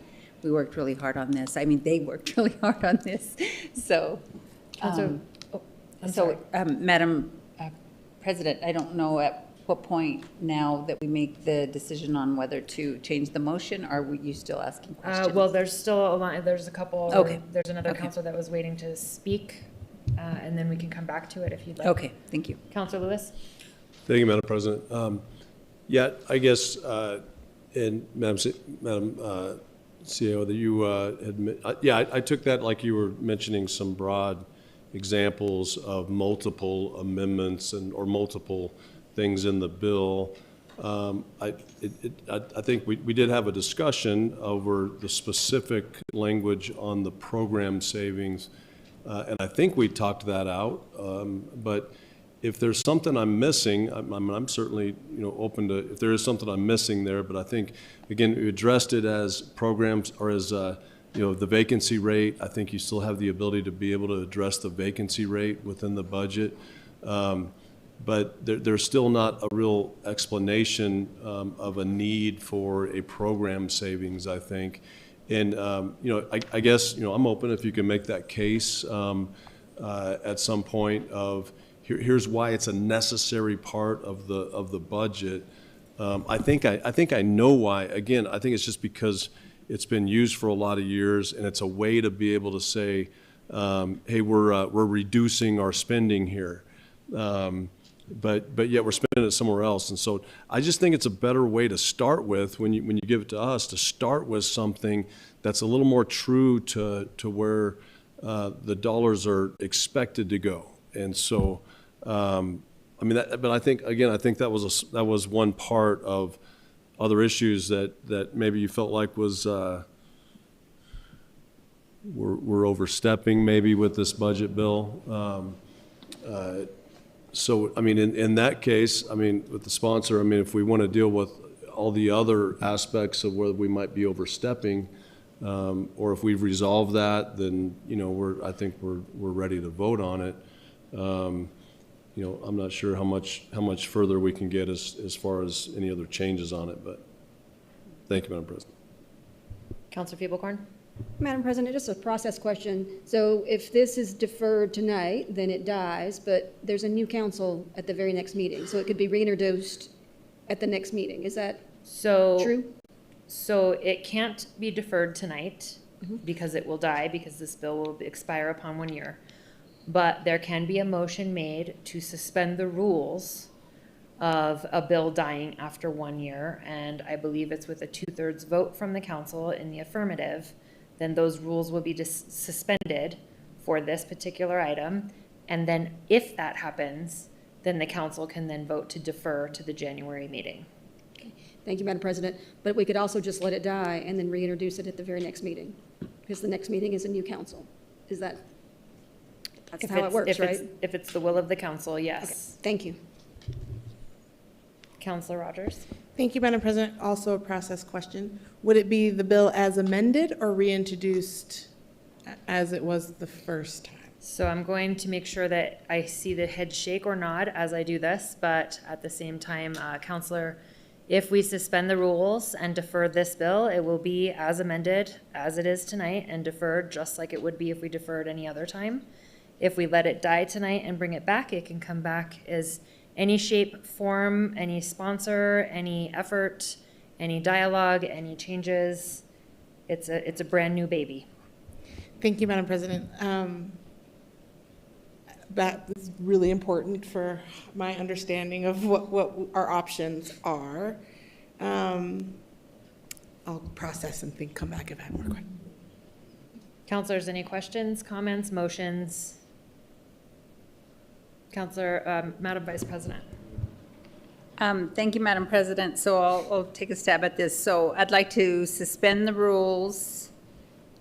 We worked really hard on this. I mean, they worked really hard on this. So, Madam President, I don't know at what point now that we make the decision on whether to change the motion, or are you still asking questions? Well, there's still a line, there's a couple, there's another counselor that was waiting to speak, and then we can come back to it if you'd like. Okay, thank you. Counselor Lewis? Thank you, Madam President. I guess, and Madam CEO, that you had, I took that like you were mentioning some broad examples of multiple amendments or multiple things in the bill. I think we did have a discussion over the specific language on the program savings, and I think we talked that out. But if there's something I'm missing, I'm certainly open to if there is something I'm missing there. But I think again we addressed it as programs or as the vacancy rate. I think you still have the ability to be able to address the vacancy rate within the budget. But there's still not a real explanation of a need for a program savings, I think. And, I guess, I'm open if you can make that case at some point of here's why it's a necessary part of the budget. I think I know why. Again, I think it's just because it's been used for a lot of years, and it's a way to be able to say, hey, we're reducing our spending here. but yet we're spending it somewhere else. And so I just think it's a better way to start with, when you give it to us, to start with something that's a little more true to where the dollars are expected to go. And so, I mean, but I think, again, I think that was one part of other issues that maybe you felt like was, we're overstepping maybe with this budget bill. So, I mean, in that case, I mean, with the sponsor, I mean, if we want to deal with all the other aspects of where we might be overstepping, or if we've resolved that, then, you know, I think we're ready to vote on it. You know, I'm not sure how much further we can get as far as any other changes on it, but thank you, Madam President. Counselor Feeblecorn? Madam President, just a process question. So if this is deferred tonight, then it dies, but there's a new council at the very next meeting, so it could be reintroduced at the next meeting. Is that true? So it can't be deferred tonight because it will die, because this bill will expire upon 1 year. But there can be a motion made to suspend the rules of a bill dying after 1 year, and I believe it's with a 2/3 vote from the council in the affirmative. Then those rules will be suspended for this particular item. And then if that happens, then the council can then vote to defer to the January meeting. Okay. Thank you, Madam President. But we could also just let it die and then reintroduce it at the very next meeting, because the next meeting is a new council. Is that's how it works, right? If it's the will of the council, yes. Okay. Thank you. Councilor Rogers? Thank you, Madam President. Also a process question. Would it be the bill as amended or reintroduced as it was the first time? So I'm going to make sure that I see the head shake or nod as I do this, but at the same time, Councilor, if we suspend the rules and defer this bill, it will be as amended as it is tonight and deferred just like it would be if we deferred any other time. If we let it die tonight and bring it back, it can come back as any shape, form, any sponsor, any effort, any dialogue, any changes. It's a brand new baby. Thank you, Madam President. That is really important for my understanding of what our options are. I'll process and come back if I have more questions. Councilors, any questions, comments, motions? Councilor, Madam Vice President. Thank you, Madam President. So I'll take a stab at this. So I'd like to suspend the rules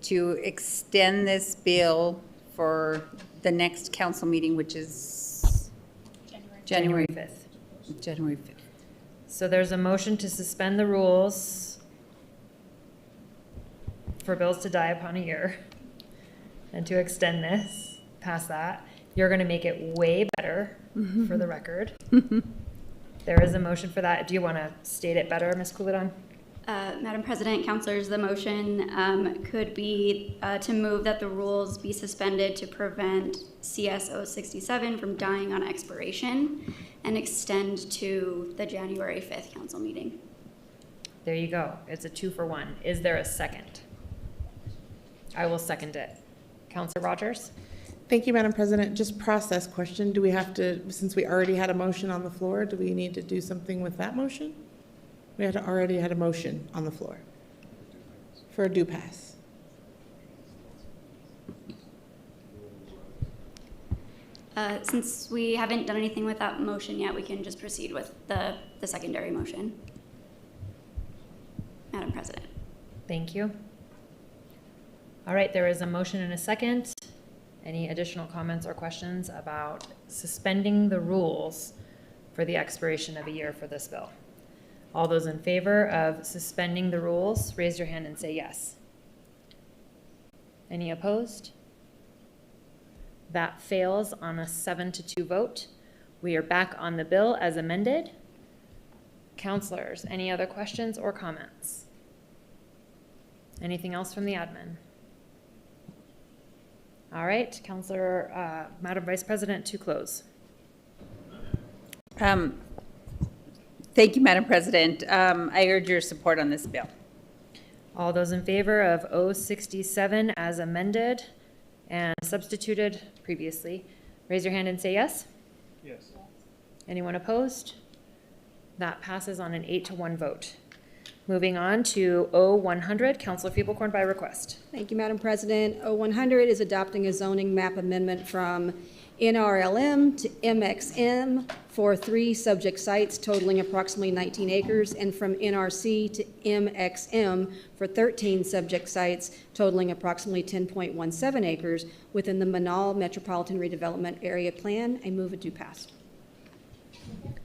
to extend this bill for the next council meeting, which is January 5th. January 5th. So there's a motion to suspend the rules for bills to die upon a year and to extend this past that. You're going to make it way better for the record. There is a motion for that. Do you want to state it better, Ms. Coulidon? Madam President, councilors, the motion could be to move that the rules be suspended to prevent CSO 67 from dying on expiration and extend to the January 5th council meeting. There you go. It's a 2-for-1. Is there a second? I will second it. Councilor Rogers? Thank you, Madam President. Just process question. Do we have to, since we already had a motion on the floor, do we need to do something with that motion? We already had a motion on the floor for a do pass. Since we haven't done anything with that motion yet, we can just proceed with the secondary motion. Madam President. Thank you. All right, there is a motion and a second. Any additional comments or questions about suspending the rules for the expiration of a year for this bill? All those in favor of suspending the rules, raise your hand and say yes. Any opposed? That fails on a 7-2 vote. We are back on the bill as amended. Councilors, any other questions or comments? Anything else from the admin? All right, Councilor, Madam Vice President, to close. Thank you, Madam President. I urge your support on this bill. All those in favor of O67 as amended and substituted previously, raise your hand and say yes. Yes. Anyone opposed? That passes on an 8-1 vote. Moving on to O100, Councilor Feeblecorn by request. Thank you, Madam President. O100 is adopting a zoning map amendment from NRLM to MXM for 3 subject sites totaling approximately 19 acres, and from NRC to MXM for 13 subject sites totaling approximately 10.17 acres within the Manal Metropolitan Redevelopment Area Plan. I move it to pass.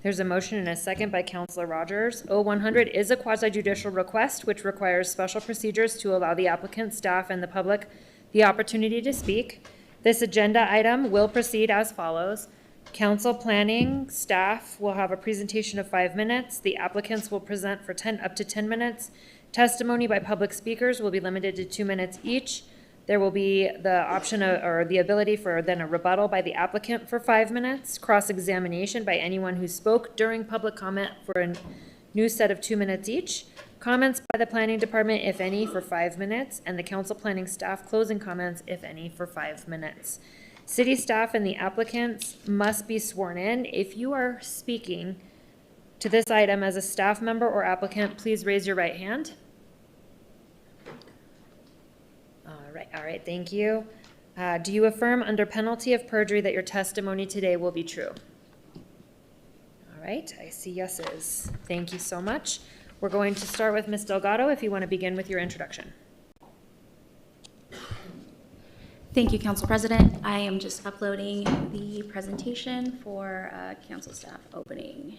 There's a motion and a second by Councilor Rogers. O100 is a quasi-judicial request which requires special procedures to allow the applicant, staff, and the public the opportunity to speak. This agenda item will proceed as follows. Council planning staff will have a presentation of 5 minutes. The applicants will present for up to 10 minutes. Testimony by public speakers will be limited to 2 minutes each. There will be the option or the ability for then a rebuttal by the applicant for 5 minutes, cross-examination by anyone who spoke during public comment for a new set of 2 minutes each, comments by the planning department, if any, for 5 minutes, and the council planning staff closing comments, if any, for 5 minutes. City staff and the applicants must be sworn in. If you are speaking to this item as a staff member or applicant, please raise your right hand. All right, thank you. Do you affirm under penalty of perjury that your testimony today will be true? All right, I see yeses. Thank you so much. We're going to start with Ms. Delgado, if you want to begin with your introduction. Thank you, Council President. I am just uploading the presentation for council staff opening.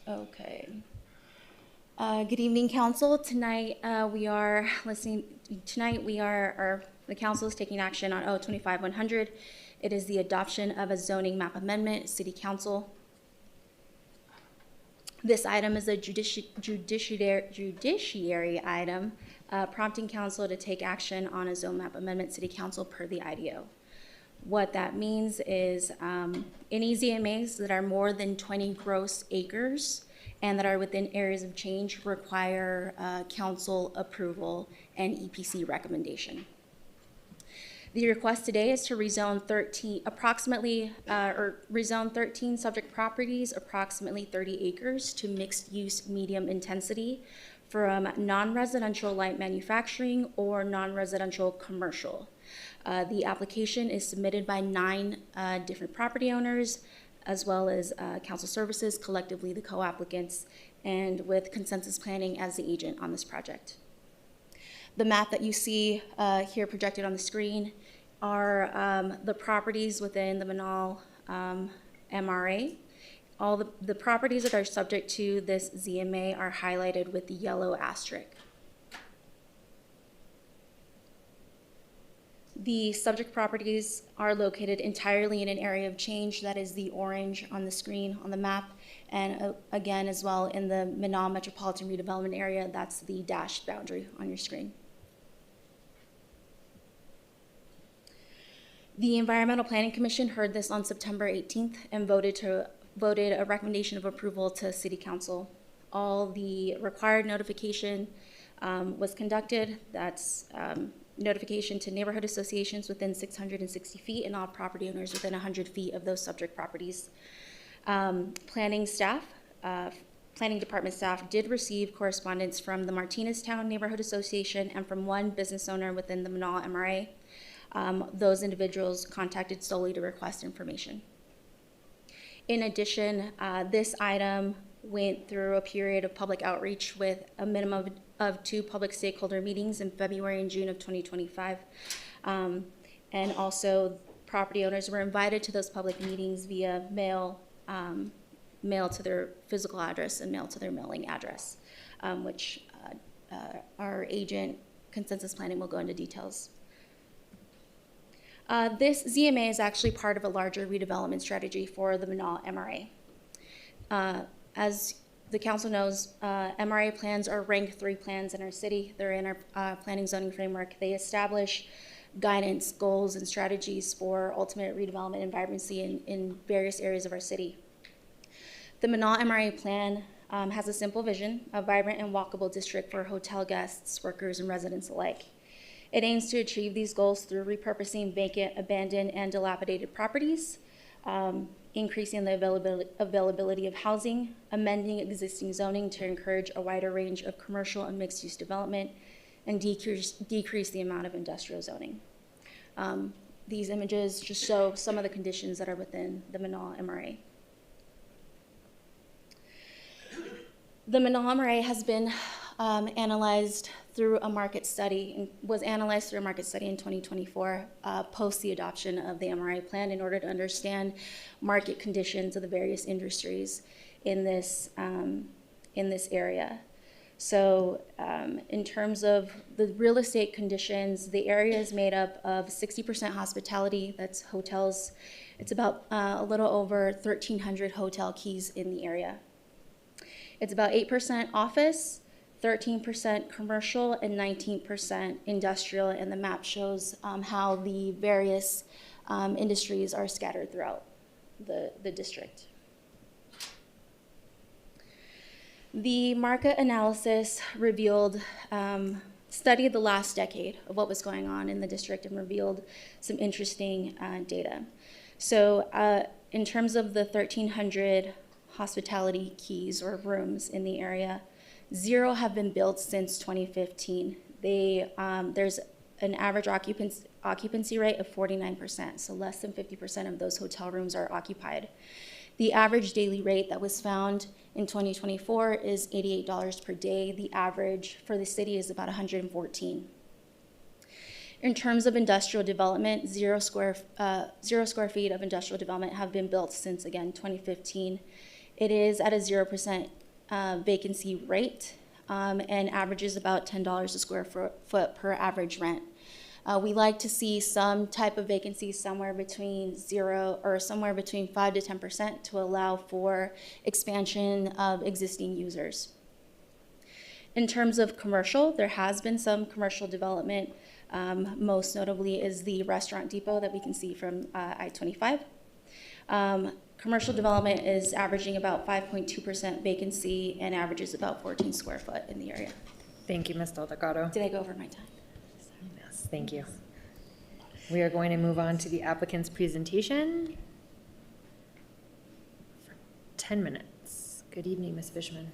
Okay. Good evening, Council. Tonight we are the Council is taking action on O25-100. It is the adoption of a zoning map amendment, City Council. This item is a judiciary item, prompting Council to take action on a zone map amendment, City Council, per the IDO. What that means is any ZMAs that are more than 20 gross acres and that are within areas of change require council approval and EPC recommendation. The request today is to rezone 13 subject properties, approximately 30 acres, to mixed-use medium intensity from non-residential light manufacturing or non-residential commercial. The application is submitted by 9 different property owners, as well as council services, collectively the co-applicants, and with Consensus Planning as the agent on this project. The map that you see here projected on the screen are the properties within the Manal MRA. All the properties that are subject to this ZMA are highlighted with the yellow asterisk. The subject properties are located entirely in an area of change, that is the orange on the screen on the map, and again as well in the Manal Metropolitan Redevelopment Area, that's the dashed boundary on your screen. The Environmental Planning Commission heard this on September 18th and voted a recommendation of approval to City Council. All the required notification was conducted. That's notification to neighborhood associations within 660 feet and all property owners within 100 feet of those subject properties. Planning department staff did receive correspondence from the Martineztown Neighborhood Association and from one business owner within the Manal MRA. Those individuals contacted solely to request information. In addition, this item went through a period of public outreach with a minimum of 2 public stakeholder meetings in February and June of 2025. And also property owners were invited to those public meetings via mail to their physical address and mail to their mailing address, which our agent, Consensus Planning, will go into details. This ZMA is actually part of a larger redevelopment strategy for the Manal MRA. As the council knows, MRA plans are ranked 3 plans in our city. They're in our planning zoning framework. They establish guidance, goals, and strategies for ultimate redevelopment and vibrancy in various areas of our city. The Manal MRA plan has a simple vision, a vibrant and walkable district for hotel guests, workers, and residents alike. It aims to achieve these goals through repurposing vacant, abandoned, and dilapidated properties, increasing the availability of housing, amending existing zoning to encourage a wider range of commercial and mixed-use development, and decrease the amount of industrial zoning. These images just show some of the conditions that are within the Menaul MRA. The Menaul MRA has been analyzed through a market study, and was analyzed through a market study in 2024, post the adoption of the MRA plan, in order to understand market conditions of the various industries in this area. So in terms of the real estate conditions, the area is made up of 60% hospitality, that's hotels. It's about a little over 1,300 hotel keys in the area. It's about 8% office, 13% commercial, and 19% industrial, and the map shows how the various industries are scattered throughout the district. The market analysis studied the last decade of what was going on in the district and revealed some interesting data. So in terms of the 1,300 hospitality keys or rooms in the area, 0 have been built since 2015. There's an average occupancy rate of 49%, so less than 50% of those hotel rooms are occupied. The average daily rate that was found in 2024 is $88 per day. The average for the city is about $114. In terms of industrial development, 0 square feet of industrial development have been built since, again, 2015. It is at a 0% vacancy rate and averages about $10 a square foot per average rent. We like to see some type of vacancy somewhere between 0 or somewhere between 5 to 10% to allow for expansion of existing users. In terms of commercial, there has been some commercial development. Most notably is the restaurant depot that we can see from I-25. Commercial development is averaging about 5.2% vacancy and averages about 14 square foot in the area. Thank you, Ms. Delgado. Did I go over my time? Yes, thank you. We are going to move on to the applicant's presentation for 10 minutes. Good evening, Ms. Fishman.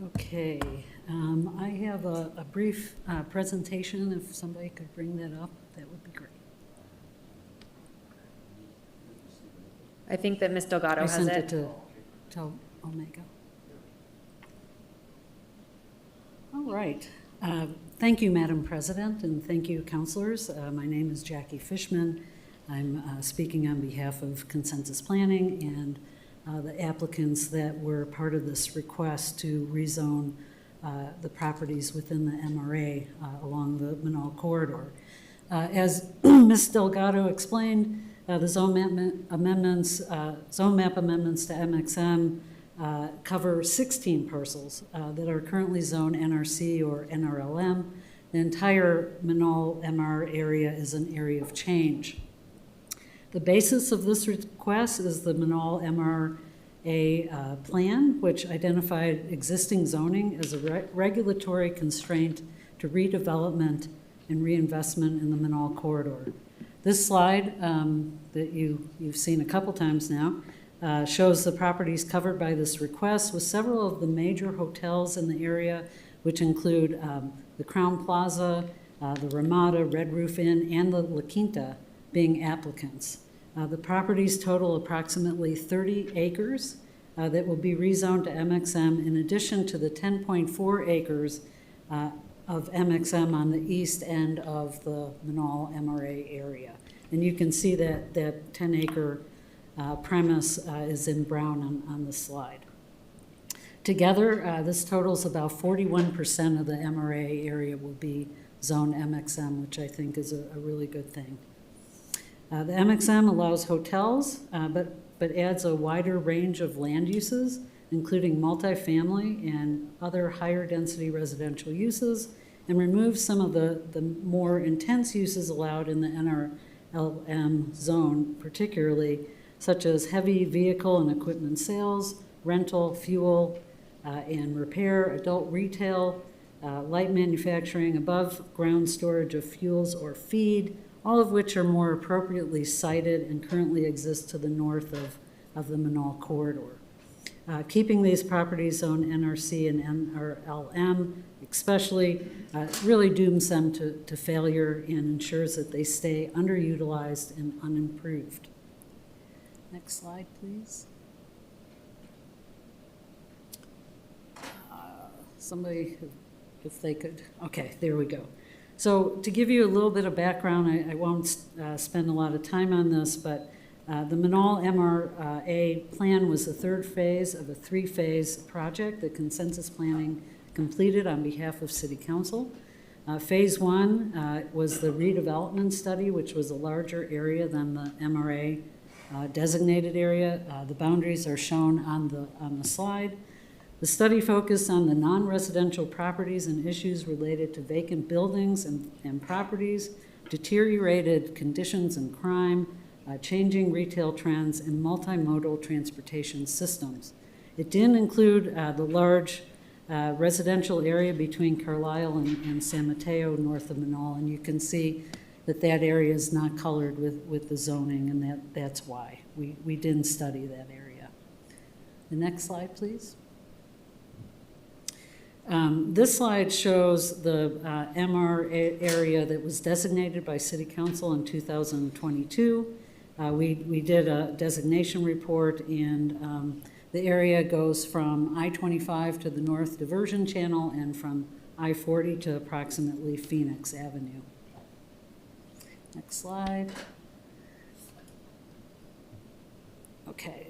Okay, I have a brief presentation. If somebody could bring that up, that would be great. I think that Ms. Delgado has I sent it. to Omega. All right. Thank you, Madam President, and thank you, councilors. My name is Jackie Fishman. I'm speaking on behalf of Consensus Planning and the applicants that were part of this request to rezone the properties within the MRA along the Menaul corridor. As Ms. Delgado explained, the zone map amendments to MXM cover 16 parcels that are currently zoned NRC or NRLM. The entire Menaul MR area is an area of change. The basis of this request is the Menaul MRA plan, which identified existing zoning as a regulatory constraint to redevelopment and reinvestment in the Menaul corridor. This slide that you've seen a couple times now shows the properties covered by this request, with several of the major hotels in the area, which include the Crown Plaza, the Ramada, Red Roof Inn, and the La Quinta being applicants. The properties total approximately 30 acres that will be rezoned to MXM, in addition to the 10.4 acres of MXM on the east end of the Menaul MRA area. And you can see that 10-acre premise is in brown on the slide. Together, this totals about 41% of the MRA area will be zone MXM, which I think is a really good thing. The MXM allows hotels, but adds a wider range of land uses, including multifamily and other higher density residential uses, and removes some of the more intense uses allowed in the NRLM zone, particularly such as heavy vehicle and equipment sales, rental, fuel, and repair, adult retail, light manufacturing, above-ground storage of fuels or feed, all of which are more appropriately sited and currently exist to the north of the Menaul corridor. Keeping these properties on NRC and NRLM especially really dooms them to failure and ensures that they stay underutilized and unimproved. Next slide, please. Somebody, if they could, okay, there we go. So to give you a little bit of background, I won't spend a lot of time on this, but the Menaul MRA plan was the third phase of a three-phase project that consensus planning completed on behalf of City Council. Phase one was the redevelopment study, which was a larger area than the MRA designated area. The boundaries are shown on the slide. The study focused on the non-residential properties and issues related to vacant buildings and properties, deteriorated conditions and crime, changing retail trends, and multimodal transportation systems. It didn't include the large residential area between Carlisle and San Mateo north of Menaul, and you can see that area is not colored with the zoning, and that's why. We didn't study that area. The next slide, please. This slide shows the MR area that was designated by City Council in 2022. We did a designation report, and the area goes from I-25 to the North Diversion Channel and from I-40 to approximately Phoenix Avenue. Next slide. Okay.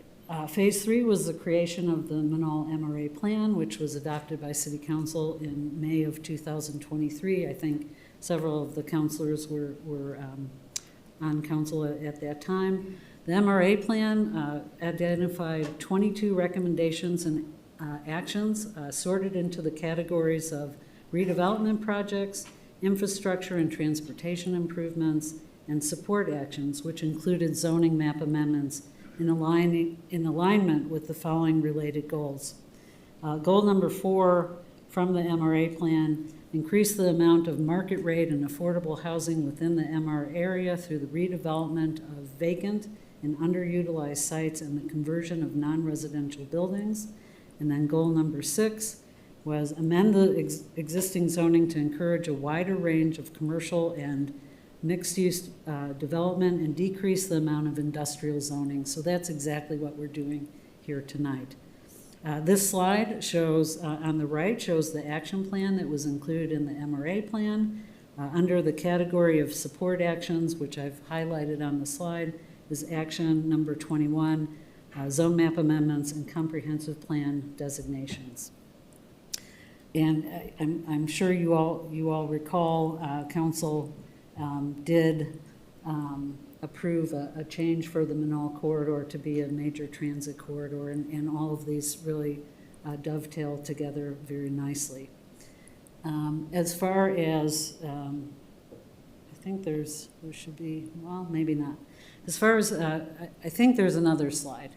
Phase three was the creation of the Menaul MRA plan, which was adopted by City Council in May of 2023. I think several of the councilors were on council at that time. The MRA plan identified 22 recommendations and actions sorted into the categories of redevelopment projects, infrastructure and transportation improvements, and support actions, which included zoning map amendments in alignment with the following related goals. Goal number 4 from the MRA plan: increase the amount of market rate and affordable housing within the MR area through the redevelopment of vacant and underutilized sites and the conversion of non-residential buildings. And then goal number 6 was amend the existing zoning to encourage a wider range of commercial and mixed-use development and decrease the amount of industrial zoning. So that's exactly what we're doing here tonight. This slide shows, on the right, shows the action plan that was included in the MRA plan. Under the category of support actions, which I've highlighted on the slide, is action number 21, zone map amendments and comprehensive plan designations. And I'm sure you all recall, Council did approve a change for the Menaul corridor to be a major transit corridor, and all of these really dovetail together very nicely. As far as, I think there should be, well, maybe not. As far as, I think there's another slide.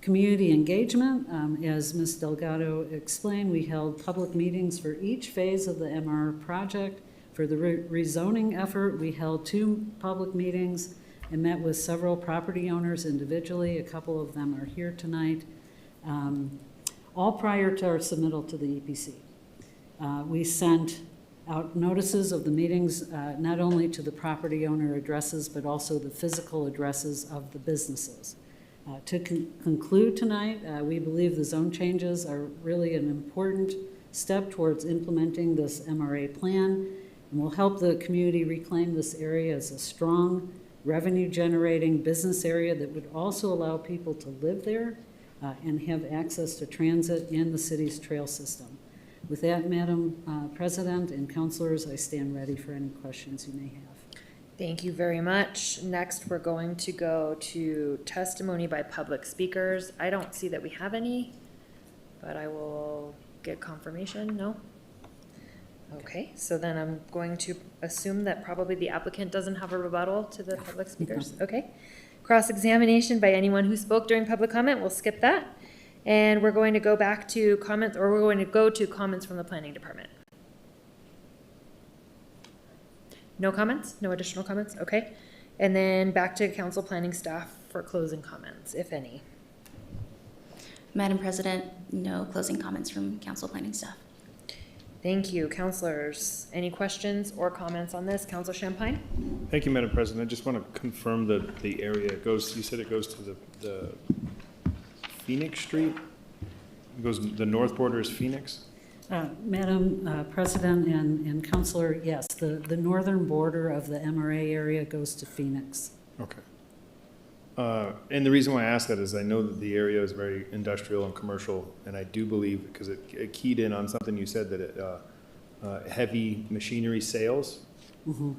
Community engagement, as Ms. Delgado explained, we held public meetings for each phase of the MR project. For the rezoning effort, we held 2 public meetings and met with several property owners individually. A couple of them are here tonight, all prior to our submittal to the EPC. We sent out notices of the meetings, not only to the property owner addresses, but also the physical addresses of the businesses. To conclude tonight, we believe the zone changes are really an important step towards implementing this MRA plan, and will help the community reclaim this area as a strong, revenue-generating business area that would also allow people to live there and have access to transit and the city's trail system. With that, Madam President and councilors, I stand ready for any questions you may have. Thank you very much. Next, we're going to go to testimony by public speakers. I don't see that we have any, but I will get confirmation. No? Okay, so then I'm going to assume that probably the applicant doesn't have a rebuttal to the public speakers. Okay. Cross-examination by anyone who spoke during public comment, we'll skip that. And we're going to go back to comments, or we're going to go to comments from the planning department. No comments? No additional comments? Okay. And then back to council planning staff for closing comments, if any. Madam President, no closing comments from council planning staff. Thank you. Councilors, any questions or comments on this? Councilor Champagne? Thank you, Madam President. I just want to confirm that the area goes, you said it goes to the Phoenix Street? It goes, the north border is Phoenix? Madam President and Councilor, yes, the northern border of the MRA area goes to Phoenix. Okay. And the reason why I ask that is I know that the area is very industrial and commercial, and I do believe, because it keyed in on something you said, that it, heavy machinery sales. Mm-hmm.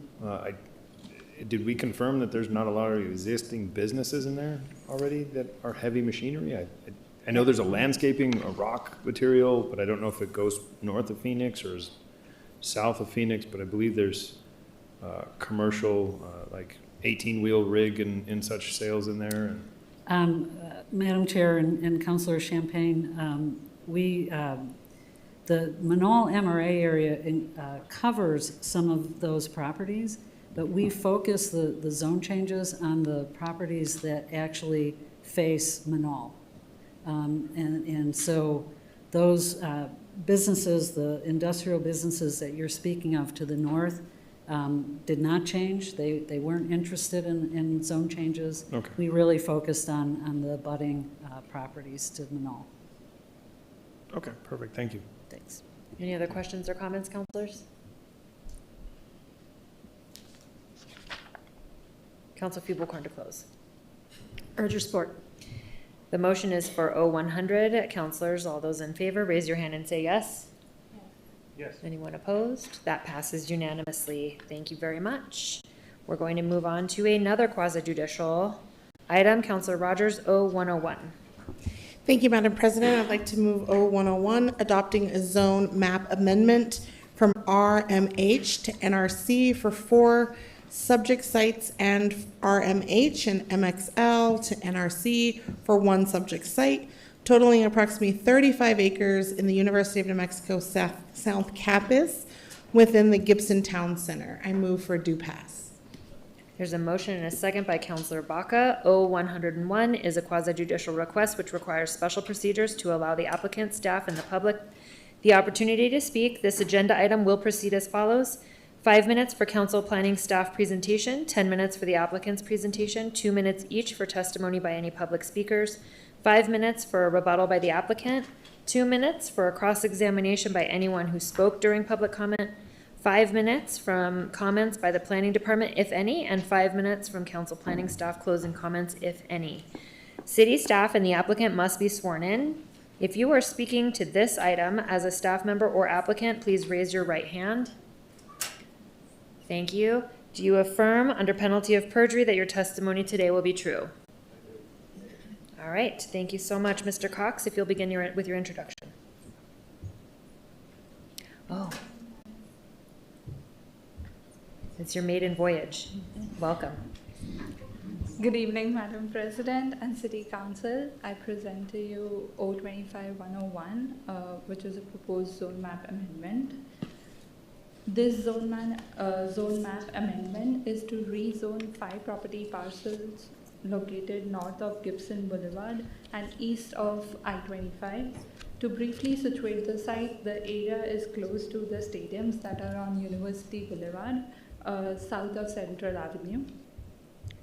Did we confirm that there's not a lot of existing businesses in there already that are heavy machinery? I know there's a landscaping, a rock material, but I don't know if it goes north of Phoenix or is south of Phoenix, but I believe there's commercial, like 18-wheel rig and such sales in there. Madam Chair and Councilor Champagne, the Manal MRA area covers some of those properties, but we focus the zone changes on the properties that actually face Manal. And so those businesses, the industrial businesses that you're speaking of to the north, did not change. They weren't interested in zone changes. Okay. We really focused on the abutting properties to Manal. Okay, perfect. Thank you. Thanks. Any other questions or comments, councilors? Council Feeble-Corn to close. Urge your support. The motion is for O100. Councilors, all those in favor, raise your hand and say yes. Yes. Anyone opposed? That passes unanimously. Thank you very much. We're going to move on to another quasi-judicial item. Councilor Rogers, O101. Thank you, Madam President. I'd like to move O101, adopting a zone map amendment from RMH to NRC for 4 subject sites, and RMH and MXL to NRC for 1 subject site, totaling approximately 35 acres in the University of New Mexico South Campus within the Gibson Town Center. I move for due pass. There's a motion and a second by Councilor Baca. O101 is a quasi-judicial request which requires special procedures to allow the applicant, staff, and the public the opportunity to speak. This agenda item will proceed as follows. 5 minutes for council planning staff presentation, 10 minutes for the applicant's presentation, 2 minutes each for testimony by any public speakers, 5 minutes for a rebuttal by the applicant, 2 minutes for a cross-examination by anyone who spoke during public comment, 5 minutes from comments by the planning department, if any, and 5 minutes from council planning staff closing comments, if any. City staff and the applicant must be sworn in. If you are speaking to this item as a staff member or applicant, please raise your right hand. Thank you. Do you affirm under penalty of perjury that your testimony today will be true? All right. Thank you so much, Mr. Cox. If you'll begin with your introduction. Oh. It's your maiden voyage. Welcome. Good evening, Madam President and City Council. I present to you O25-101, which is a proposed zone map amendment. This zone map amendment is to rezone 5 property parcels located north of Gibson Boulevard and east of I-25. To briefly situate the site, the area is close to the stadiums that are on University Boulevard, south of Central Avenue.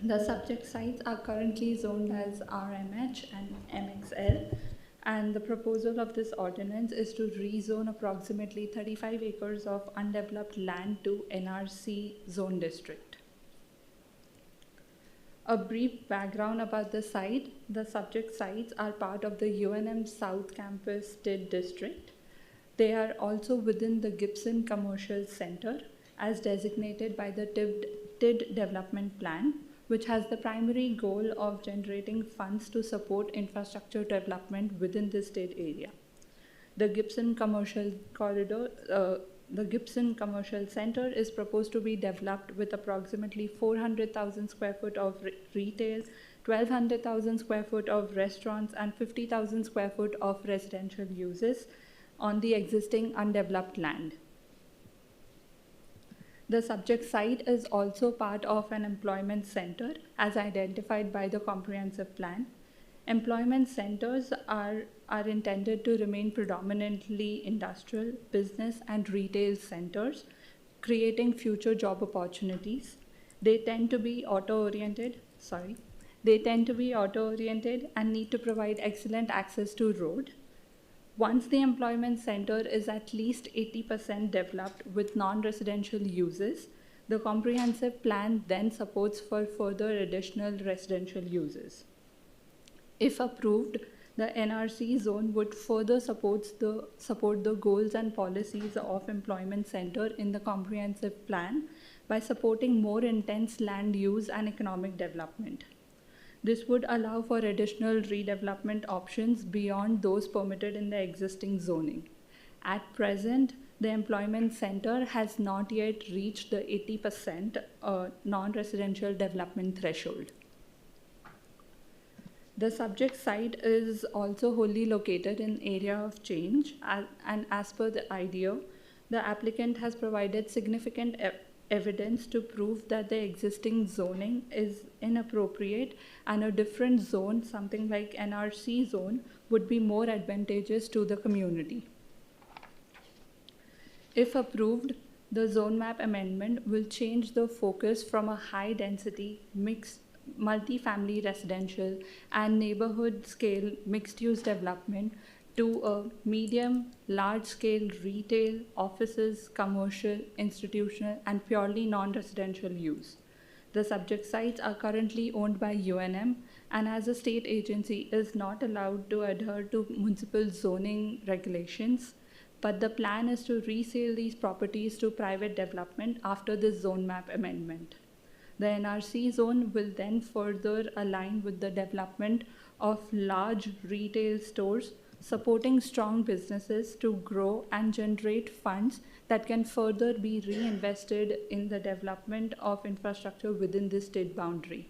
The subject sites are currently zoned as RMH and MXL. And the proposal of this ordinance is to rezone approximately 35 acres of undeveloped land to NRC zone district. A brief background about the site. The subject sites are part of the UNM South Campus TID district. They are also within the Gibson Commercial Center as designated by the TID development plan, which has the primary goal of generating funds to support infrastructure development within the state area. The Gibson Commercial Corridor, The Gibson Commercial Center is proposed to be developed with approximately 400,000 square foot of retail, 1,200,000 square foot of restaurants, and 50,000 square foot of residential uses on the existing undeveloped land. The subject site is also part of an employment center as identified by the comprehensive plan. Employment centers are intended to remain predominantly industrial, business, and retail centers, creating future job opportunities. They tend to be auto-oriented and need to provide excellent access to road. Once the employment center is at least 80% developed with non-residential uses, the comprehensive plan then supports for further additional residential uses. If approved, the NRC zone would further support the goals and policies of employment center in the comprehensive plan by supporting more intense land use and economic development. This would allow for additional redevelopment options beyond those permitted in the existing zoning. At present, the employment center has not yet reached the 80% non-residential development threshold. The subject site is also wholly located in area of change, and as per the IDEO, the applicant has provided significant evidence to prove that the existing zoning is inappropriate and a different zone, something like NRC zone, would be more advantageous to the community. If approved, the zone map amendment will change the focus from a high density mixed multi-family residential and neighborhood scale mixed-use development to a medium, large-scale retail, offices, commercial, institutional, and purely non-residential use. The subject sites are currently owned by UNM and as a state agency is not allowed to adhere to municipal zoning regulations, but the plan is to resale these properties to private development after this zone map amendment. The NRC zone will then further align with the development of large retail stores, supporting strong businesses to grow and generate funds that can further be reinvested in the development of infrastructure within the state boundary.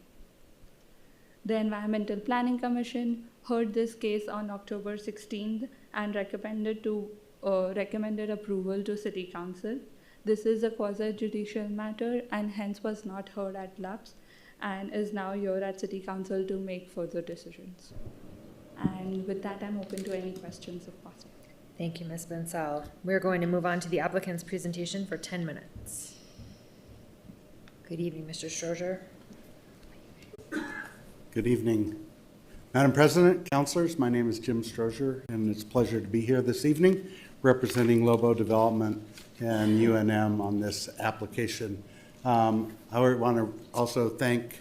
The Environmental Planning Commission heard this case on October 16th and recommended approval to City Council. This is a quasi-judicial matter and hence was not heard at LAPS and is now here at City Council to make further decisions. And with that, I'm open to any questions if possible. Thank you, Ms. Bensal. We're going to move on to the applicant's presentation for 10 minutes. Good evening, Mr. Strozier. Good evening. Madam President, councilors, my name is Jim Strozier, and it's a pleasure to be here this evening representing Lobo Development and UNM on this application. I want to also thank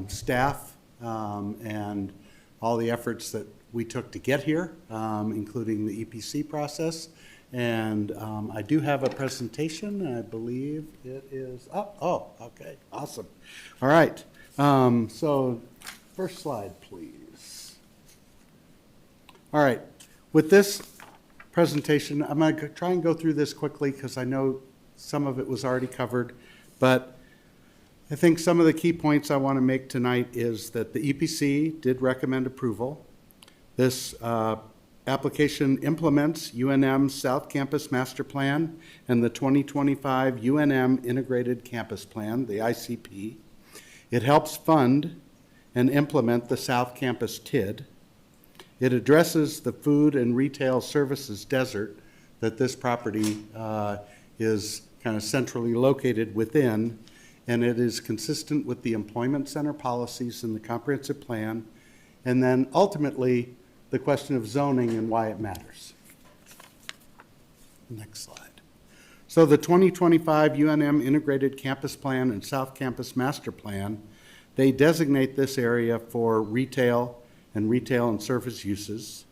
staff and all the efforts that we took to get here, including the EPC process. And I do have a presentation. I believe it is up. Oh, okay, awesome. All right. So first slide, please. All right. With this presentation, I'm going to try and go through this quickly because I know some of it was already covered, but I think some of the key points I want to make tonight is that the EPC did recommend approval. This application implements UNM's South Campus Master Plan and the 2025 UNM Integrated Campus Plan, the ICP. It helps fund and implement the South Campus TID. It addresses the food and retail services desert that this property is kind of centrally located within, and it is consistent with the employment center policies in the comprehensive plan, and then ultimately the question of zoning and why it matters. Next slide. So the 2025 UNM Integrated Campus Plan and South Campus Master Plan, they designate this area for retail and service uses.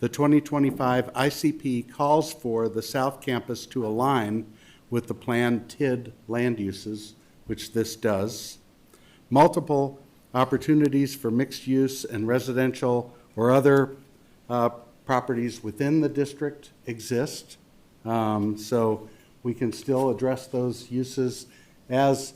The 2025 ICP calls for the South Campus to align with the planned TID land uses, which this does. Multiple opportunities for mixed use and residential or other properties within the district exist. So we can still address those uses as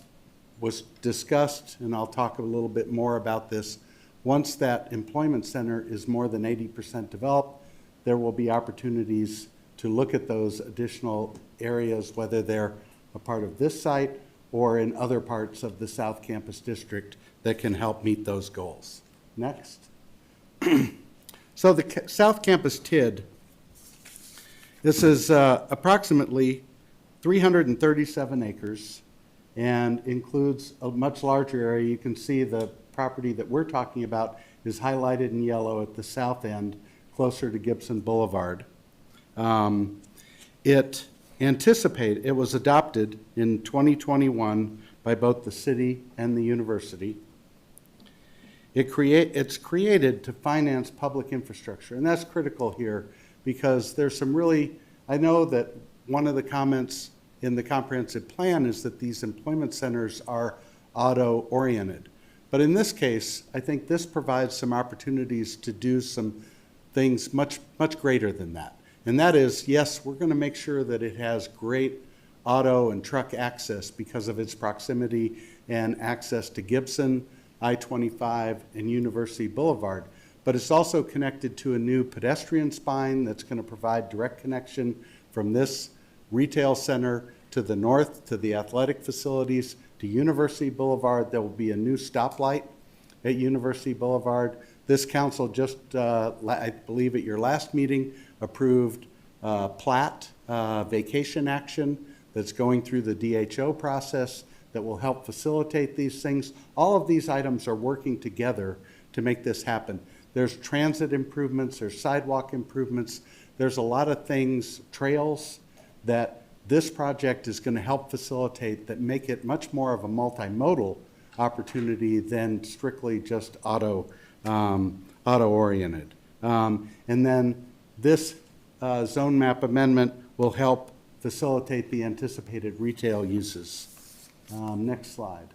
was discussed, and I'll talk a little bit more about this. Once that employment center is more than 80% developed, there will be opportunities to look at those additional areas, whether they're a part of this site or in other parts of the South Campus District that can help meet those goals. Next. So the South Campus TID, this is approximately 337 acres and includes a much larger area. You can see the property that we're talking about is highlighted in yellow at the south end, closer to Gibson Boulevard. It was adopted in 2021 by both the city and the university. It's created to finance public infrastructure, and that's critical here because there's some really, I know that one of the comments in the comprehensive plan is that these employment centers are auto-oriented. But in this case, I think this provides some opportunities to do some things much greater than that. And that is, yes, we're going to make sure that it has great auto and truck access because of its proximity and access to Gibson, I-25, and University Boulevard. But it's also connected to a new pedestrian spine that's going to provide direct connection from this retail center to the north, to the athletic facilities, to University Boulevard. There will be a new stoplight at University Boulevard. This council just, I believe at your last meeting, approved plat vacation action that's going through the DHO process that will help facilitate these things. All of these items are working together to make this happen. There's transit improvements, there's sidewalk improvements, there's a lot of things, trails, that this project is going to help facilitate that make it much more of a multimodal opportunity than strictly just auto-oriented. And then this zone map amendment will help facilitate the anticipated retail uses. Next slide.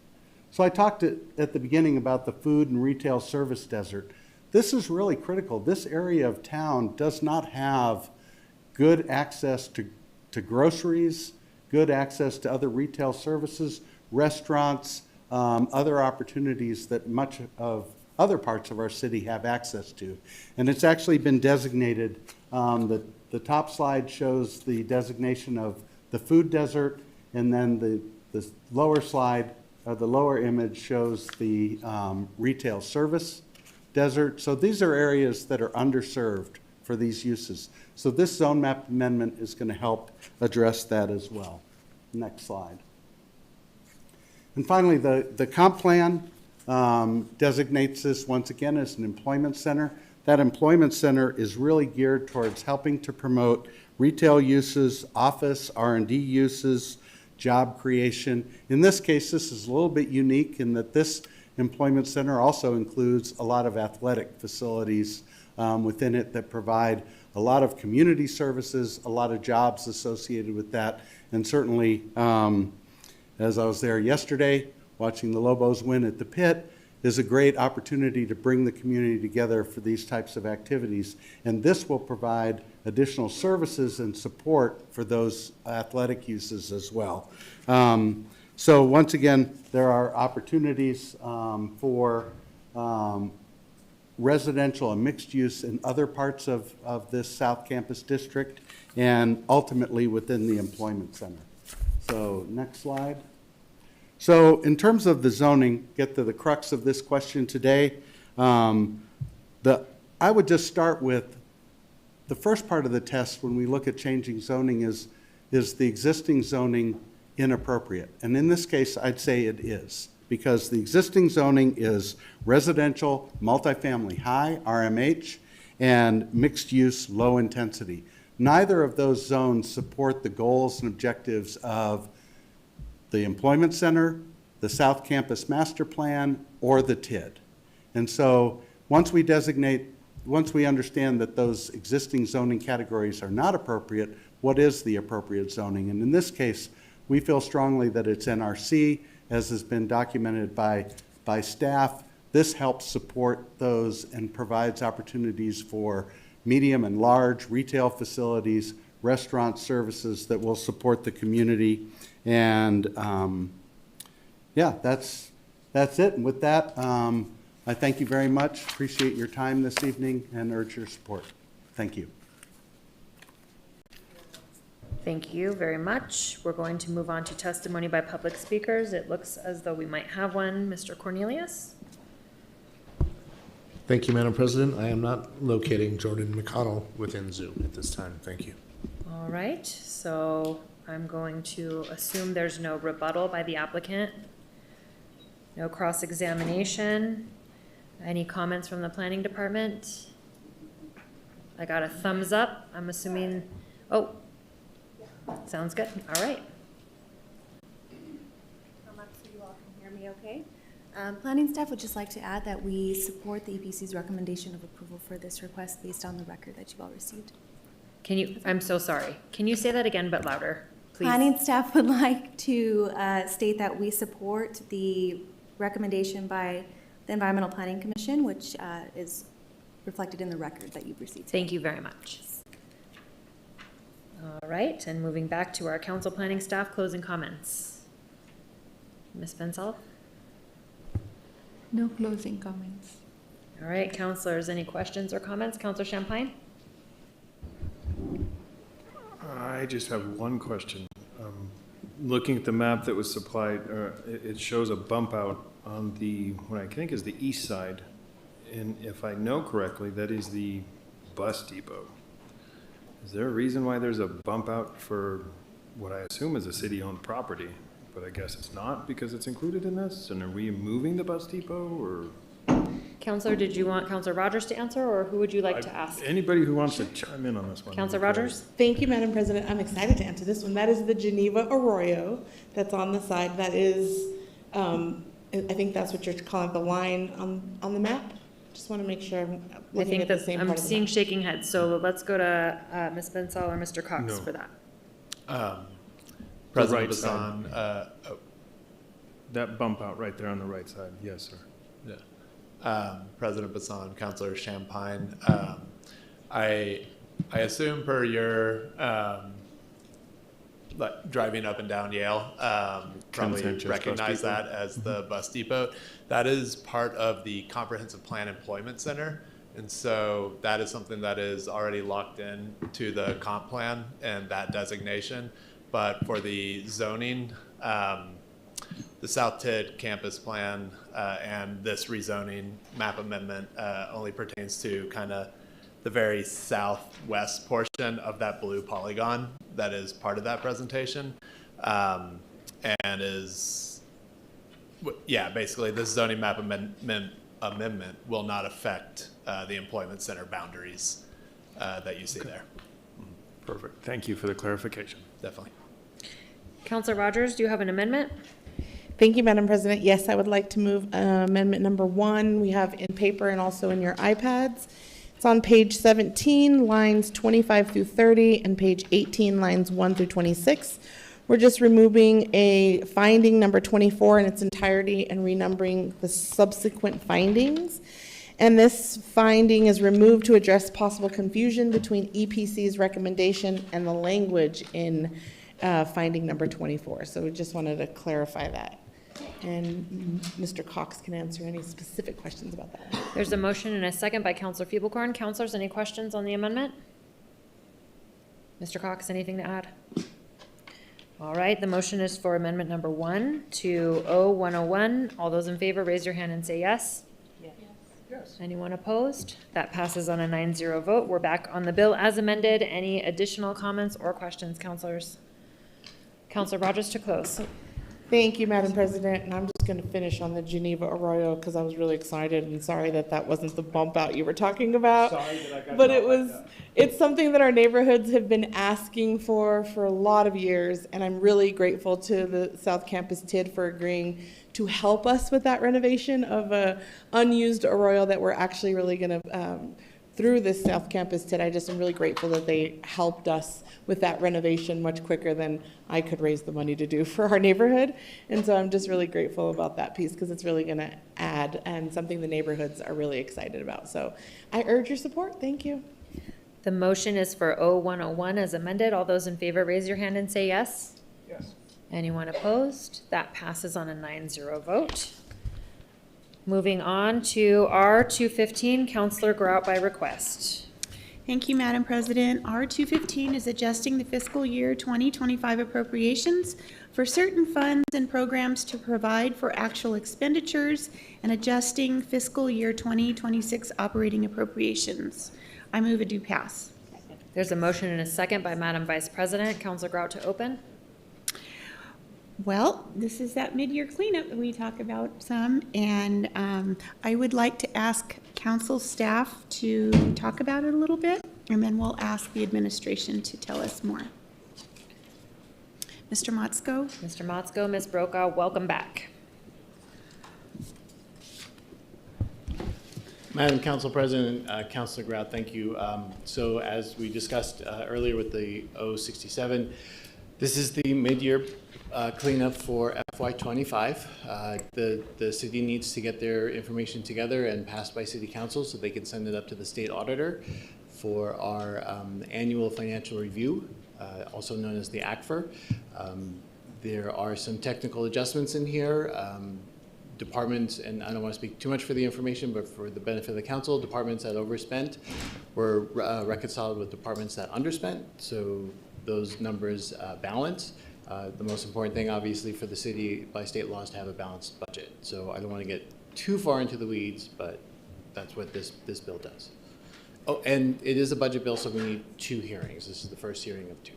So I talked at the beginning about the food and retail service desert. This is really critical. This area of town does not have good access to groceries, good access to other retail services, restaurants, other opportunities that much of other parts of our city have access to. And it's actually been designated, the top slide shows the designation of the food desert, and then the lower slide, the lower image shows the retail service desert. So these are areas that are underserved for these uses. So this zone map amendment is going to help address that as well. Next slide. And finally, the comp plan designates this once again as an employment center. That employment center is really geared towards helping to promote retail uses, office, R&D uses, job creation. In this case, this is a little bit unique in that this employment center also includes a lot of athletic facilities within it that provide a lot of community services, a lot of jobs associated with that. And certainly, as I was there yesterday, watching the Lobos win at the Pit, is a great opportunity to bring the community together for these types of activities. And this will provide additional services and support for those athletic uses as well. So once again, there are opportunities for residential and mixed use in other parts of this South Campus District and ultimately within the employment center. So next slide. So in terms of the zoning, get to the crux of this question today, I would just start with the first part of the test when we look at changing zoning is the existing zoning inappropriate? And in this case, I'd say it is, because the existing zoning is residential, multifamily high, RMH, and mixed use, low intensity. Neither of those zones support the goals and objectives of the employment center, the South Campus Master Plan, or the TID. And so once we understand that those existing zoning categories are not appropriate, what is the appropriate zoning? And in this case, we feel strongly that it's NRC, as has been documented by staff. This helps support those and provides opportunities for medium and large retail facilities, restaurant services that will support the community. And yeah, that's it. And with that, I thank you very much. Appreciate your time this evening and urge your support. Thank you. Thank you very much. We're going to move on to testimony by public speakers. It looks as though we might have one. Mr. Cornelius? Thank you, Madam President. I am not locating Jordan McConnell within Zoom at this time. Thank you. All right, so I'm going to assume there's no rebuttal by the applicant. No cross-examination. Any comments from the planning department? I got a thumbs up. I'm assuming, oh, sounds good. All right. So you all can hear me okay. Planning staff would just like to add that we support the EPC's recommendation of approval for this request based on the record that you've all received. Can you, I'm so sorry. Can you say that again but louder, please? Planning staff would like to state that we support the recommendation by the Environmental Planning Commission, which is reflected in the record that you've received. Thank you very much. All right, and moving back to our council planning staff, closing comments. Ms. Bensal? No closing comments. All right, councilors, any questions or comments? Councilor Champagne? I just have one question. Looking at the map that was supplied, it shows a bump out on the, what I think is the east side. And if I know correctly, that is the bus depot. Is there a reason why there's a bump out for what I assume is a city-owned property? But I guess it's not because it's included in this? And are we moving the bus depot or? Counselor, did you want Counselor Rogers to answer, or who would you like to ask? Anybody who wants to chime in on this one. Counselor Rogers? Thank you, Madam President. I'm excited to answer this one. That is the Geneva Arroyo that's on the side. That is, I think that's what you're calling the line on the map. Just want to make sure I'm I looking think at the that same I'm part of the seeing map. shaking heads, so let's go to Ms. Bensal or Mr. Cox No. for that. right President Bassan, That bump out right there on the right side. Yes, sir. President Bassan, Councilor Champagne. I assume per your like driving up and down Yale, probably Conscientious recognize bus depot. that as the bus depot. That is part of the Comprehensive Plan Employment Center. And so that is something that is already locked in to the comp plan and that designation. But for the zoning, the South TID campus plan and this rezoning map amendment only pertains to kind of the very southwest portion of that blue polygon that is part of that presentation, and is, yeah, basically this zoning map amendment will not affect the employment center boundaries that you see there. Perfect. Thank you for the clarification. Definitely. Counselor Rogers, do you have an amendment? Thank you, Madam President. Yes, I would like to move amendment number 1. We have in paper and also in your iPads. It's on page 17, lines 25 through 30, and page 18, lines 1 through 26. We're just removing a finding number 24 in its entirety and renumbering the subsequent findings. And this finding is removed to address possible confusion between EPC's recommendation and the language in finding number 24. So we just wanted to clarify that. And Mr. Cox can answer any specific questions about that. There's a motion and a second by Counselor Feeblecorn. Counselors, any questions on the amendment? Mr. Cox, anything to add? All right, the motion is for amendment number 1 to O101. All those in favor, raise your hand and say yes. Yes. Anyone opposed? That passes on a 9-0 vote. We're back on the bill as amended. Any additional comments or questions, counselors? Counselor Rogers to close. Thank you, Madam President, and I'm just going to finish on the Geneva Arroyo because I was really excited and sorry that that wasn't the bump out you were talking about. Sorry that I got But not it like was, that. it's something that our neighborhoods have been asking for a lot of years, and I'm really grateful to the South Campus TID for agreeing to help us with that renovation of a unused arroyo that we're actually really going to, through this South Campus TID, I just am really grateful that they helped us with that renovation much quicker than I could raise the money to do for our neighborhood. And so I'm just really grateful about that piece because it's really going to add and something the neighborhoods are really excited about. So I urge your support. Thank you. The motion is for 0101 as amended. All those in favor, raise your hand and say yes. Yes. Anyone opposed? That passes on a 9-0 vote. Moving on to R215, Counselor Grout by request. Thank you, Madam President. R215 is adjusting the fiscal year 2025 appropriations for certain funds and programs to provide for actual expenditures and adjusting fiscal year 2026 operating appropriations. I move it do pass. There's a motion and a second by Madam Vice President. Counselor Grout to open. Well, this is that mid-year cleanup that we talk about some, and I would like to ask council staff to talk about it a little bit, and then we'll ask the administration to tell us more. Mr. Motzko? Mr. Motzko, Ms. Brokaw, welcome back. Madam Council President, Councilor Grout, thank you. So as we discussed earlier with the 067, this is the mid-year cleanup for FY25. The city needs to get their information together and passed by City Council so they can send it up to the state auditor for our annual financial review, also known as the ACFR. There are some technical adjustments in here. Departments, and I don't want to speak too much for the information, but for the benefit of the council, departments that overspent were reconciled with departments that underspent, so those numbers balance. The most important thing, obviously, for the city by state law is to have a balanced budget. So I don't want to get too far into the weeds, but that's what this bill does. Oh, and it is a budget bill, so we need 2 hearings. This is the first hearing of 2.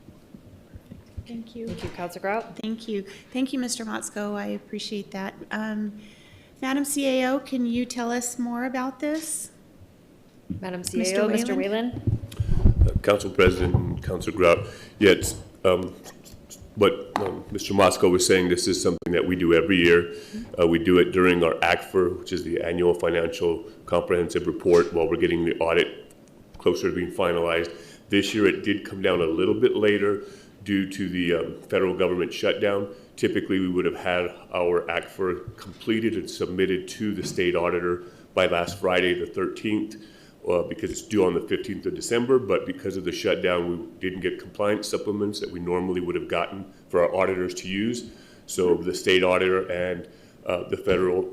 Thank you. Thank you, Councilor Grout. Thank you. Thank you, Mr. Motzko. I appreciate that. Madam CAO, can you tell us more about this? Madam CAO, Mr. Whalen. Council President and Councilor Grout, yes, what Mr. Motzko was saying, this is something that we do every year. We do it during our ACFR, which is the Annual Financial Comprehensive Report, while we're getting the audit closer to being finalized. This year it did come down a little bit later due to the federal government shutdown. Typically, we would have had our ACFR completed and submitted to the state auditor by last Friday, the 13th, because it's due on the 15th of December, but because of the shutdown, we didn't get compliance supplements that we normally would have gotten for our auditors to use. So the state auditor and the federal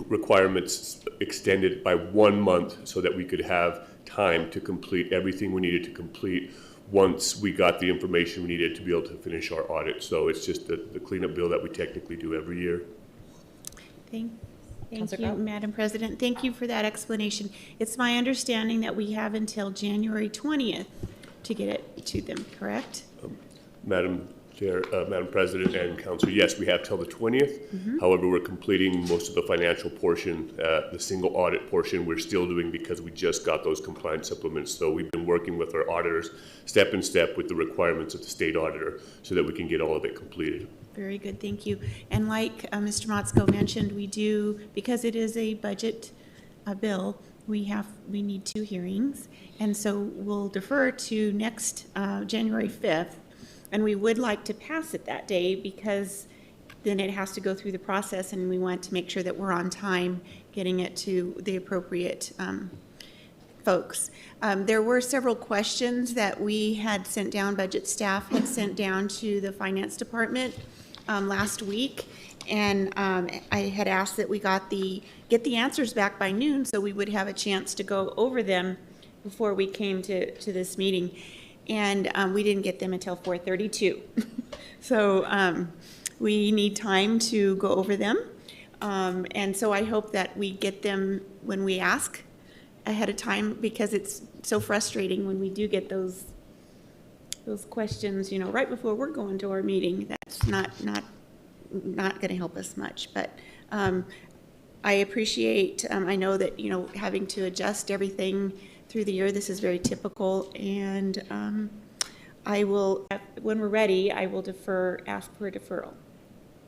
requirements extended by 1 month so that we could have time to complete everything we needed to complete once we got the information we needed to be able to finish our audit. So it's just the cleanup bill that we technically do every year. Thank you, Madam President. Thank you for that explanation. It's my understanding that we have until January 20th to get it to them, correct? Madam Chair, Madam President and Council, yes, we have till the 20th. However, we're completing most of the financial portion, the single audit portion we're still doing because we just got those compliance supplements. So we've been working with our auditors step in step with the requirements of the state auditor so that we can get all of it completed. Very good, thank you. And like Mr. Motzko mentioned, we do, because it is a budget bill, we need 2 hearings. And so we'll defer to next January 5th. And we would like to pass it that day because then it has to go through the process and we want to make sure that we're on time getting it to the appropriate folks. There were several questions that we had sent down, budget staff had sent down to the finance department last week. And I had asked that we get the answers back by noon so we would have a chance to go over them before we came to this meeting. And we didn't get them until 4:32. So we need time to go over them. And so I hope that we get them when we ask ahead of time, because it's so frustrating when we do get those questions, right before we're going to our meeting. That's not going to help us much. But I appreciate, I know that, having to adjust everything through the year, this is very typical, and I will, when we're ready, I will ask for a deferral.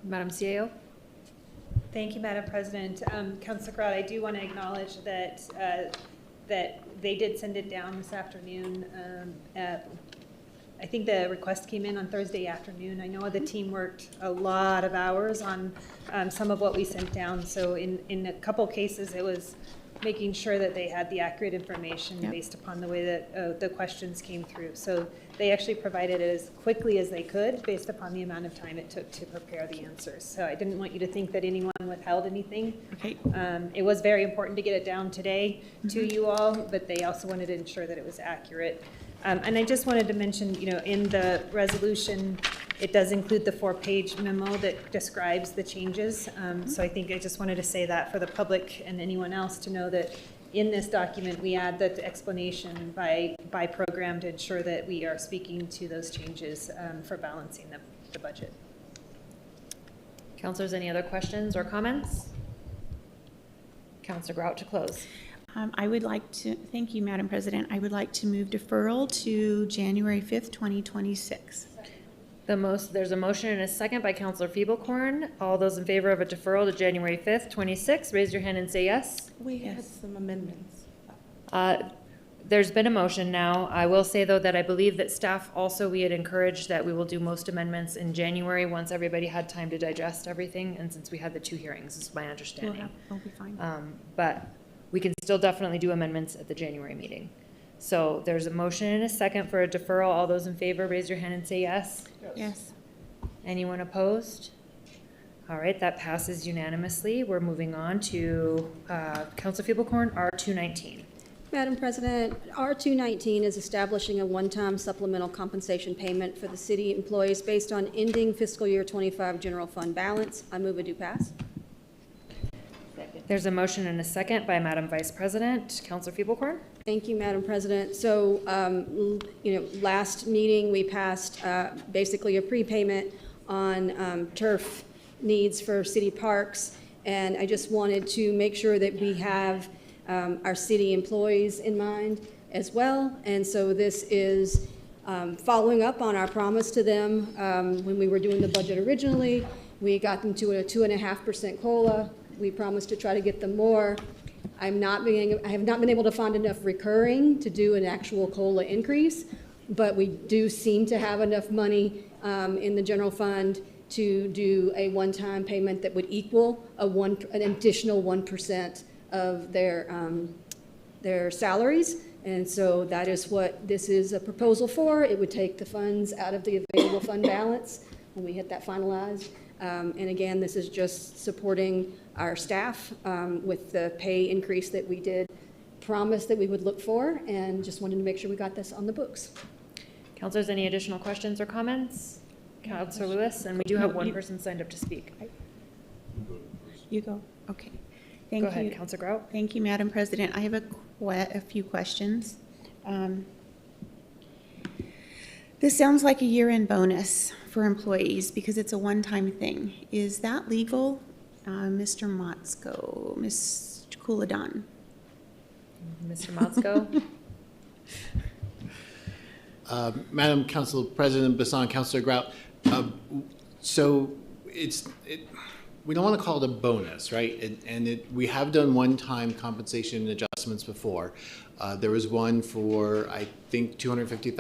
Madam CAO. Thank you, Madam President. Councilor Grout, I do want to acknowledge that that they did send it down this afternoon. I think the request came in on Thursday afternoon. I know the team worked a lot of hours on some of what we sent down. So in a couple cases, it was making sure that they had the accurate information Yep. based upon the way that the questions came through. So they actually provided it as quickly as they could based upon the amount of time it took to prepare the answers. So I didn't want you to think that anyone withheld anything. Okay. It was very important to get it down today to you all, but they also wanted to ensure that it was accurate. And I just wanted to mention, in the resolution, it does include the 4-page memo that describes the changes. So I think I just wanted to say that for the public and anyone else to know that in this document, we add the explanation by program to ensure that we are speaking to those changes for balancing the budget. Councilors, any other questions or comments? Councilor Grout to close. I would like to, thank you, Madam President. I would like to move deferral to January 5th, 2026. There's a motion and a second by Councilor Feeblecorn. All those in favor of a deferral to January 5th, 26, raise your hand and say yes. We had some amendments. There's been a motion now. I will say, though, that I believe that staff also, we had encouraged that we will do most amendments in January once everybody had time to digest everything, and since we had the 2 hearings, is my understanding. We'll be fine. But we can still definitely do amendments at the January meeting. So there's a motion and a second for a deferral. All those in favor, raise your hand and say yes. Yes. Anyone opposed? All right, that passes unanimously. We're moving on to Council Feeblecorn, R219. Madam President, R219 is establishing a one-time supplemental compensation payment for the city employees based on ending fiscal year 25 general fund balance. I move a do pass. There's a motion and a second by Madam Vice President. Councilor Feeblecorn? Thank you, Madam President. So, last meeting, we passed basically a prepayment on turf needs for city parks, and I just wanted to make sure that we have our city employees in mind as well. And so this is following up on our promise to them when we were doing the budget originally. We got them to a 2.5% COLA. We promised to try to get them more. I have not been able to find enough recurring to do an actual COLA increase, but we do seem to have enough money in the general fund to do a one-time payment that would equal an additional 1% of their salaries. And so that is what this is a proposal for. It would take the funds out of the available fund balance when we hit that finalized. And again, this is just supporting our staff with the pay increase that we did promise that we would look for, and just wanted to make sure we got this on the books. Councilors, any additional questions or comments? Councilor Lewis, and we do have one person signed up to speak. You go. Okay. Thank you. Go ahead, Councilor Grout. Thank you, Madam President. I have a few questions. This sounds like a year-end bonus for employees because it's a one-time thing. Is that legal? Mr. Motzko, Ms. Kuladon. Mr. Motzko. Madam Council President Bassan, Councilor Grout, so we don't want to call it a bonus, right? We have done one-time compensation adjustments before. There was one for, I think, $250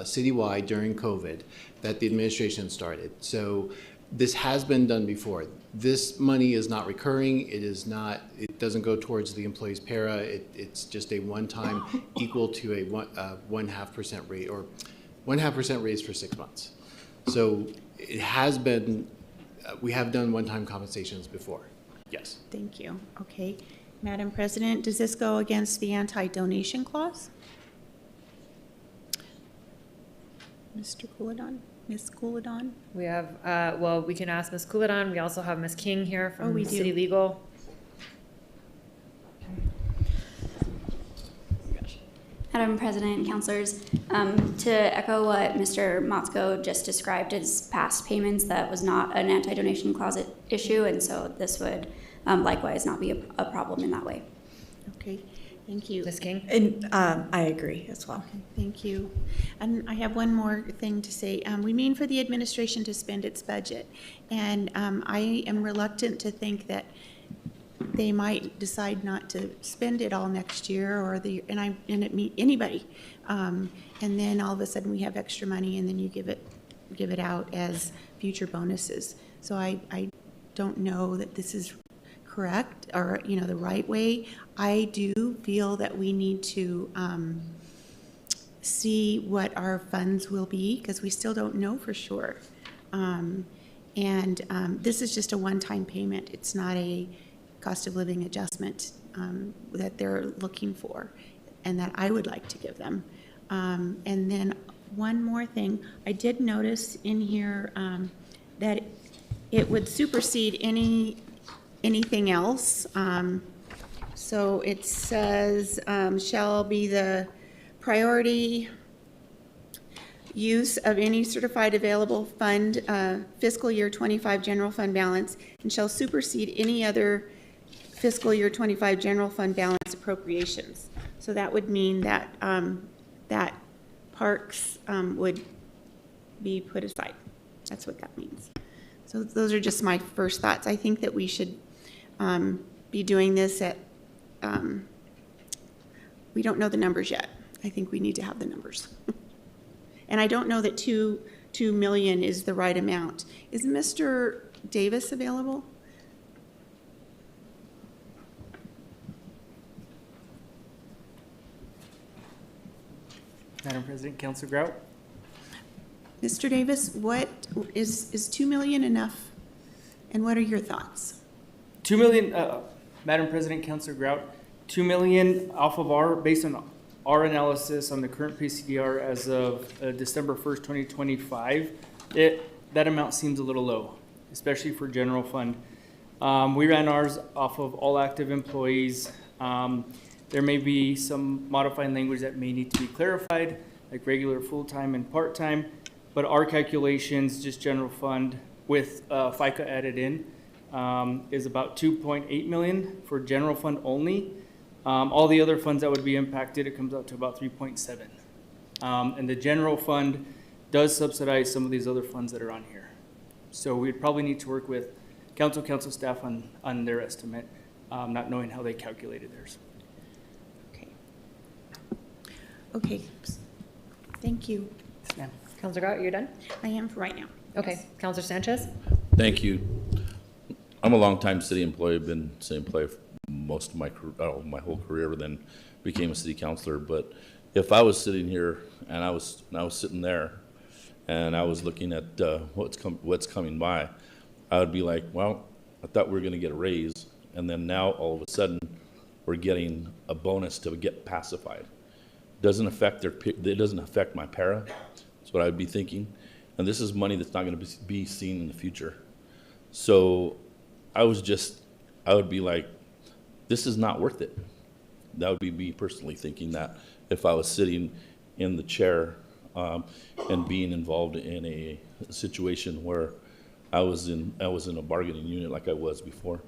citywide during COVID that the administration started. So this has been done before. This money is not recurring. It doesn't go towards the employee's para. It's just a one-time equal to a 1.5% rate or 1.5% raise for 6 months. So it has been, we have done one-time compensations before. Yes. Thank you. Okay. Madam President, does this go against the anti-donation clause? Mr. Kuladon? Ms. Kuladon? We have, well, we can ask Ms. Kuladon. We also have Ms. King here from we do. City Legal. Madam President, councilors, to echo what Mr. Motzko just described as past payments, that was not an anti-donation clause issue, and so this would likewise not be a problem in that way. Okay, thank you. Ms. King? And I agree as well. Okay, thank you. And I have one more thing to say. We mean for the administration to spend its budget, and I am reluctant to think that they might decide not to spend it all next year, or anybody, and then all of a sudden we have extra money, and then you give it out as future bonuses. So I don't know that this is correct or, the right way. I do feel that we need to see what our funds will be, because we still don't know for sure. This is just a one-time payment. It's not a cost of living adjustment that they're looking for and that I would like to give them. And then one more thing, I did notice in here that it would supersede anything else. So it says, shall be the priority use of any certified available fund, fiscal year 25 general fund balance, and shall supersede any other fiscal year 25 general fund balance appropriations. So that would mean that that parks would be put aside. That's what that means. So those are just my first thoughts. I think that we should be doing this at, we don't know the numbers yet. I think we need to have the numbers. And I don't know that 2 million is the right amount. Is Mr. Davis available? Madam President, Councilor Grout. Mr. Davis, what is 2 million enough? And what are your thoughts? 2 million, Madam President, Councilor Grout, 2 million off of based on our analysis on the current PCDR as of December 1st, 2025, that amount seems a little low, especially for general fund. We ran ours off of all active employees. There may be some modifying language that may need to be clarified, like regular, full-time, and part-time, but our calculations, just general fund with FICA added in, is about 2.8 million for general fund only. All the other funds that would be impacted, it comes out to about 3.7. And the general fund does subsidize some of these other funds that are on here. So we'd probably need to work with council staff on their estimate, not knowing how they calculated theirs. Okay. Thank you. Yes, ma'am. Councilor Grout, you're done? I am for right now. Okay. Yes. Councilor Sanchez? Thank you. I'm a longtime city employee. I've been city employee for most of my whole career, then became a city councilor. But if I was sitting here and I was sitting there and I was looking at what's coming by, I would be like, well, I thought we were going to get a raise, and then now all of a sudden we're getting a bonus to get pacified. It doesn't affect my para. That's what I'd be thinking. And this is money that's not going to be seen in the future. So I would be like, this is not worth it. That would be me personally thinking that if I was sitting in the chair and being involved in a situation where I was in a bargaining unit like I was before.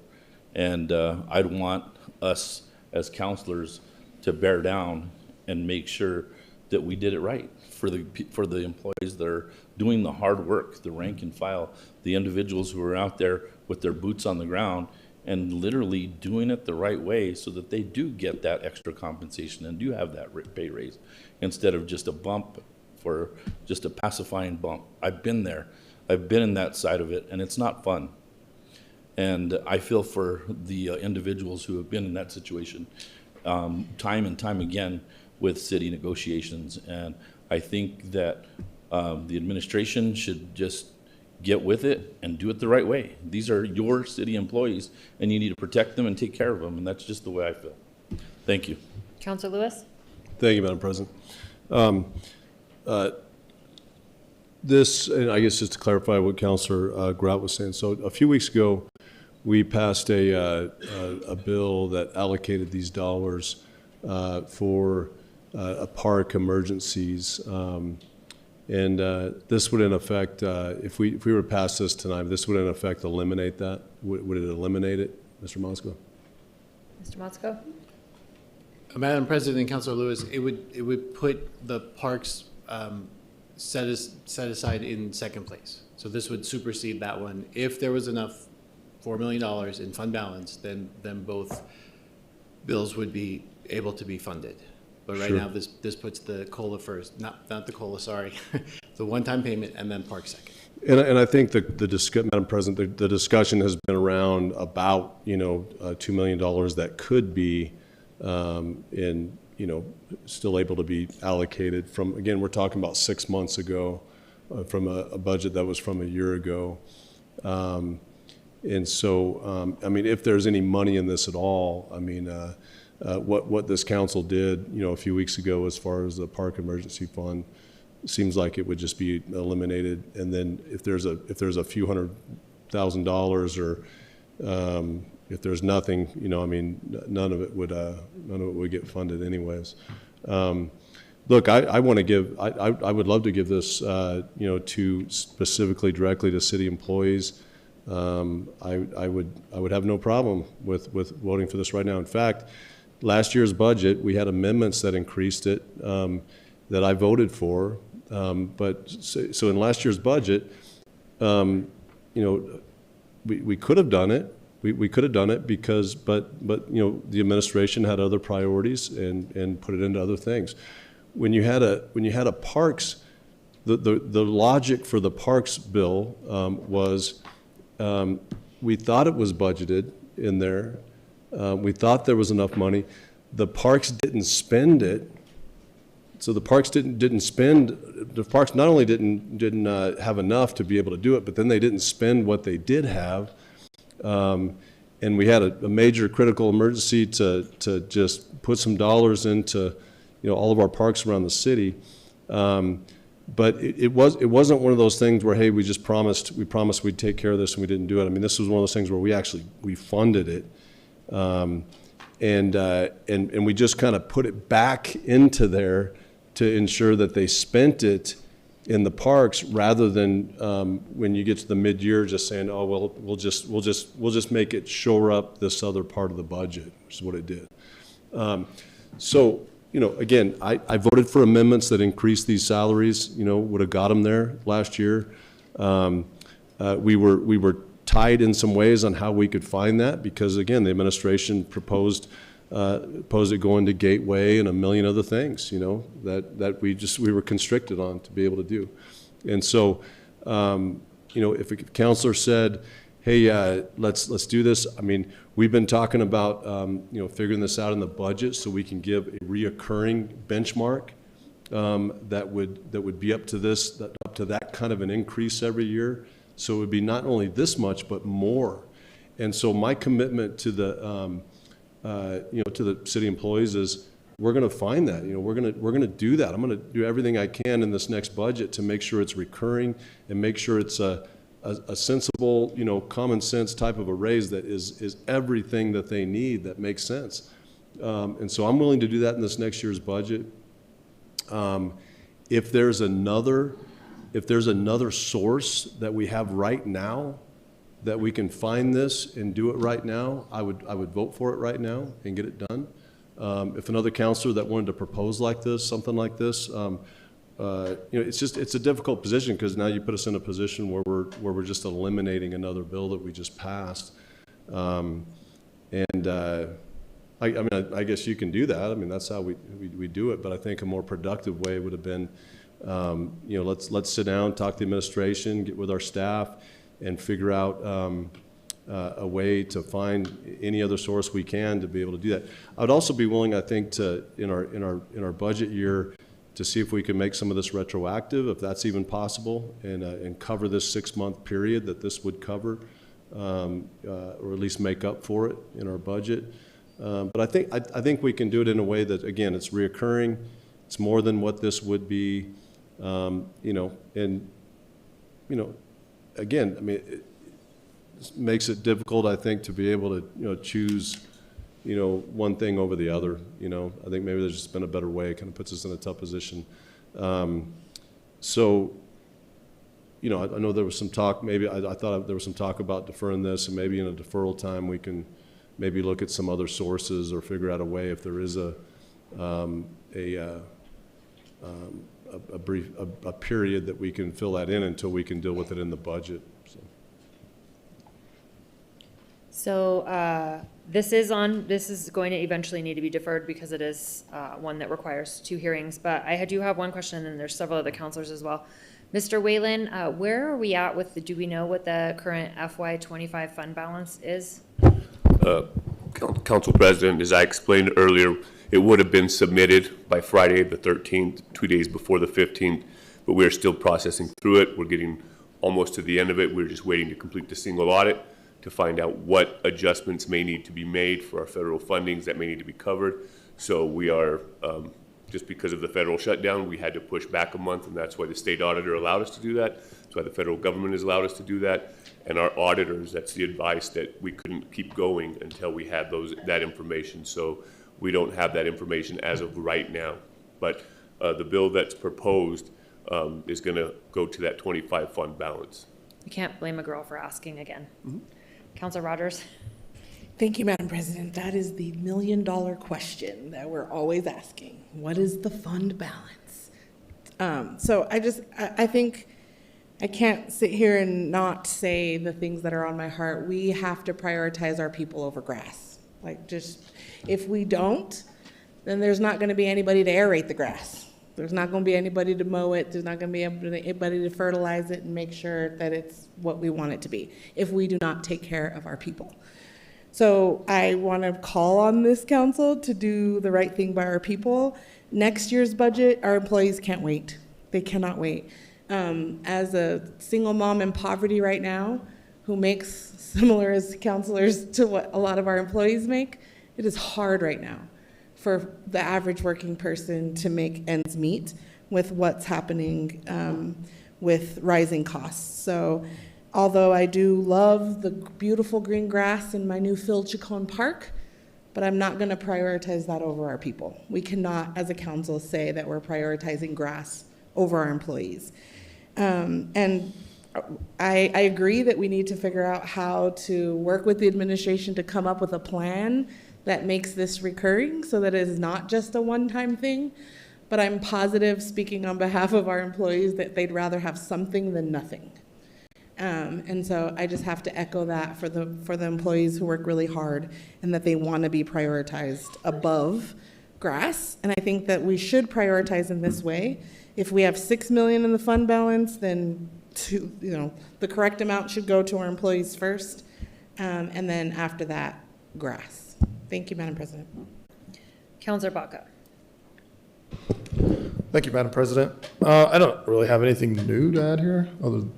And I'd want us as counselors to bear down and make sure that we did it right for the employees that are doing the hard work, the rank and file, the individuals who are out there with their boots on the ground and literally doing it the right way so that they do get that extra compensation and do have that pay raise instead of just a bump for just a pacifying bump. I've been there. I've been in that side of it, and it's not fun. And I feel for the individuals who have been in that situation time and time again with city negotiations. And I think that the administration should just get with it and do it the right way. These are your city employees, and you need to protect them and take care of them, and that's just the way I feel. Thank you. Councilor Lewis? Thank you, Madam President. This, and I guess just to clarify what Councilor Grout was saying, so a few weeks ago, we passed a bill that allocated these dollars for park emergencies. And this would in effect, if we were to pass this tonight, this would in effect eliminate that? Would it eliminate it, Mr. Mosco? Mr. Motsko? Madam President and Councilor Lewis, it would put the parks set aside in second place. So this would supersede that one. If there was enough $4 million in fund balance, then both bills would be able to be funded. But right Sure. now, this puts the COLA first, not the COLA, sorry, the one-time payment and then park second. And I think Madam President, the discussion has been around about, $2 million that could be still able to be allocated from, again, we're talking about 6 months ago, from a budget that was from a year ago. And so, if there's any money in this at all, what this council did, a few weeks ago as far as the park emergency fund, seems like it would just be eliminated. And then if there's a few $100,000 or if there's nothing, none of it would get funded anyways. Look, I want to give, I would love to give this, to specifically directly to city employees. I would have no problem with voting for this right now. In fact, last year's budget, we had amendments that increased it, that I voted for. So in last year's budget, we could have done it. We could have done it but the administration had other priorities and put it into other things. When you had a parks, the logic for the parks bill was we thought it was budgeted in there. We thought there was enough money. The parks didn't spend it. So the parks didn't spend. The parks not only didn't have enough to be able to do it, but then they didn't spend what they did have. And we had a major critical emergency to just put some dollars into all of our parks around the city. But it wasn't one of those things where, hey, we promised we'd take care of this and we didn't do it. This was one of those things where we funded it. And we just kind of put it back into there to ensure that they spent it in the parks, rather than when you get to the mid-year just saying, oh well, we'll just make it shore up this other part of the budget, which is what it did. So again, I voted for amendments that increased these salaries. Would have got them there last year. We were tied in some ways on how we could find that, because again, the administration proposed it going to Gateway and a million other things, that we were constricted on to be able to do. And so, if a counselor said, hey, let's do this. We've been talking about, figuring this out in the budget so we can give a reoccurring benchmark that would be up to that kind of an increase every year. So it would be not only this much, but more. And so my commitment to the city employees is we're going to find that. We're going to do that. I'm going to do everything I can in this next budget to make sure it's recurring and make sure it's a sensible, common sense type of a raise that is everything that they need that makes sense. And so I'm willing to do that in this next year's budget. If there's another source that we have right now that we can find this and do it right now, I would vote for it right now and get it done. If another counselor that wanted to propose something like this, it's a difficult position, because now you put us in a position where we're just eliminating another bill that we just passed. I guess you can do that. That's how we do it. But I think a more productive way would have been, let's sit down, talk to the administration, get with our staff, and figure out a way to find any other source we can to be able to do that. I would also be willing, I think, to in our budget year, to see if we can make some of this retroactive, if that's even possible, and cover this 6-month period that this would cover, or at least make up for it in our budget. But I think we can do it in a way that, again, it's reoccurring. It's more than what this would be, again, it makes it difficult, I think, to be able to choose, one thing over the other. I think maybe there's just been a better way. It kind of puts us in a tough position. So, I know there was some talk, maybe I thought there was some talk about deferring this, and maybe in a deferral time we can maybe look at some other sources or figure out a way, if there is a period that we can fill that in until we can deal with it in the budget. So this is going to eventually need to be deferred because it is one that requires 2 hearings. But I do have one question, and there's several other counselors as well. Mr. Whalen, where are we at with do we know what the current FY25 fund balance is? Council President, as I explained earlier, it would have been submitted by Friday the 13th, 2 days before the 15th, but we're still processing through it. We're getting almost to the end of it. We're just waiting to complete the single audit to find out what adjustments may need to be made for our federal fundings that may need to be covered. So we are, just because of the federal shutdown, we had to push back a month, and that's why the state auditor allowed us to do that. That's why the federal government has allowed us to do that. And our auditors, that's the advice, that we couldn't keep going until we had that information. So we don't have that information as of right now. But the bill that's proposed is going to go to that 25 fund balance. You can't blame a girl for asking again. Councilor Rogers. Thank you, Madam President. That is the million-dollar question that we're always asking. What is the fund balance? So I think I can't sit here and not say the things that are on my heart. We have to prioritize our people over grass. Like, just, if we don't, then there's not going to be anybody to aerate the grass. There's not going to be anybody to mow it. There's not going to be anybody to fertilize it and make sure that it's what we want it to be if we do not take care of our people. So I want to call on this council to do the right thing by our people. Next year's budget, our employees can't wait. They cannot wait. As a single mom in poverty right now, who makes similar as counselors to what a lot of our employees make, it is hard right now for the average working person to make ends meet with what's happening with rising costs. So although I do love the beautiful green grass in my new Phil Chacon Park, but I'm not going to prioritize that over our people. We cannot, as a council, say that we're prioritizing grass over our employees. And I agree that we need to figure out how to work with the administration to come up with a plan that makes this recurring so that it is not just a one-time thing. But I'm positive, speaking on behalf of our employees, that they'd rather have something than nothing. And so I just have to echo that for the employees who work really hard and that they want to be prioritized above grass. And I think that we should prioritize in this way. If we have $6 million in the fund balance, then the correct amount should go to our employees first, and then after that, grass. Thank you, Madam President. Councilor Baca. Thank you, Madam President. I don't really have anything new to add here,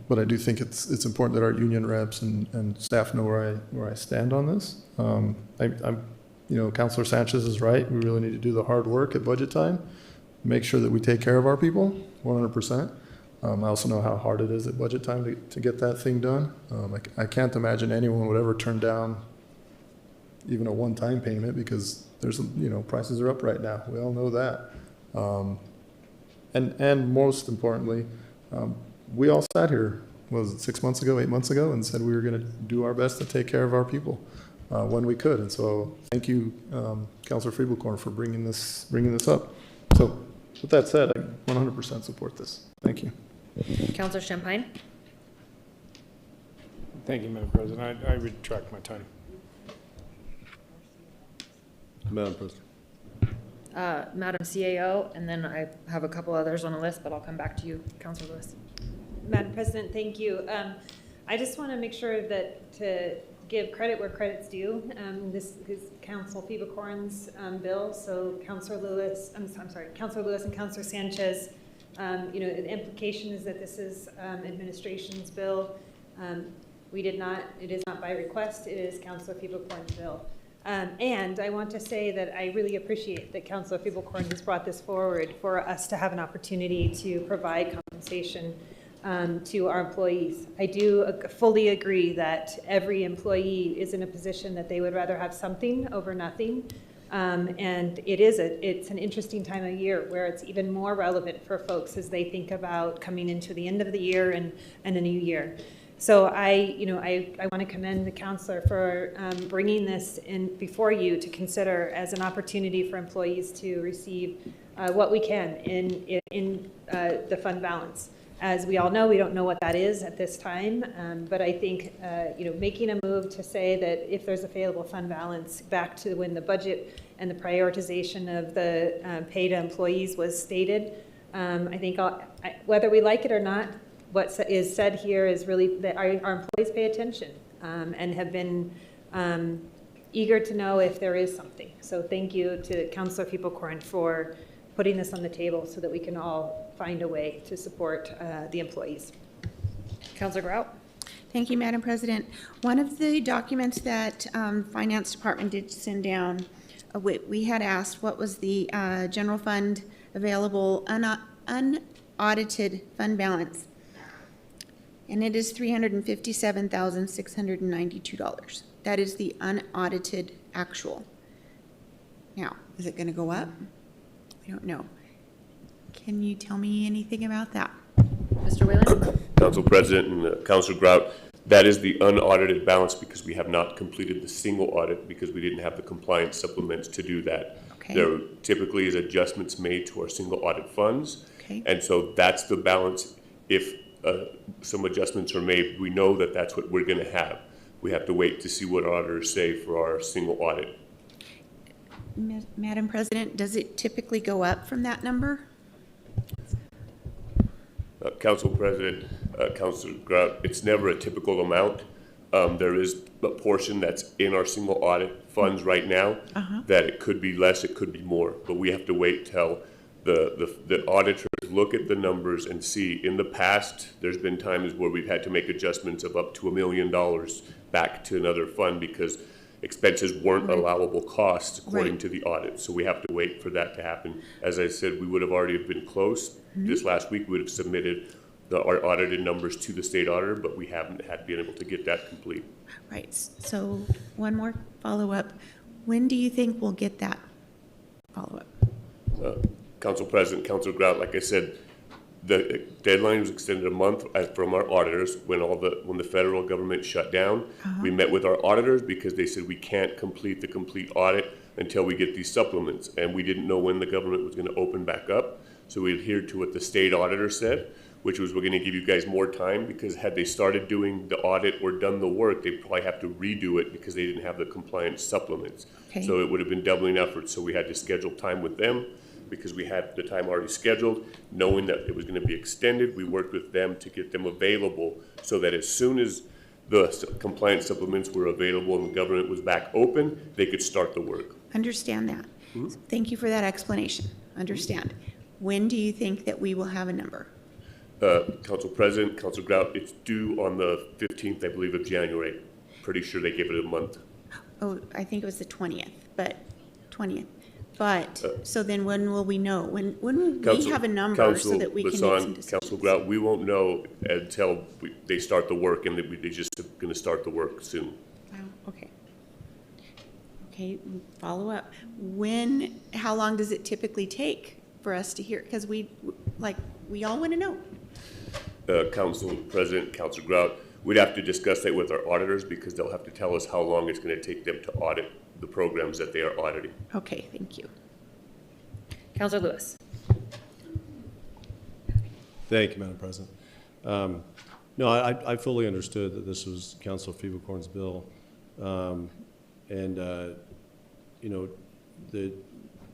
but I do think it's important that our union reps and staff know where I stand on this. Councilor Sanchez is right. We really need to do the hard work at budget time, make sure that we take care of our people 100%. I also know how hard it is at budget time to get that thing done. I can't imagine anyone would ever turn down even a one-time payment because there's prices are up right now. We all know that. And most importantly, we all sat here, was it 6 months ago, 8 months ago, and said we were going to do our best to take care of our people when we could. And so thank you, Councilor Friebelkorn, for bringing this up. So with that said, I 100% support this. Thank you. Councilor Champagne. Thank you, Madam President. I retract my time. Madam President. Madam CAO, and then I have a couple others on the list, but I'll come back to you, Councilor Lewis. Madam President, thank you. I just want to make sure that to give credit where credit's due. This is Council Friebelkorn's bill, so Councilor Lewis, Councilor Lewis and Councilor Sanchez, the implication is that this is administration's bill. It is not by request, it is Councilor Friebelkorn's bill. And I want to say that I really appreciate that Councilor Friebelkorn has brought this forward for us to have an opportunity to provide compensation to our employees. I do fully agree that every employee is in a position that they would rather have something over nothing. And it's an interesting time of year where it's even more relevant for folks as they think about coming into the end of the year and a new year. So I want to commend the councilor for bringing this in before you to consider as an opportunity for employees to receive what we can in the fund balance. As we all know, we don't know what that is at this time, but I think, making a move to say that if there's available fund balance back to when the budget and the prioritization of the pay to employees was stated, I think whether we like it or not, what is said here is really that our employees pay attention and have been eager to know if there is something. So thank you to Councillor Peeperkorn for putting this on the table so that we can all find a way to support the employees. Councillor Grout. Thank you, Madam President. One of the documents that Finance Department did send down, we had asked what was the general fund available unaudited fund balance. And it is $357,692. That is the unaudited actual. Now, is it going to go up? We don't know. Can you tell me anything about that? Mr. Whalen? Council President and Councilor Grout, that is the unaudited balance because we have not completed the single audit because we didn't have the compliance supplements to do that. Okay. There typically is adjustments made to our single audit funds. Okay. And so that's the balance. If some adjustments are made, we know that that's what we're going to have. We have to wait to see what auditors say for our single audit. Madam President, does it typically go up from that number? Council President, Councilor Grout, it's never a typical amount. There is a portion that's in our single audit funds right now that it could be less, it could be more, but we have to wait till the auditors look at the numbers and see. In the past, there's been times where we've had to make adjustments of up to $1 million back to another fund because expenses weren't allowable costs according to the audit. So we have to wait for that to happen. As I said, we would have already been close. This last week, we would have submitted our audited numbers to the state auditor, but we haven't been able to get that complete. Right. So one more follow-up. When do you think we'll get that follow-up? Council President, Councilor Grout, like I said, the deadline was extended a month from our auditors when the federal government shut down. We met with our auditors because they said we can't complete the complete audit until we get these supplements, and we didn't know when the government was going to open back up. So we adhered to what the state auditor said, which was we're going to give you guys more time because had they started doing the audit or done the work, they'd probably have to redo it because they didn't have the compliance supplements. Okay. So it would have been doubling effort. So we had to schedule time with them because we had the time already scheduled, knowing that it was going to be extended. We worked with them to get them available so that as soon as the compliance supplements were available and the government was back open, they could start the work. Understand that. Thank you for that explanation. Understand. When do you think that we will have a number? Council President, Council Grout, it's due on the 15th, I believe, of January. Pretty sure they gave it a month. Oh, I think it was the 20th, but 20th. But, so then when will we know? When will we have a number so that we can make some decisions? Council Grout, we won't know until they start the work, and they're just going to start the work soon. Wow, okay. Okay, follow up. How long does it typically take for us to hear? Because we all want to know. Council President, Council Grout, we'd have to discuss that with our auditors because they'll have to tell us how long it's going to take them to audit the programs that they are auditing. Okay, thank you. Councillor Lewis. Thank you, Madam President. No, I fully understood that this was Councilor Peeperkorn's bill. The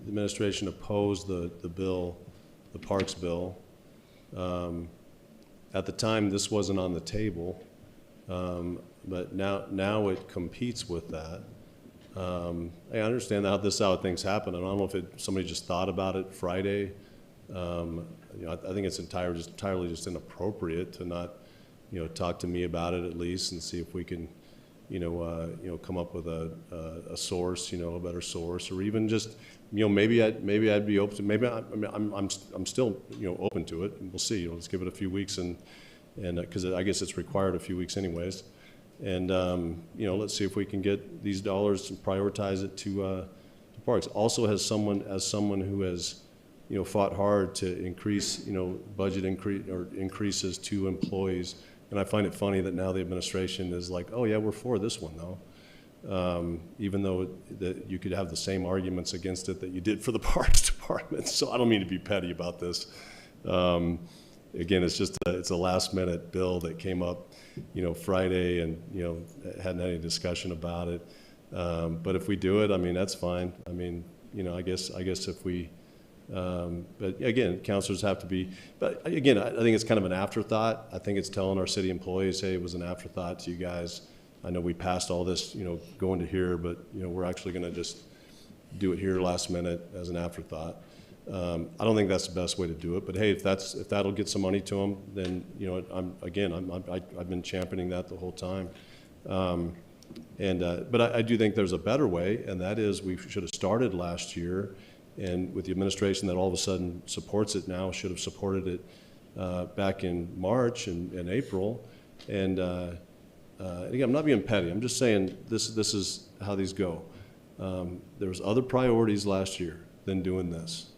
administration opposed the bill, the Parks bill. At the time, this wasn't on the table, but now it competes with that. I understand how things happen. I don't know if somebody just thought about it Friday. I think it's entirely just inappropriate to not, talk to me about it at least and see if we can, come up with a source, a better source, or even just, maybe I'd be open to. Maybe I'm still, open to it, and we'll see. Let's give it a few weeks, and because I guess it's required a few weeks anyways. And let's see if we can get these dollars and prioritize it to parks. Also, as someone who has fought hard to increase budget increases to employees, and I find it funny that now the administration is like, oh yeah, we're for this one though, even though that you could have the same arguments against it that you did for the Parks Department. So I don't mean to be petty about this. again, it's a last minute bill that came up, Friday, and, hadn't had any discussion about it. But if we do it, I mean, that's fine. I mean, I guess if we, but again, counselors have to be, but again, I think it's kind of an afterthought. I think it's telling our city employees, hey, it was an afterthought to you guys. I know we passed all this, going to here, but, we're actually going to just do it here last minute as an afterthought. I don't think that's the best way to do it, but hey, if that'll get some money to them, then, I've been championing that the whole time. But I do think there's a better way, and that is we should have started last year, and with the administration that all of a sudden supports it now, should have supported it back in March and April. And again, I'm not being petty. I'm just saying this is how these go. There was other priorities last year than doing this.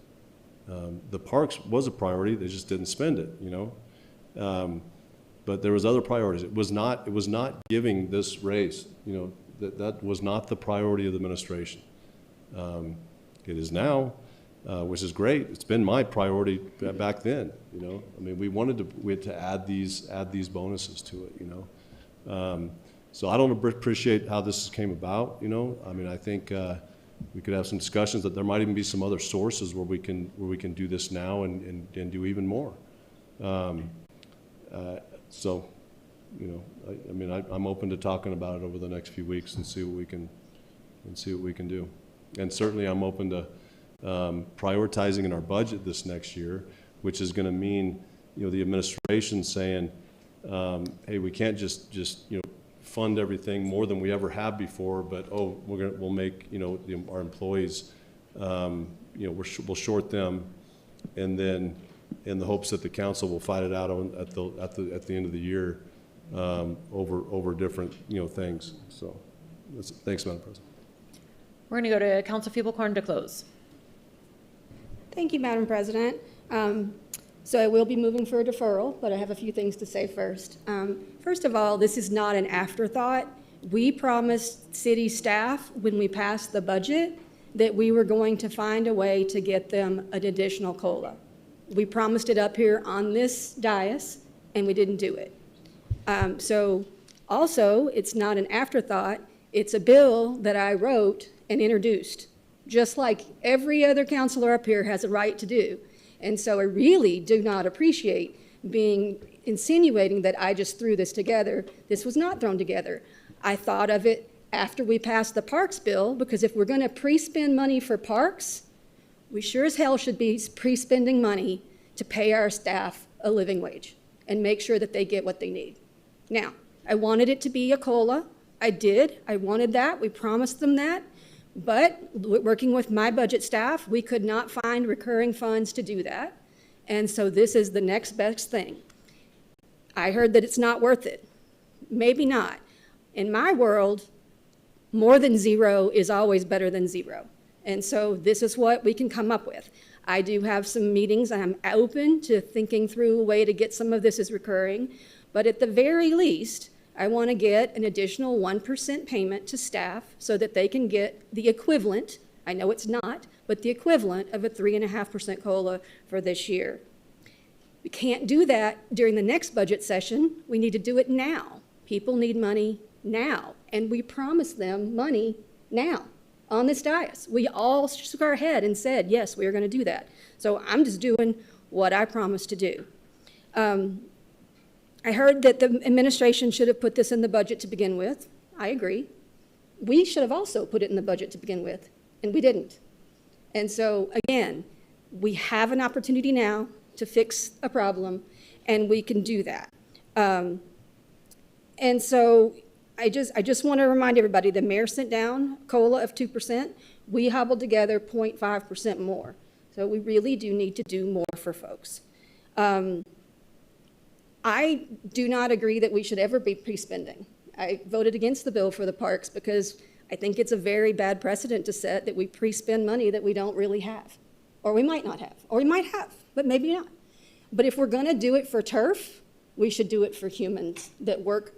The parks was a priority. They just didn't spend it, but there was other priorities. It was not giving this raise. That was not the priority of the administration. It is now, which is great. It's been my priority back then. I mean, we had to add these bonuses to it. So I don't appreciate how this came about. I mean, I think we could have some discussions that there might even be some other sources where we can do this now and do even more. So, I mean, I'm open to talking about it over the next few weeks and see what we can do. And certainly, I'm open to prioritizing in our budget this next year, which is going to mean, the administration saying, hey, we can't just fund everything more than we ever have before, but we'll make our employees, we'll short them, and then in the hopes that the council will fight it out at the end of the year over different things. So thanks, Madam President. We're going to go to Council Feeblecorn to close. Thank you, Madam President. So I will be moving for a deferral, but I have a few things to say first. First of all, this is not an afterthought. We promised city staff when we passed the budget that we were going to find a way to get them an additional COLA. We promised it up here on this dais, and we didn't do it. So also, it's not an afterthought. It's a bill that I wrote and introduced, just like every other counselor up here has a right to do. And so I really do not appreciate insinuating that I just threw this together. This was not thrown together. I thought of it after we passed the parks bill, because if we're going to pre-spend money for parks, we sure as hell should be pre-spending money to pay our staff a living wage and make sure that they get what they need. Now, I wanted it to be a COLA. I did. I wanted that. We promised them that. But working with my budget staff, we could not find recurring funds to do that. And so this is the next best thing. I heard that it's not worth it. Maybe not. In my world, more than zero is always better than zero. And so this is what we can come up with. I do have some meetings. I'm open to thinking through a way to get some of this as recurring. But at the very least, I want to get an additional 1% payment to staff so that they can get the equivalent, I know it's not, but the equivalent of a 3.5% COLA for this year. We can't do that during the next budget session. We need to do it now. People need money now, and we promise them money now on this dais. We all shook our head and said, yes, we are going to do that. So I'm just doing what I promised to do. I heard that the administration should have put this in the budget to begin with. I agree. We should have also put it in the budget to begin with, and we didn't. And so, again, we have an opportunity now to fix a problem, and we can do that. And so I just want to remind everybody, the mayor sent down COLA of 2%. We hobbled together 0.5% more. So we really do need to do more for folks. I do not agree that we should ever be pre-spending. I voted against the bill for the parks because I think it's a very bad precedent to set that we pre-spend money that we don't really have, or we might not have, or we might have, but maybe not. But if we're going to do it for turf, we should do it for humans that work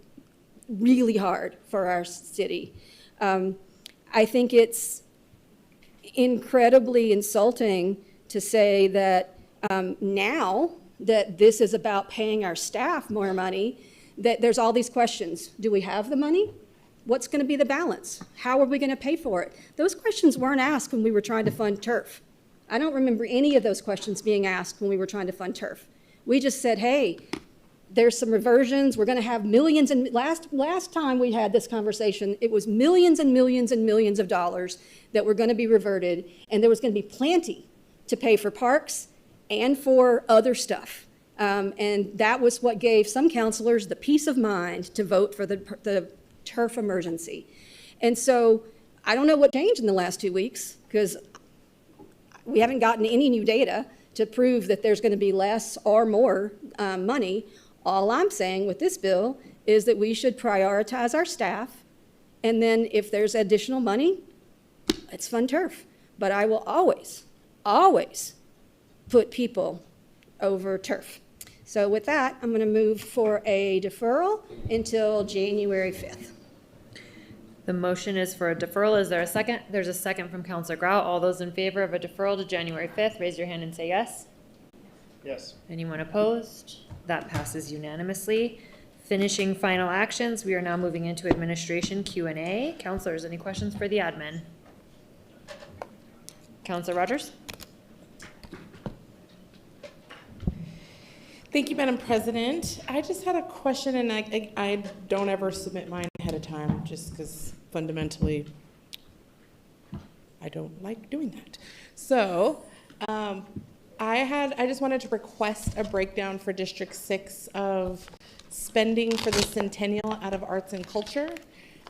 really hard for our city. I think it's incredibly insulting to say that now that this is about paying our staff more money, that there's all these questions. Do we have the money? What's going to be the balance? How are we going to pay for it? Those questions weren't asked when we were trying to fund turf. I don't remember any of those questions being asked when we were trying to fund turf. We just said, hey, there's some reversions. We're going to have millions, and last time we had this conversation, it was millions and millions and millions of dollars that were going to be reverted, and there was going to be plenty to pay for parks and for other stuff. And that was what gave some councilors the peace of mind to vote for the turf emergency. And so I don't know what changed in the last 2 weeks, because we haven't gotten any new data to prove that there's going to be less or more money. All I'm saying with this bill is that we should prioritize our staff, and then if there's additional money, let's fund turf. But I will always, always put people over turf. So with that, I'm going to move for a deferral until January 5th. The motion is for a deferral. Is there a second? There's a second from Councilor Grout. All those in favor of a deferral to January 5th, raise your hand and say yes. Yes. Anyone opposed? That passes unanimously. Finishing final actions, we are now moving into administration Q&A. Councilors, any questions for the admin? Councilor Rogers? Thank you, Madam President. I just had a question, and I don't ever submit mine ahead of time just because fundamentally I don't like doing that. So I just wanted to request a breakdown for District 6 of spending for the centennial out of arts and culture.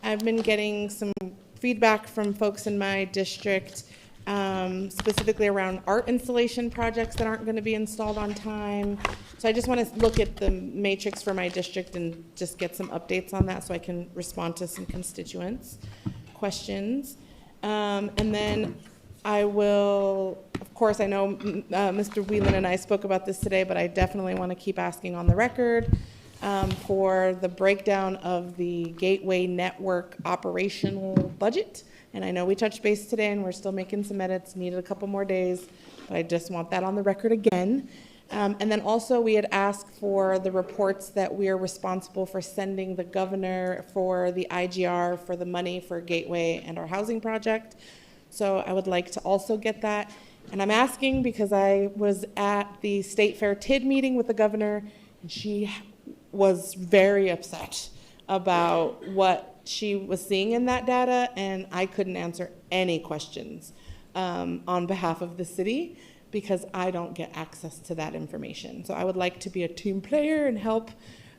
I've been getting some feedback from folks in my district, specifically around art installation projects that aren't going to be installed on time. So I just want to look at the matrix for my district and just get some updates on that so I can respond to some constituents' questions. And then I will, of course, I know Mr. Whelan and I spoke about this today, but I definitely want to keep asking on the record for the breakdown of the Gateway Network operational budget. And I know we touched base today and we're still making some edits, needed a couple more days, but I just want that on the record again. And then also we had asked for the reports that we are responsible for sending the governor for the IGR for the money for Gateway and our housing project. So I would like to also get that. And I'm asking because I was at the State Fair TID meeting with the governor, and she was very upset about what she was seeing in that data, and I couldn't answer any questions on behalf of the city because I don't get access to that information. So I would like to be a team player and help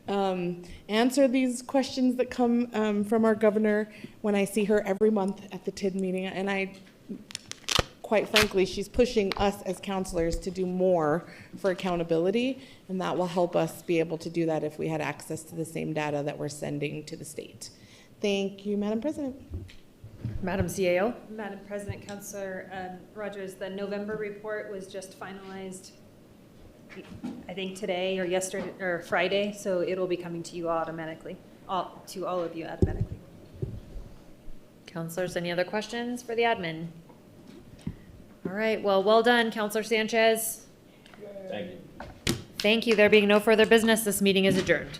answer these questions that come from our governor when I see her every month at the TID meeting. And quite frankly, she's pushing us as counselors to do more for accountability, and that will help us be able to do that if we had access to the same data that we're sending to the state. Thank you, Madam President. Madam CAO? Madam President, Councilor Rogers, the November report was just finalized, I think today or yesterday or Friday, so it'll be coming to you automatically, to all of you automatically. Councilors, any other questions for the admin? All right, well done, Councilor Sanchez. Thank you. Thank you. There being no further business, this meeting is adjourned.